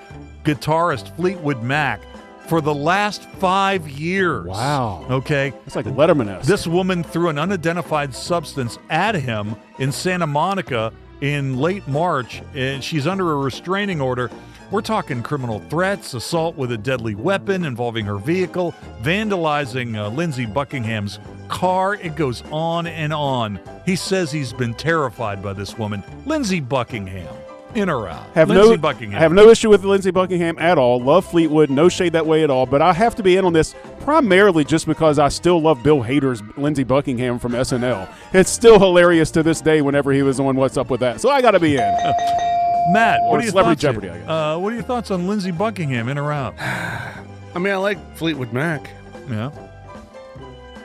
guitarist Fleetwood Mac for the last 5 years. Wow. Okay. It's like Letterman-esque. This woman threw an unidentified substance at him in Santa Monica in late March, and she's under a restraining order. We're talking criminal threats, assault with a deadly weapon involving her vehicle, vandalizing Lindsey Buckingham's car. It goes on and on. He says he's been terrified by this woman. Lindsey Buckingham. In or out? Lindsey Buckingham. I have no issue with Lindsey Buckingham at all. Love Fleetwood, no shade that way at all. But I have to be in on this primarily just because I still love Bill Hader's Lindsey Buckingham from SNL. It's still hilarious to this day whenever he was on What's Up With That. So I got to be in. Matt, what are your Celebrity thoughts? Jeopardy, I guess. What are your thoughts on Lindsey Buckingham? In or out? I mean, I like Fleetwood Mac. Yeah.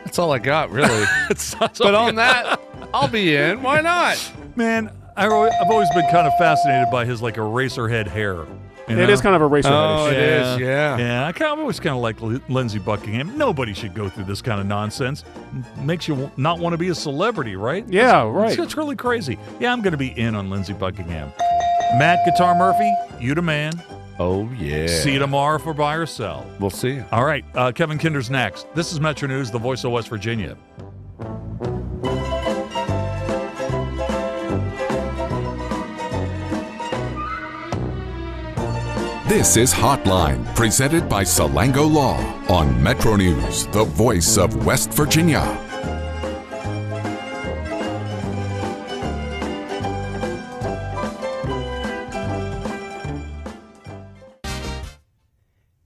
That's all I got, really. But on that, I'll be in. Why not? Man, I've always been kind of fascinated by his like eraserhead hair. It is kind of a eraserhead. It is, yeah. Yeah, I've always kind of liked Lindsey Buckingham. Nobody should go through this kind of nonsense. Makes you not want to be a celebrity, right? Yeah, right. It's really crazy. Yeah, I'm going to be in on Lindsey Buckingham. Matt Guitar Murphy, you the man. Oh, yeah. See you tomorrow for buy or sell. We'll see you. All right, Kevin Kinder's next. This is Metro News, the voice of West Virginia. This is Hotline, presented by Salango Law on Metro News, the voice of West Virginia.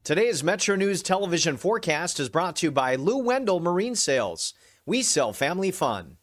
Today's Metro News television forecast is brought to you by Lou Wendell Marine Sales. We sell family fun.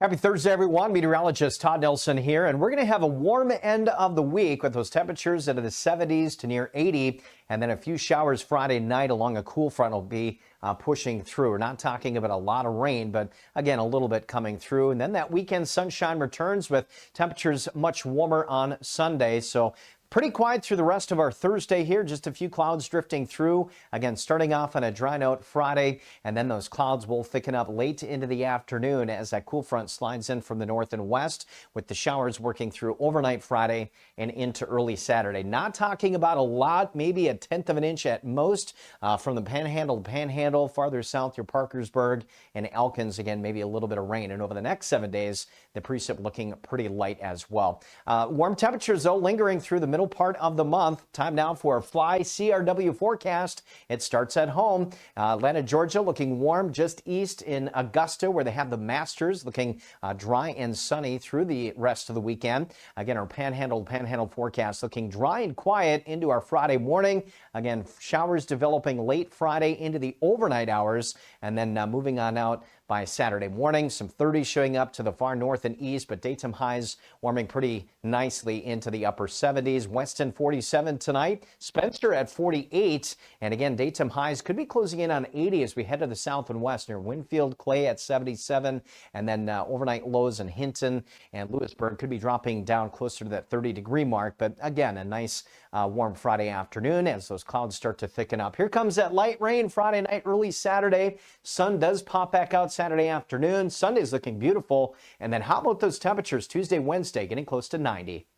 Happy Thursday, everyone. Meteorologist Todd Nelson here, and we're going to have a warm end of the week with those temperatures into the 70s to near 80, and then a few showers Friday night along a cool front will be pushing through. We're not talking about a lot of rain, but again, a little bit coming through. And then that weekend sunshine returns with temperatures much warmer on Sunday. So pretty quiet through the rest of our Thursday here. Just a few clouds drifting through. Again, starting off on a dry note Friday, and then those clouds will thicken up late into the afternoon as that cool front slides in from the north and west, with the showers working through overnight Friday and into early Saturday. Not talking about a lot, maybe a tenth of an inch at most from the Panhandle, farther south, your Parkersburg and Elkins. Again, maybe a little bit of rain. And over the next 7 days, the precip looking pretty light as well. Warm temperatures, though, lingering through the middle part of the month. Time now for a Fly CRW forecast. It starts at home. Atlanta, Georgia, looking warm just east in Augusta, where they have the Masters, looking dry and sunny through the rest of the weekend. Again, our Panhandle forecast looking dry and quiet into our Friday morning. Again, showers developing late Friday into the overnight hours, and then moving on out by Saturday morning. Some 30s showing up to the far north and east, but daytime highs warming pretty nicely into the upper 70s. Weston 47 tonight, Spencer at 48, and again, daytime highs could be closing in on 80 as we head to the south and west near Winfield. Clay at 77, and then overnight lows in Hinton and Lewisburg could be dropping down closer to that 30-degree mark, but again, a nice warm Friday afternoon as those clouds start to thicken up. Here comes that light rain Friday night, early Saturday. Sun does pop back out Saturday afternoon. Sunday's looking beautiful. And then how about those temperatures Tuesday, Wednesday, getting close to 90?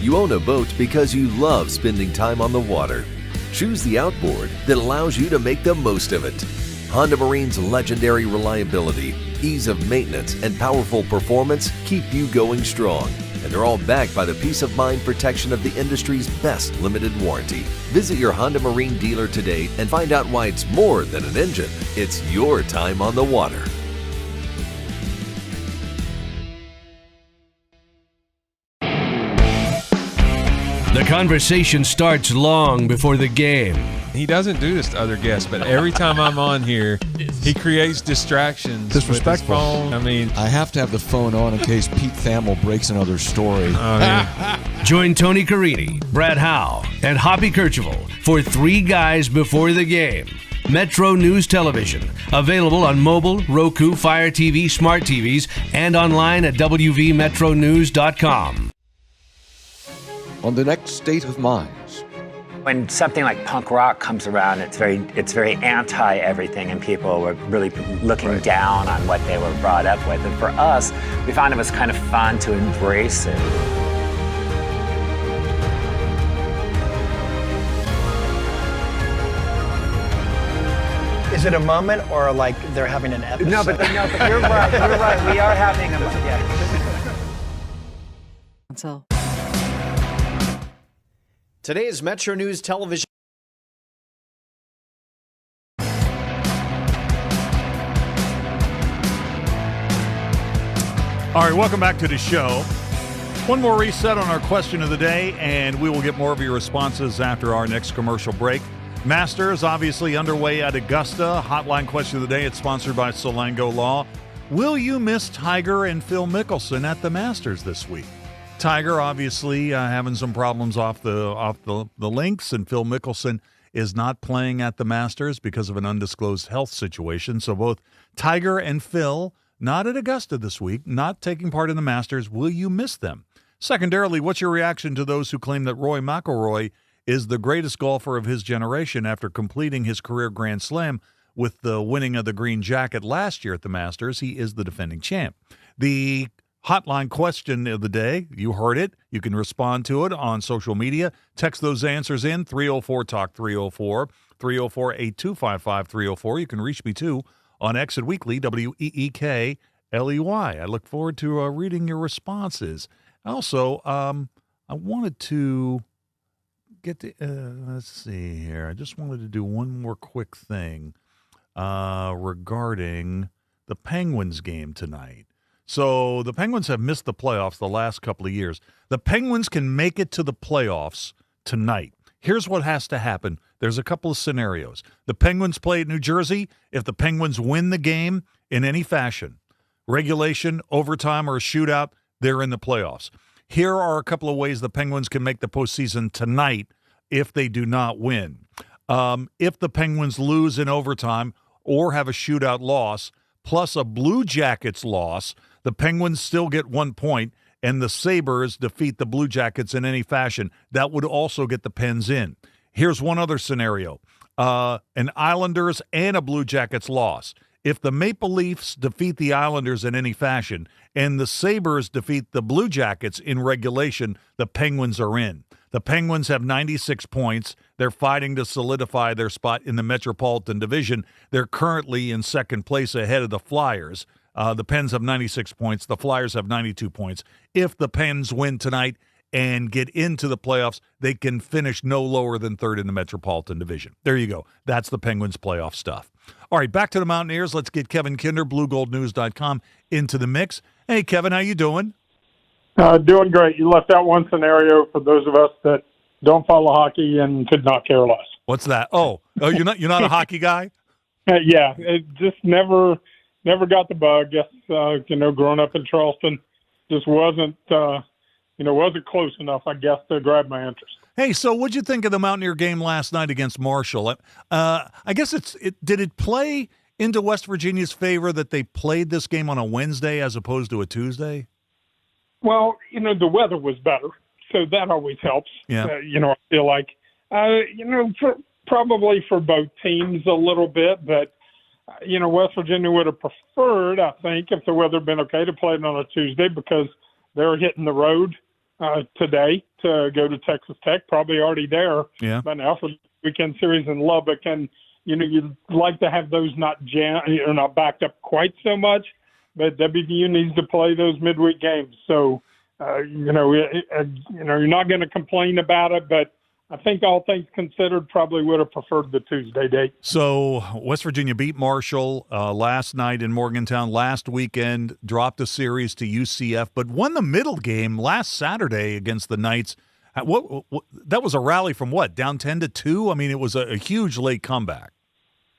You own a boat because you love spending time on the water. Choose the outboard that allows you to make the most of it. Honda Marine's legendary reliability, ease of maintenance, and powerful performance keep you going strong. And they're all backed by the peace of mind protection of the industry's best limited warranty. Visit your Honda Marine dealer today and find out why it's more than an engine. It's your time on the water. The conversation starts long before the game. He doesn't do this to other guests, but every time I'm on here, he creates distractions. Disrespectful. With his phone. I mean, I have to have the phone on in case Pete Thamel breaks another story. Oh, yeah. Join Tony Carini, Brad Howe, and Hoppy Kercheval for Three Guys Before the Game. Metro News Television, available on mobile, Roku, Fire TV, smart TVs, and online at WVMetronews.com. On the next State of Minds, When something like punk rock comes around, it's very anti everything, and people were really looking down on what they were brought up with. And for us, we found it was kind of fun to embrace it. Is it a moment or like they're having an episode? No, but you're right. You're right. We are having a moment. Yeah. Today's Metro News Television. All right, welcome back to the show. One more reset on our question of the day, and we will get more of your responses after our next commercial break. Masters obviously underway at Augusta. Hotline question of the day. It's sponsored by Salango Law. Will you miss Tiger and Phil Mickelson at the Masters this week? Tiger obviously having some problems off the links, and Phil Mickelson is not playing at the Masters because of an undisclosed health situation. So both Tiger and Phil not at Augusta this week, not taking part in the Masters. Will you miss them? Secondarily, what's your reaction to those who claim that Rory Mcllroy is the greatest golfer of his generation after completing his career Grand Slam with the winning of the green jacket last year at the Masters? He is the defending champ. The hotline question of the day, you heard it. You can respond to it on social media. Text those answers in, 304-TALK 304, 304-8255 304. You can reach me, too, on Exit Weekly, WEEKLEY. I look forward to reading your responses. Also, I wanted to let's see here. I just wanted to do one more quick thing regarding the Penguins game tonight. So the Penguins have missed the playoffs the last couple of years. The Penguins can make it to the playoffs tonight. Here's what has to happen. There's a couple of scenarios. The Penguins play at New Jersey. If the Penguins win the game in any fashion, regulation, overtime, or a shootout, they're in the playoffs. Here are a couple of ways the Penguins can make the postseason tonight if they do not win. If the Penguins lose in overtime or have a shootout loss, plus a Blue Jackets loss, the Penguins still get 1 point, and the Sabres defeat the Blue Jackets in any fashion. That would also get the Pens in. Here's one other scenario. An Islanders and a Blue Jackets loss. If the Maple Leafs defeat the Islanders in any fashion and the Sabres defeat the Blue Jackets in regulation, the Penguins are in. The Penguins have 96 points. They're fighting to solidify their spot in the Metropolitan Division. They're currently in second place ahead of the Flyers. The Pens have 96 points. The Flyers have 92 points. If the Pens win tonight and get into the playoffs, they can finish no lower than third in the Metropolitan Division. There you go. That's the Penguins playoff stuff. All right, back to the Mountaineers. Let's get Kevin Kinder, BlueGoldNews.com, into the mix. Hey, Kevin, how you doing? Doing great. You left out one scenario for those of us that don't follow hockey and could not care less. What's that? Oh, you're not a hockey guy? Yeah, it just never got the bug. Guess growing up in Charleston, just wasn't close enough, I guess, to grab my interest. Hey, so what'd you think of the Mountaineer game last night against Marshall? I guess did it play into West Virginia's favor that they played this game on a Wednesday as opposed to a Tuesday? Well, the weather was better, so that always helps. Yeah. I feel like, probably for both teams a little bit, but, West Virginia would have preferred, I think, if the weather had been okay, to play it on a Tuesday because they're hitting the road today to go to Texas Tech, probably already there by now for the weekend series in Lubbock. And, you'd like to have those not backed up quite so much, but WVU needs to play those midweek games. So, you're not going to complain about it, but I think all things considered probably would have preferred the Tuesday date. So West Virginia beat Marshall last night in Morgantown. Last weekend, dropped a series to UCF, but won the middle game last Saturday against the Knights. What that was a rally from what? Down 10-2? I mean, it was a huge late comeback.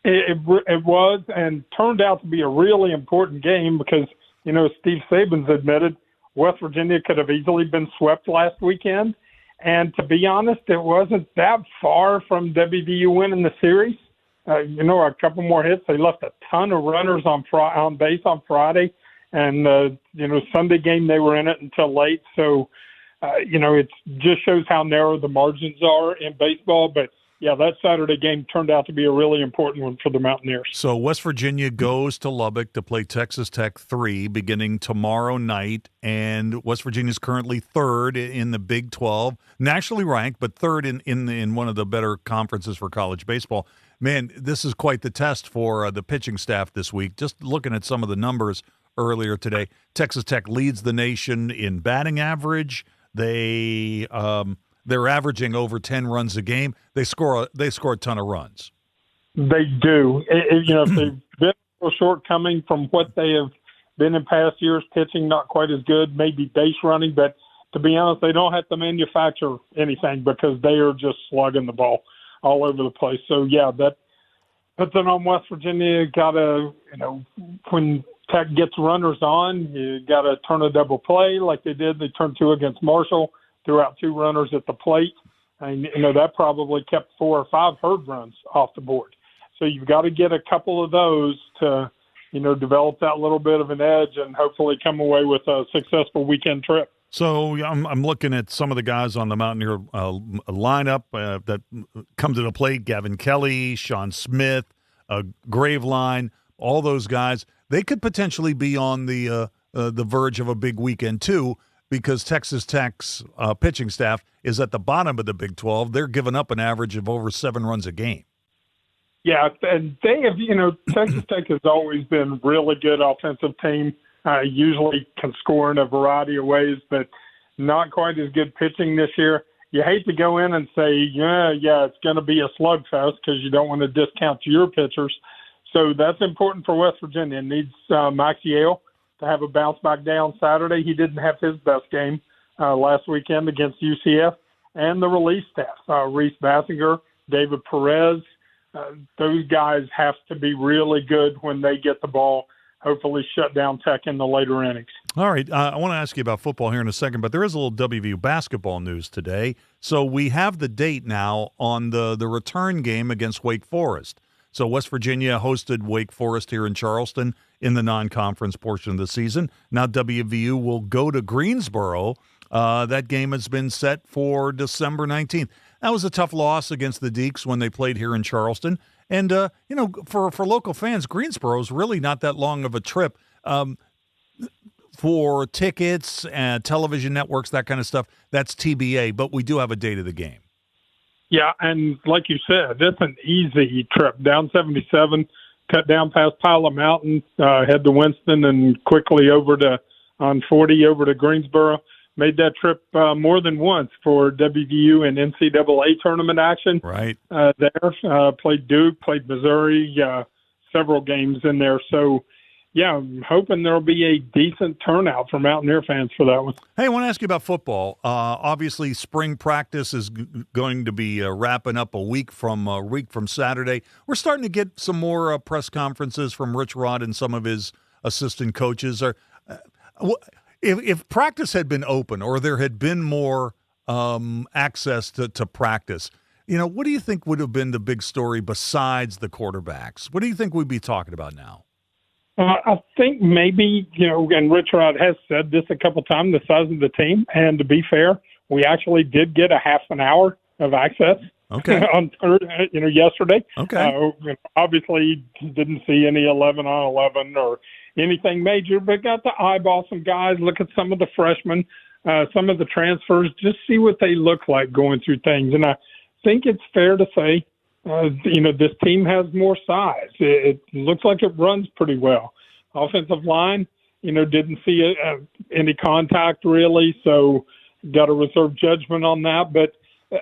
It was, and turned out to be a really important game because, Steve Saban's admitted West Virginia could have easily been swept last weekend. And to be honest, it wasn't that far from WVU winning the series. A couple more hits. They left a ton of runners on base on Friday. And, Sunday game, they were in it until late. So, it just shows how narrow the margins are in baseball. But, yeah, that Saturday game turned out to be a really important one for the Mountaineers. So West Virginia goes to Lubbock to play Texas Tech 3 beginning tomorrow night, and West Virginia is currently third in the Big 12, nationally ranked, but third in one of the better conferences for college baseball. Man, this is quite the test for the pitching staff this week. Just looking at some of the numbers earlier today, Texas Tech leads the nation in batting average. They're averaging over 10 runs a game. They score a ton of runs. They do. If they've been a shortcoming from what they have been in past years, pitching not quite as good, maybe base running, but to be honest, they don't have to manufacture anything because they are just slugging the ball all over the place. So, yeah, that puts it on West Virginia. Got to, when Tech gets runners on, you got to turn a double play like they did. They turned 2 against Marshall, threw out 2 runners at the plate. And, that probably kept 4 or 5 herd runs off the board. So you've got to get a couple of those to, develop that little bit of an edge and hopefully come away with a successful weekend trip. So I'm looking at some of the guys on the Mountaineer lineup that come to the plate: Gavin Kelly, Sean Smith, Graveline, all those guys. They could potentially be on the verge of a big weekend too, because Texas Tech's pitching staff is at the bottom of the Big 12. They're giving up an average of over 7 runs a game. Yeah, and they have, Texas Tech has always been a really good offensive team. Usually can score in a variety of ways, but not quite as good pitching this year. You hate to go in and say, yeah, it's going to be a slugfest because you don't want to discount your pitchers. So that's important for West Virginia. It needs Maxiel to have a bounce back day on Saturday. He didn't have his best game last weekend against UCF. And the relief staff, Reese Bassinger, David Perez, those guys have to be really good when they get the ball. Hopefully shut down Tech in the later innings. All right, I want to ask you about football here in a second, but there is a little WVU basketball news today. So we have the date now on the return game against Wake Forest. So West Virginia hosted Wake Forest here in Charleston in the non-conference portion of the season. Now WVU will go to Greensboro. That game has been set for December 19th. That was a tough loss against the Deacs when they played here in Charleston. And, for local fans, Greensboro is really not that long of a trip. For tickets and television networks, that kind of stuff, that's TBA, but we do have a date of the game. Yeah, and like you said, it's an easy trip. Down 77, cut down past Pilot Mountain, head to Winston, and quickly on 40 over to Greensboro. Made that trip more than once for WVU and NCAA tournament action. Right. There. Played Duke, played Missouri, several games in there. So, yeah, I'm hoping there'll be a decent turnout for Mountaineer fans for that one. Hey, I want to ask you about football. Obviously, spring practice is going to be wrapping up a week from Saturday. We're starting to get some more press conferences from Rich Rod and some of his assistant coaches. If practice had been open or there had been more access to practice, what do you think would have been the big story besides the quarterbacks? What do you think we'd be talking about now? I think maybe, and Rich Rod has said this a couple times, the size of the team. And to be fair, we actually did get a half an hour of access. Okay. On yesterday. Okay. Obviously didn't see any 11-on-11 or anything major, but got to eyeball some guys, look at some of the freshmen, some of the transfers, just see what they look like going through things. And I think it's fair to say, this team has more size. It looks like it runs pretty well. Offensive line, didn't see any contact really, so got to reserve judgment on that. But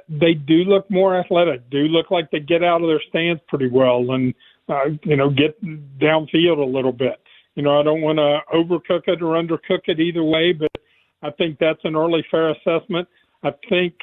they do look more athletic, do look like they get out of their stance pretty well and, get downfield a little bit. I don't want to overcook it or undercook it either way, but I think that's an early fair assessment. I think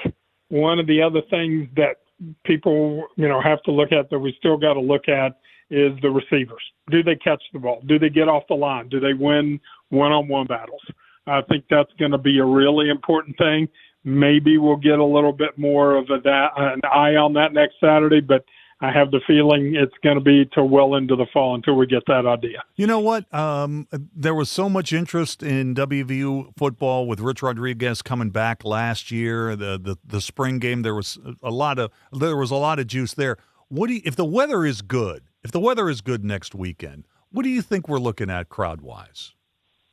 one of the other things that people, have to look at that we still got to look at is the receivers. Do they catch the ball? Do they get off the line? Do they win one-on-one battles? I think that's going to be a really important thing. Maybe we'll get a little bit more of an eye on that next Saturday, but I have the feeling it's going to be till well into the fall until we get that idea. You know what? There was so much interest in WVU football with Rich Rodriguez coming back last year. The spring game, there was a lot of juice there. If the weather is good? If the weather is good next weekend, what do you think we're looking at crowd-wise?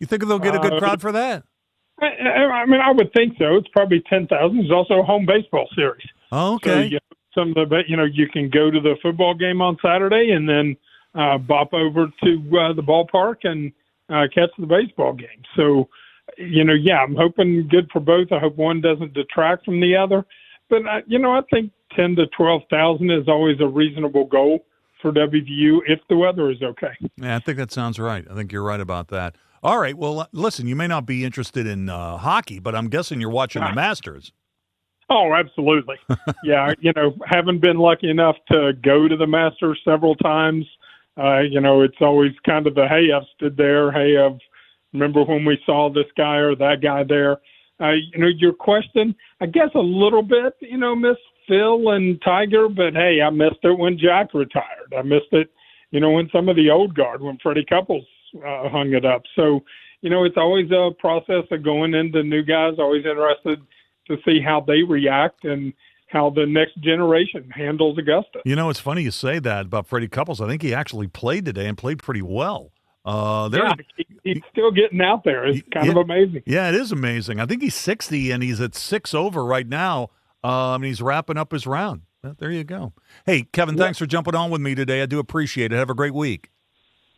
You think they'll get a good crowd for that? I mean, I would think so. It's probably 10,000. There's also a home baseball series. Oh, okay. So, you can go to the football game on Saturday and then bop over to the ballpark and catch the baseball game. So, I'm hoping good for both. I hope one doesn't detract from the other. But, I think 10 to 12,000 is always a reasonable goal for WVU if the weather is okay. Yeah, I think that sounds right. I think you're right about that. All right. Well, listen, you may not be interested in hockey, but I'm guessing you're watching the Masters. Oh, absolutely. Yeah, having been lucky enough to go to the Masters several times, it's always kind of the, hey, I've stood there. Hey, remember when we saw this guy or that guy there. Your question, I guess a little bit, miss Phil and Tiger, but hey, I missed it when Jack retired. I missed it, when some of the old guard, when Freddie Couples hung it up. So, it's always a process of going into new guys, always interested to see how they react and how the next generation handles Augusta. It's funny you say that about Freddie Couples. I think he actually played today and played pretty well. He's still getting out there. It's kind of amazing. Yeah, it is amazing. I think he's 60 and he's at 6 over right now. And he's wrapping up his round. There you go. Hey, Kevin, thanks for jumping on with me today. I do appreciate it. Have a great week.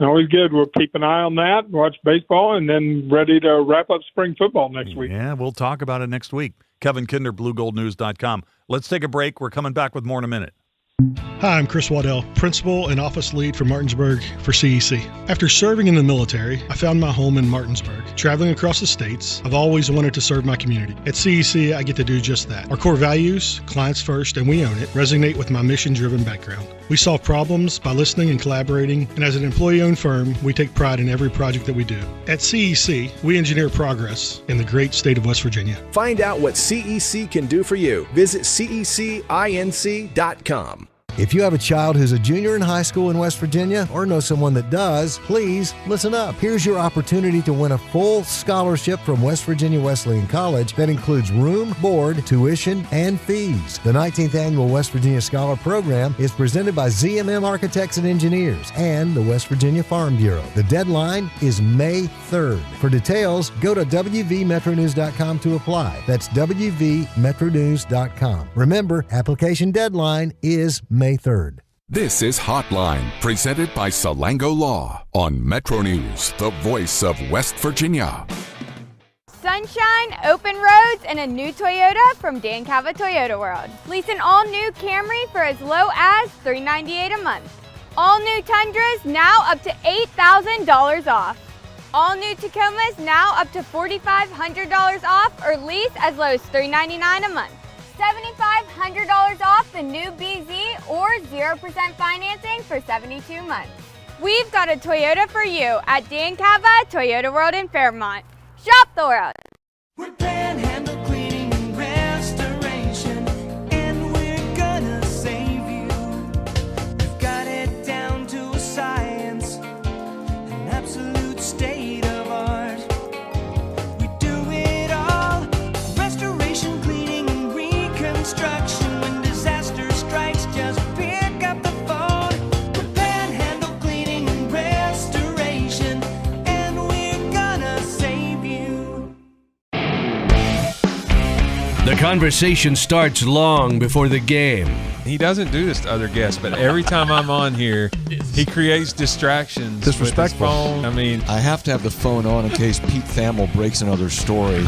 Always good. We'll keep an eye on that, watch baseball, and then ready to wrap up spring football next week. Yeah, we'll talk about it next week. Kevin Kinder, BlueGoldNews.com. Let's take a break. We're coming back with more in a minute. Hi, I'm Chris Waddell, Principal and Office Lead for Martinsburg for CEC. After serving in the military, I found my home in Martinsburg. Traveling across the states, I've always wanted to serve my community. At CEC, I get to do just that. Our core values, clients first and we own it, resonate with my mission-driven background. We solve problems by listening and collaborating, and as an employee-owned firm, we take pride in every project that we do. At CEC, we engineer progress in the great state of West Virginia. Find out what CEC can do for you. Visit cecinc.com. If you have a child who's a junior in high school in West Virginia or know someone that does, please listen up. Here's your opportunity to win a full scholarship from West Virginia Wesleyan College that includes room, board, tuition, and fees. The 19th Annual West Virginia Scholar Program is presented by ZMM Architects and Engineers and the West Virginia Farm Bureau. The deadline is May 3rd. For details, go to WVMetroNews.com to apply. That's WVMetroNews.com. Remember, application deadline is May 3rd. This is Hotline, presented by Salango Law on Metro News, the voice of West Virginia. Sunshine, open roads, and a new Toyota from Dan Cava Toyota World. Lease an all-new Camry for as low as $398 a month. All new Tundras now up to $8,000 off. All new Tacomas now up to $4,500 off or lease as low as $399 a month. $7,500 off the new BZ or 0% financing for 72 months. We've got a Toyota for you at Dan Cava Toyota World in Fairmont. Shop the world. We're Panhandle Cleaning and Restoration, and we're gonna save you. We've got it down to a science, an absolute state of art. We do it all, restoration, cleaning, and reconstruction. When disaster strikes, just pick up the phone. We're Panhandle Cleaning and Restoration, and we're gonna save you. The conversation starts long before the game. He doesn't do this to other guests, but every time I'm on here, he creates distractions. Disrespectful. With his phone. I mean, I have to have the phone on in case Pete Thamel breaks another story.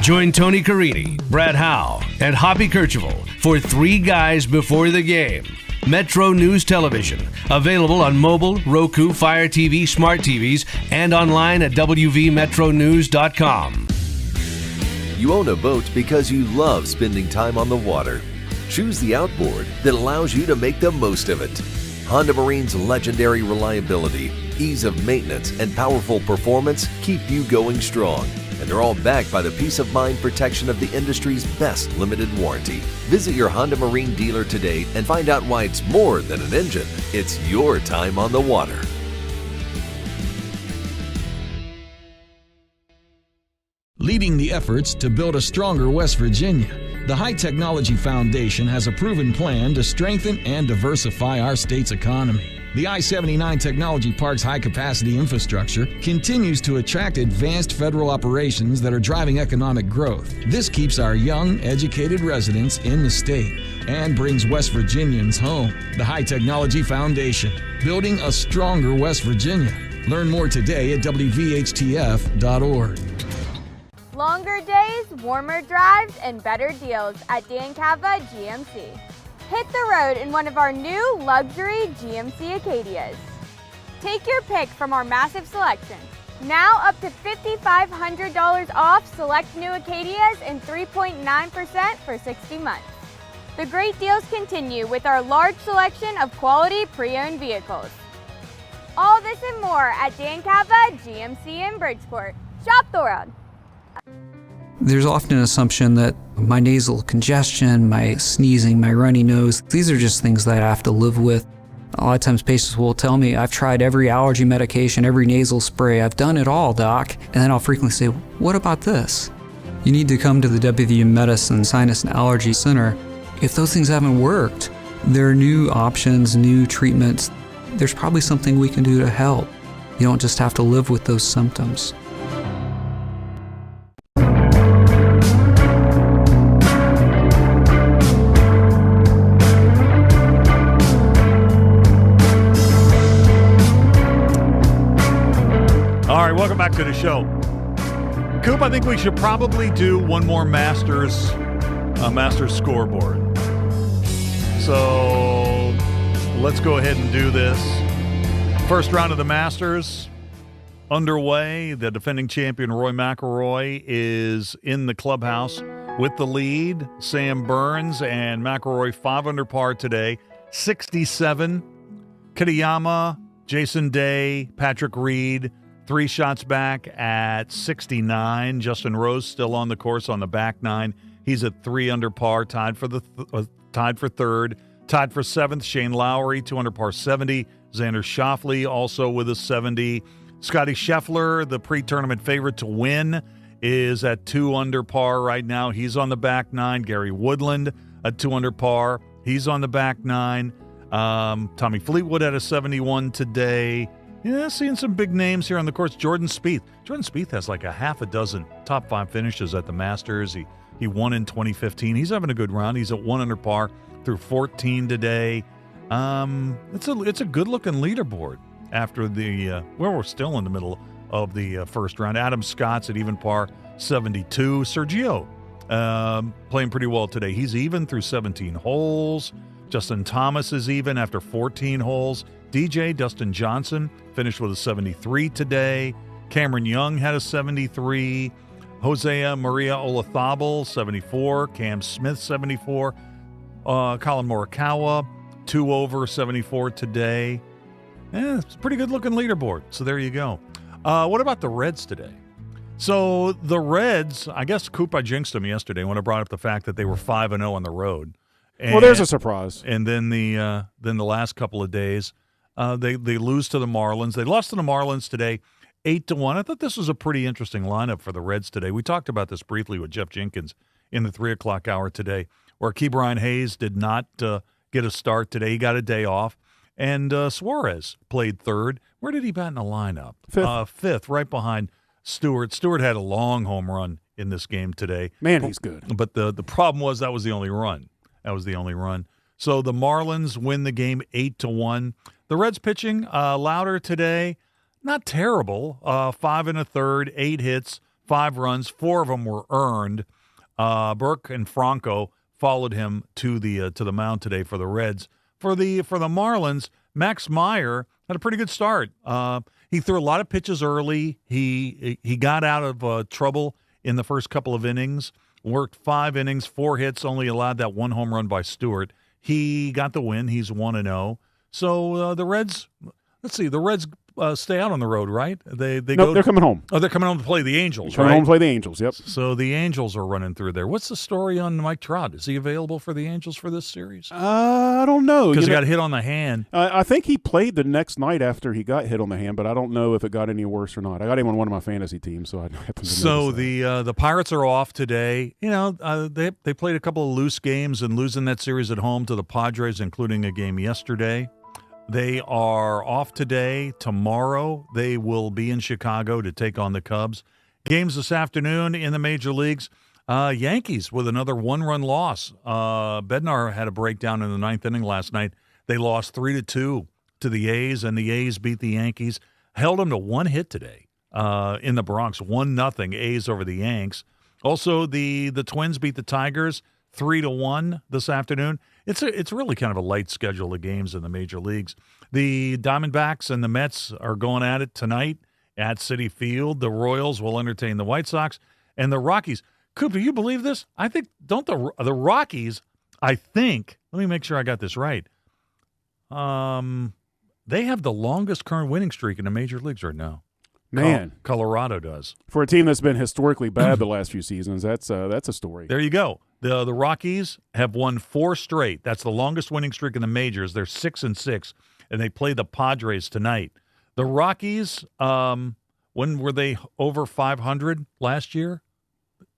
Join Tony Carini, Brad Howe, and Hoppy Kercheval for Three Guys Before the Game. Metro News Television, available on mobile, Roku, Fire TV, smart TVs, and online at WVMetroNews.com. You own a boat because you love spending time on the water. Choose the outboard that allows you to make the most of it. Honda Marine's legendary reliability, ease of maintenance, and powerful performance keep you going strong. and they're all backed by the peace of mind protection of the industry's best limited warranty. Visit your Honda Marine dealer today and find out why it's more than an engine. It's your time on the water. Leading the efforts to build a stronger West Virginia, the High Technology Foundation has a proven plan to strengthen and diversify our state's economy. The I-79 Technology Park's high-capacity infrastructure continues to attract advanced federal operations that are driving economic growth. This keeps our young, educated residents in the state and brings West Virginians home. The High Technology Foundation, building a stronger West Virginia. Learn more today at WVHTF.org. Longer days, warmer drives, and better deals at Dan Cava GMC. Hit the road in one of our new luxury GMC Acadias. Take your pick from our massive selection. Now up to $5,500 off select new Acadias and 3.9% for 60 months. The great deals continue with our large selection of quality pre-owned vehicles. All this and more at Dan Cava GMC in Bridgeport. Shop the world. There's often an assumption that my nasal congestion, my sneezing, my runny nose, these are just things that I have to live with. A lot of times patients will tell me, I've tried every allergy medication, every nasal spray, I've done it all, doc. And then I'll frequently say, what about this? You need to come to the WVU Medicine Sinus and Allergy Center. If those things haven't worked, there are new options, new treatments. There's probably something we can do to help. You don't just have to live with those symptoms. All right, welcome back to the show. Coop, I think we should probably do one more Masters scoreboard. So let's go ahead and do this. First round of the Masters underway. The defending champion Rory Mcllroy is in the clubhouse with the lead. Sam Burns and McIlroy 5 under par today. 67. Kitayama, Jason Day, Patrick Reed 3 shots back at 69. Justin Rose still on the course on the back 9. He's at 3 under par, tied for third. Tied for 7th, Shane Lowry, 2 under par 70. Xander Schauffele also with a 70. Scotty Scheffler, the pre-tournament favorite to win, is at 2 under par right now. He's on the back 9. Gary Woodland at 2 under par. He's on the back 9. Tommy Fleetwood at a 71 today. Yeah, seeing some big names here on the course. Jordan Spieth. Jordan Spieth has like a half a dozen top 5 finishes at the Masters. He won in 2015. He's having a good round. He's at 1 under par through 14 today. It's a good-looking leaderboard after we're still in the middle of the first round. Adam Scott's at even par 72. Sergio playing pretty well today. He's even through 17 holes. Justin Thomas is even after 14 holes. DJ Dustin Johnson finished with a 73 today. Cameron Young had a 73. Hosea Maria Olazabal, 74. Cam Smith, 74. Colin Morikawa, 2 over, 74 today. It's a pretty good-looking leaderboard. So there you go. What about the Reds today? So the Reds, I guess Coop, I jinxed them yesterday when I brought up the fact that they were 5-0 on the road. Well, there's a surprise. And then the last couple of days, they lose to the Marlins. They lost to the Marlins today, 8-1. I thought this was a pretty interesting lineup for the Reds today. We talked about this briefly with Jeff Jenkins in the 3 o'clock hour today, where Ke'Bryan Hayes did not get a start today. He got a day off. And Suarez played third. Where did he bat in the lineup? Fifth, right behind Stewart. Stewart had a long home run in this game today. Man, he's good. But the problem was that was the only run. So the Marlins win the game 8-1. The Reds pitching, Louder today, not terrible. 5 1/3, 8 hits, 5 runs. 4 of them were earned. Burke and Franco followed him to the mound today for the Reds. For the Marlins, Max Meyer had a pretty good start. He threw a lot of pitches early. He got out of trouble in the first couple of innings. Worked 5 innings, 4 hits, only allowed that 1 home run by Stewart. He got the win. He's 1-0. So the Reds, let's see, the Reds stay out on the road, right? They They're coming home. Oh, they're coming home to play the Angels, Coming right? home to play the Angels, yep. So the Angels are running through there. What's the story on Mike Trout? Is he available for the Angels for this series? I don't know. Because he got hit on the hand. I think he played the next night after he got hit on the hand, but I don't know if it got any worse or not. I got him on one of my fantasy teams, so I happen to So notice the Pirates are off today. You know, they played a couple of loose games and losing that series at home to the Padres, including a game yesterday. They are off today. Tomorrow, they will be in Chicago to take on the Cubs. Games this afternoon in the major leagues. Yankees with another one-run loss. Bednar had a breakdown in the ninth inning last night. They lost 3-2 to the A's, and the A's beat the Yankees. Held them to one hit today in the Bronx, 1-0 A's over the Yanks. Also, the Twins beat the Tigers 3-1 this afternoon. It's really kind of a light schedule of games in the major leagues. The Diamondbacks and the Mets are going at it tonight at Citi Field. The Royals will entertain the White Sox and the Rockies. Coop, do you believe this? I think the Rockies, I think, let me make sure I got this right. They have the longest current winning streak in the major leagues right now. Man, Colorado does. For a team that's been historically bad the last few seasons, that's a story. There you go. The Rockies have won 4 straight. That's the longest winning streak in the majors. They're 6-6, and they play the Padres tonight. The Rockies, when were they over 500 last year?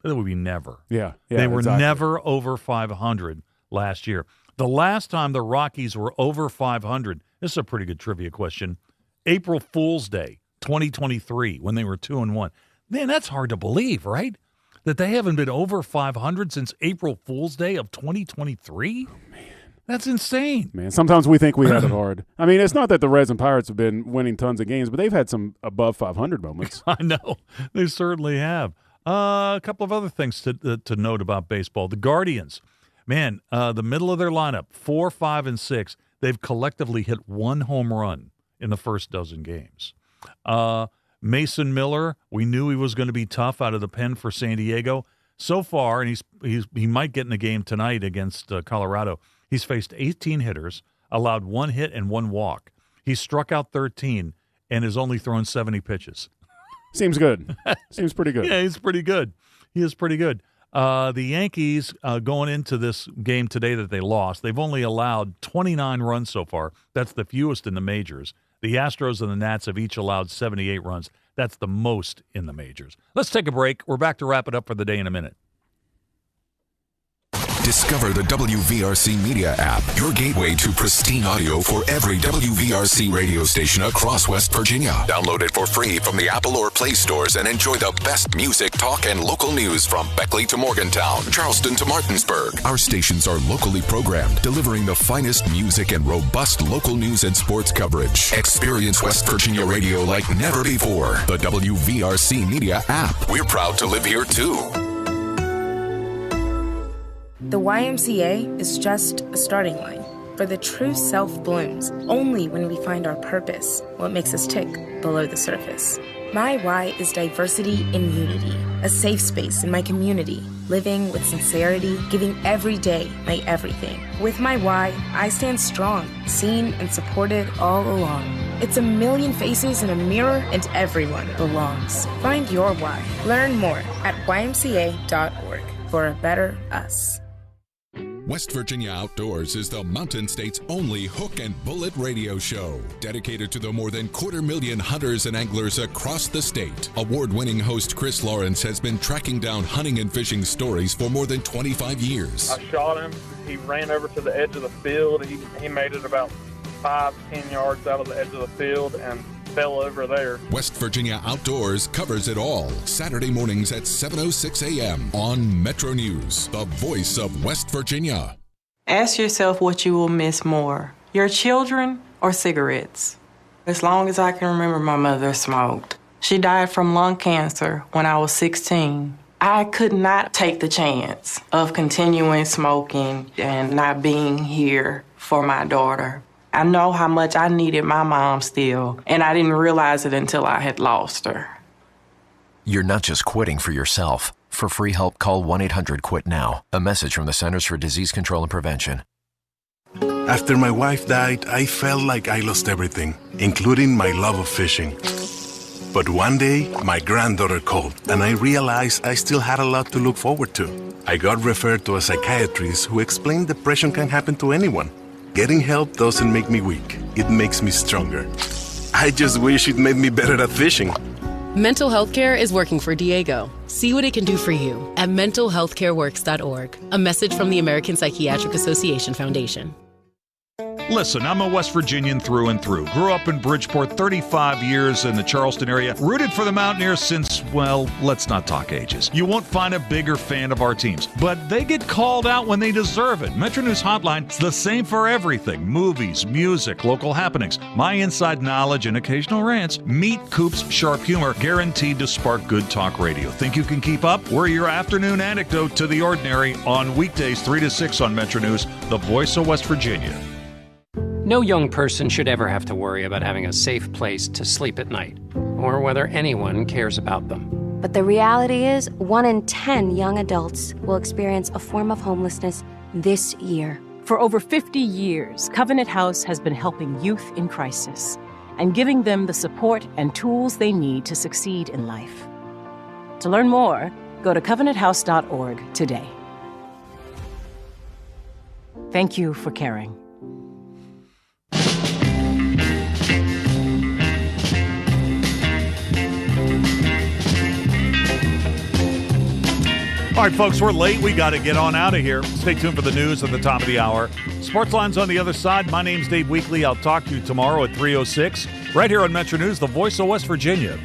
That would be never. Yeah, they were exactly. never over 500 last year. The last time the Rockies were over 500, this is a pretty good trivia question, April Fool's Day, 2023, when they were 2-1. Man, that's hard to believe, right? That they haven't been over 500 since April Fool's Day of 2023? Oh, man. That's insane. Man, sometimes we think we have it hard. I mean, it's not that the Reds and Pirates have been winning tons of games, but they've had some above 500 moments. I know. They certainly have. A couple of other things to note about baseball. The Guardians, man, the middle of their lineup, 4, 5, and 6, they've collectively hit 1 home run in the first dozen games. Mason Miller, we knew he was going to be tough out of the pen for San Diego. So far, and he might get in the game tonight against Colorado, he's faced 18 hitters, allowed 1 hit and 1 walk. He's struck out 13 and has only thrown 70 pitches. Seems good. Seems pretty good. Yeah, he's pretty good. He is pretty good. The Yankees, going into this game today that they lost, they've only allowed 29 runs so far. That's the fewest in the majors. The Astros and the Nats have each allowed 78 runs. That's the most in the majors. Let's take a break. We're back to wrap it up for the day in a minute. Discover the WVRC Media app, your gateway to pristine audio for every WVRC radio station across West Virginia. Download it for free from the Apple or Play stores and enjoy the best music, talk, and local news from Beckley to Morgantown, Charleston to Martinsburg. Our stations are locally programmed, delivering the finest music and robust local news and sports coverage. Experience West Virginia radio like never before. The WVRC Media app. We're proud to live here, too. The YMCA is just a starting line, for the true self blooms only when we find our purpose, what makes us tick below the surface. My why is diversity in unity, a safe space in my community, living with sincerity, giving every day my everything. With my why, I stand strong, seen and supported all along. It's a million faces in a mirror and everyone belongs. Find your why. Learn more at ymca.org for a better us. West Virginia Outdoors is the Mountain State's only hook and bullet radio show, dedicated to the more than 250,000 hunters and anglers across the state. Award-winning host Chris Lawrence has been tracking down hunting and fishing stories for more than 25 years. I shot him. He ran over to the edge of the field. He made it about 5-10 yards out of the edge of the field and fell over there. West Virginia Outdoors covers it all. Saturday mornings at 7:06 a.m. on Metro News, the voice of West Virginia. Ask yourself what you will miss more, your children or cigarettes. As long as I can remember, my mother smoked. She died from lung cancer when I was 16. I could not take the chance of continuing smoking and not being here for my daughter. I know how much I needed my mom still, and I didn't realize it until I had lost her. You're not just quitting for yourself. For free help, call 1-800-QUIT-NOW. A message from the Centers for Disease Control and Prevention. After my wife died, I felt like I lost everything. including my love of fishing. But one day, my granddaughter called, and I realized I still had a lot to look forward to. I got referred to a psychiatrist who explained depression can happen to anyone. Getting help doesn't make me weak. It makes me stronger. I just wish it made me better at fishing. Mental health care is working for Diego. See what it can do for you at mentalhealthcareworks.org. A message from the American Psychiatric Association Foundation. Listen, I'm a West Virginian through and through. Grew up in Bridgeport, 35 years in the Charleston area. Rooted for the Mountaineers since, well, let's not talk ages. You won't find a bigger fan of our teams, but they get called out when they deserve it. Metro News Hotline is the same for everything. Movies, music, local happenings, my inside knowledge, and occasional rants. Meet Coop's sharp humor, guaranteed to spark good talk radio. Think you can keep up? We're your afternoon anecdote to the ordinary on weekdays 3 to 6 on Metro News, the voice of West Virginia. No young person should ever have to worry about having a safe place to sleep at night, or whether anyone cares about them. But the reality is, 1 in 10 young adults will experience a form of homelessness this year. For over 50 years, Covenant House has been helping youth in crisis and giving them the support and tools they need to succeed in life. To learn more, go to covenanthouse.org today. Thank you for caring. All right, folks, we're late. We got to get on out of here. Stay tuned for the news at the top of the hour. Sports Line's on the other side. My name's Dave Weekley. I'll talk to you tomorrow at 3:06, right here on Metro News, the voice of West Virginia.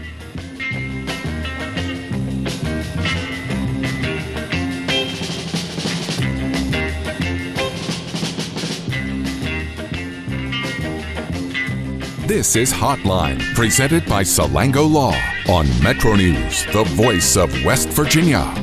This is Hotline, presented by Salango Law on Metro News, the voice of West Virginia.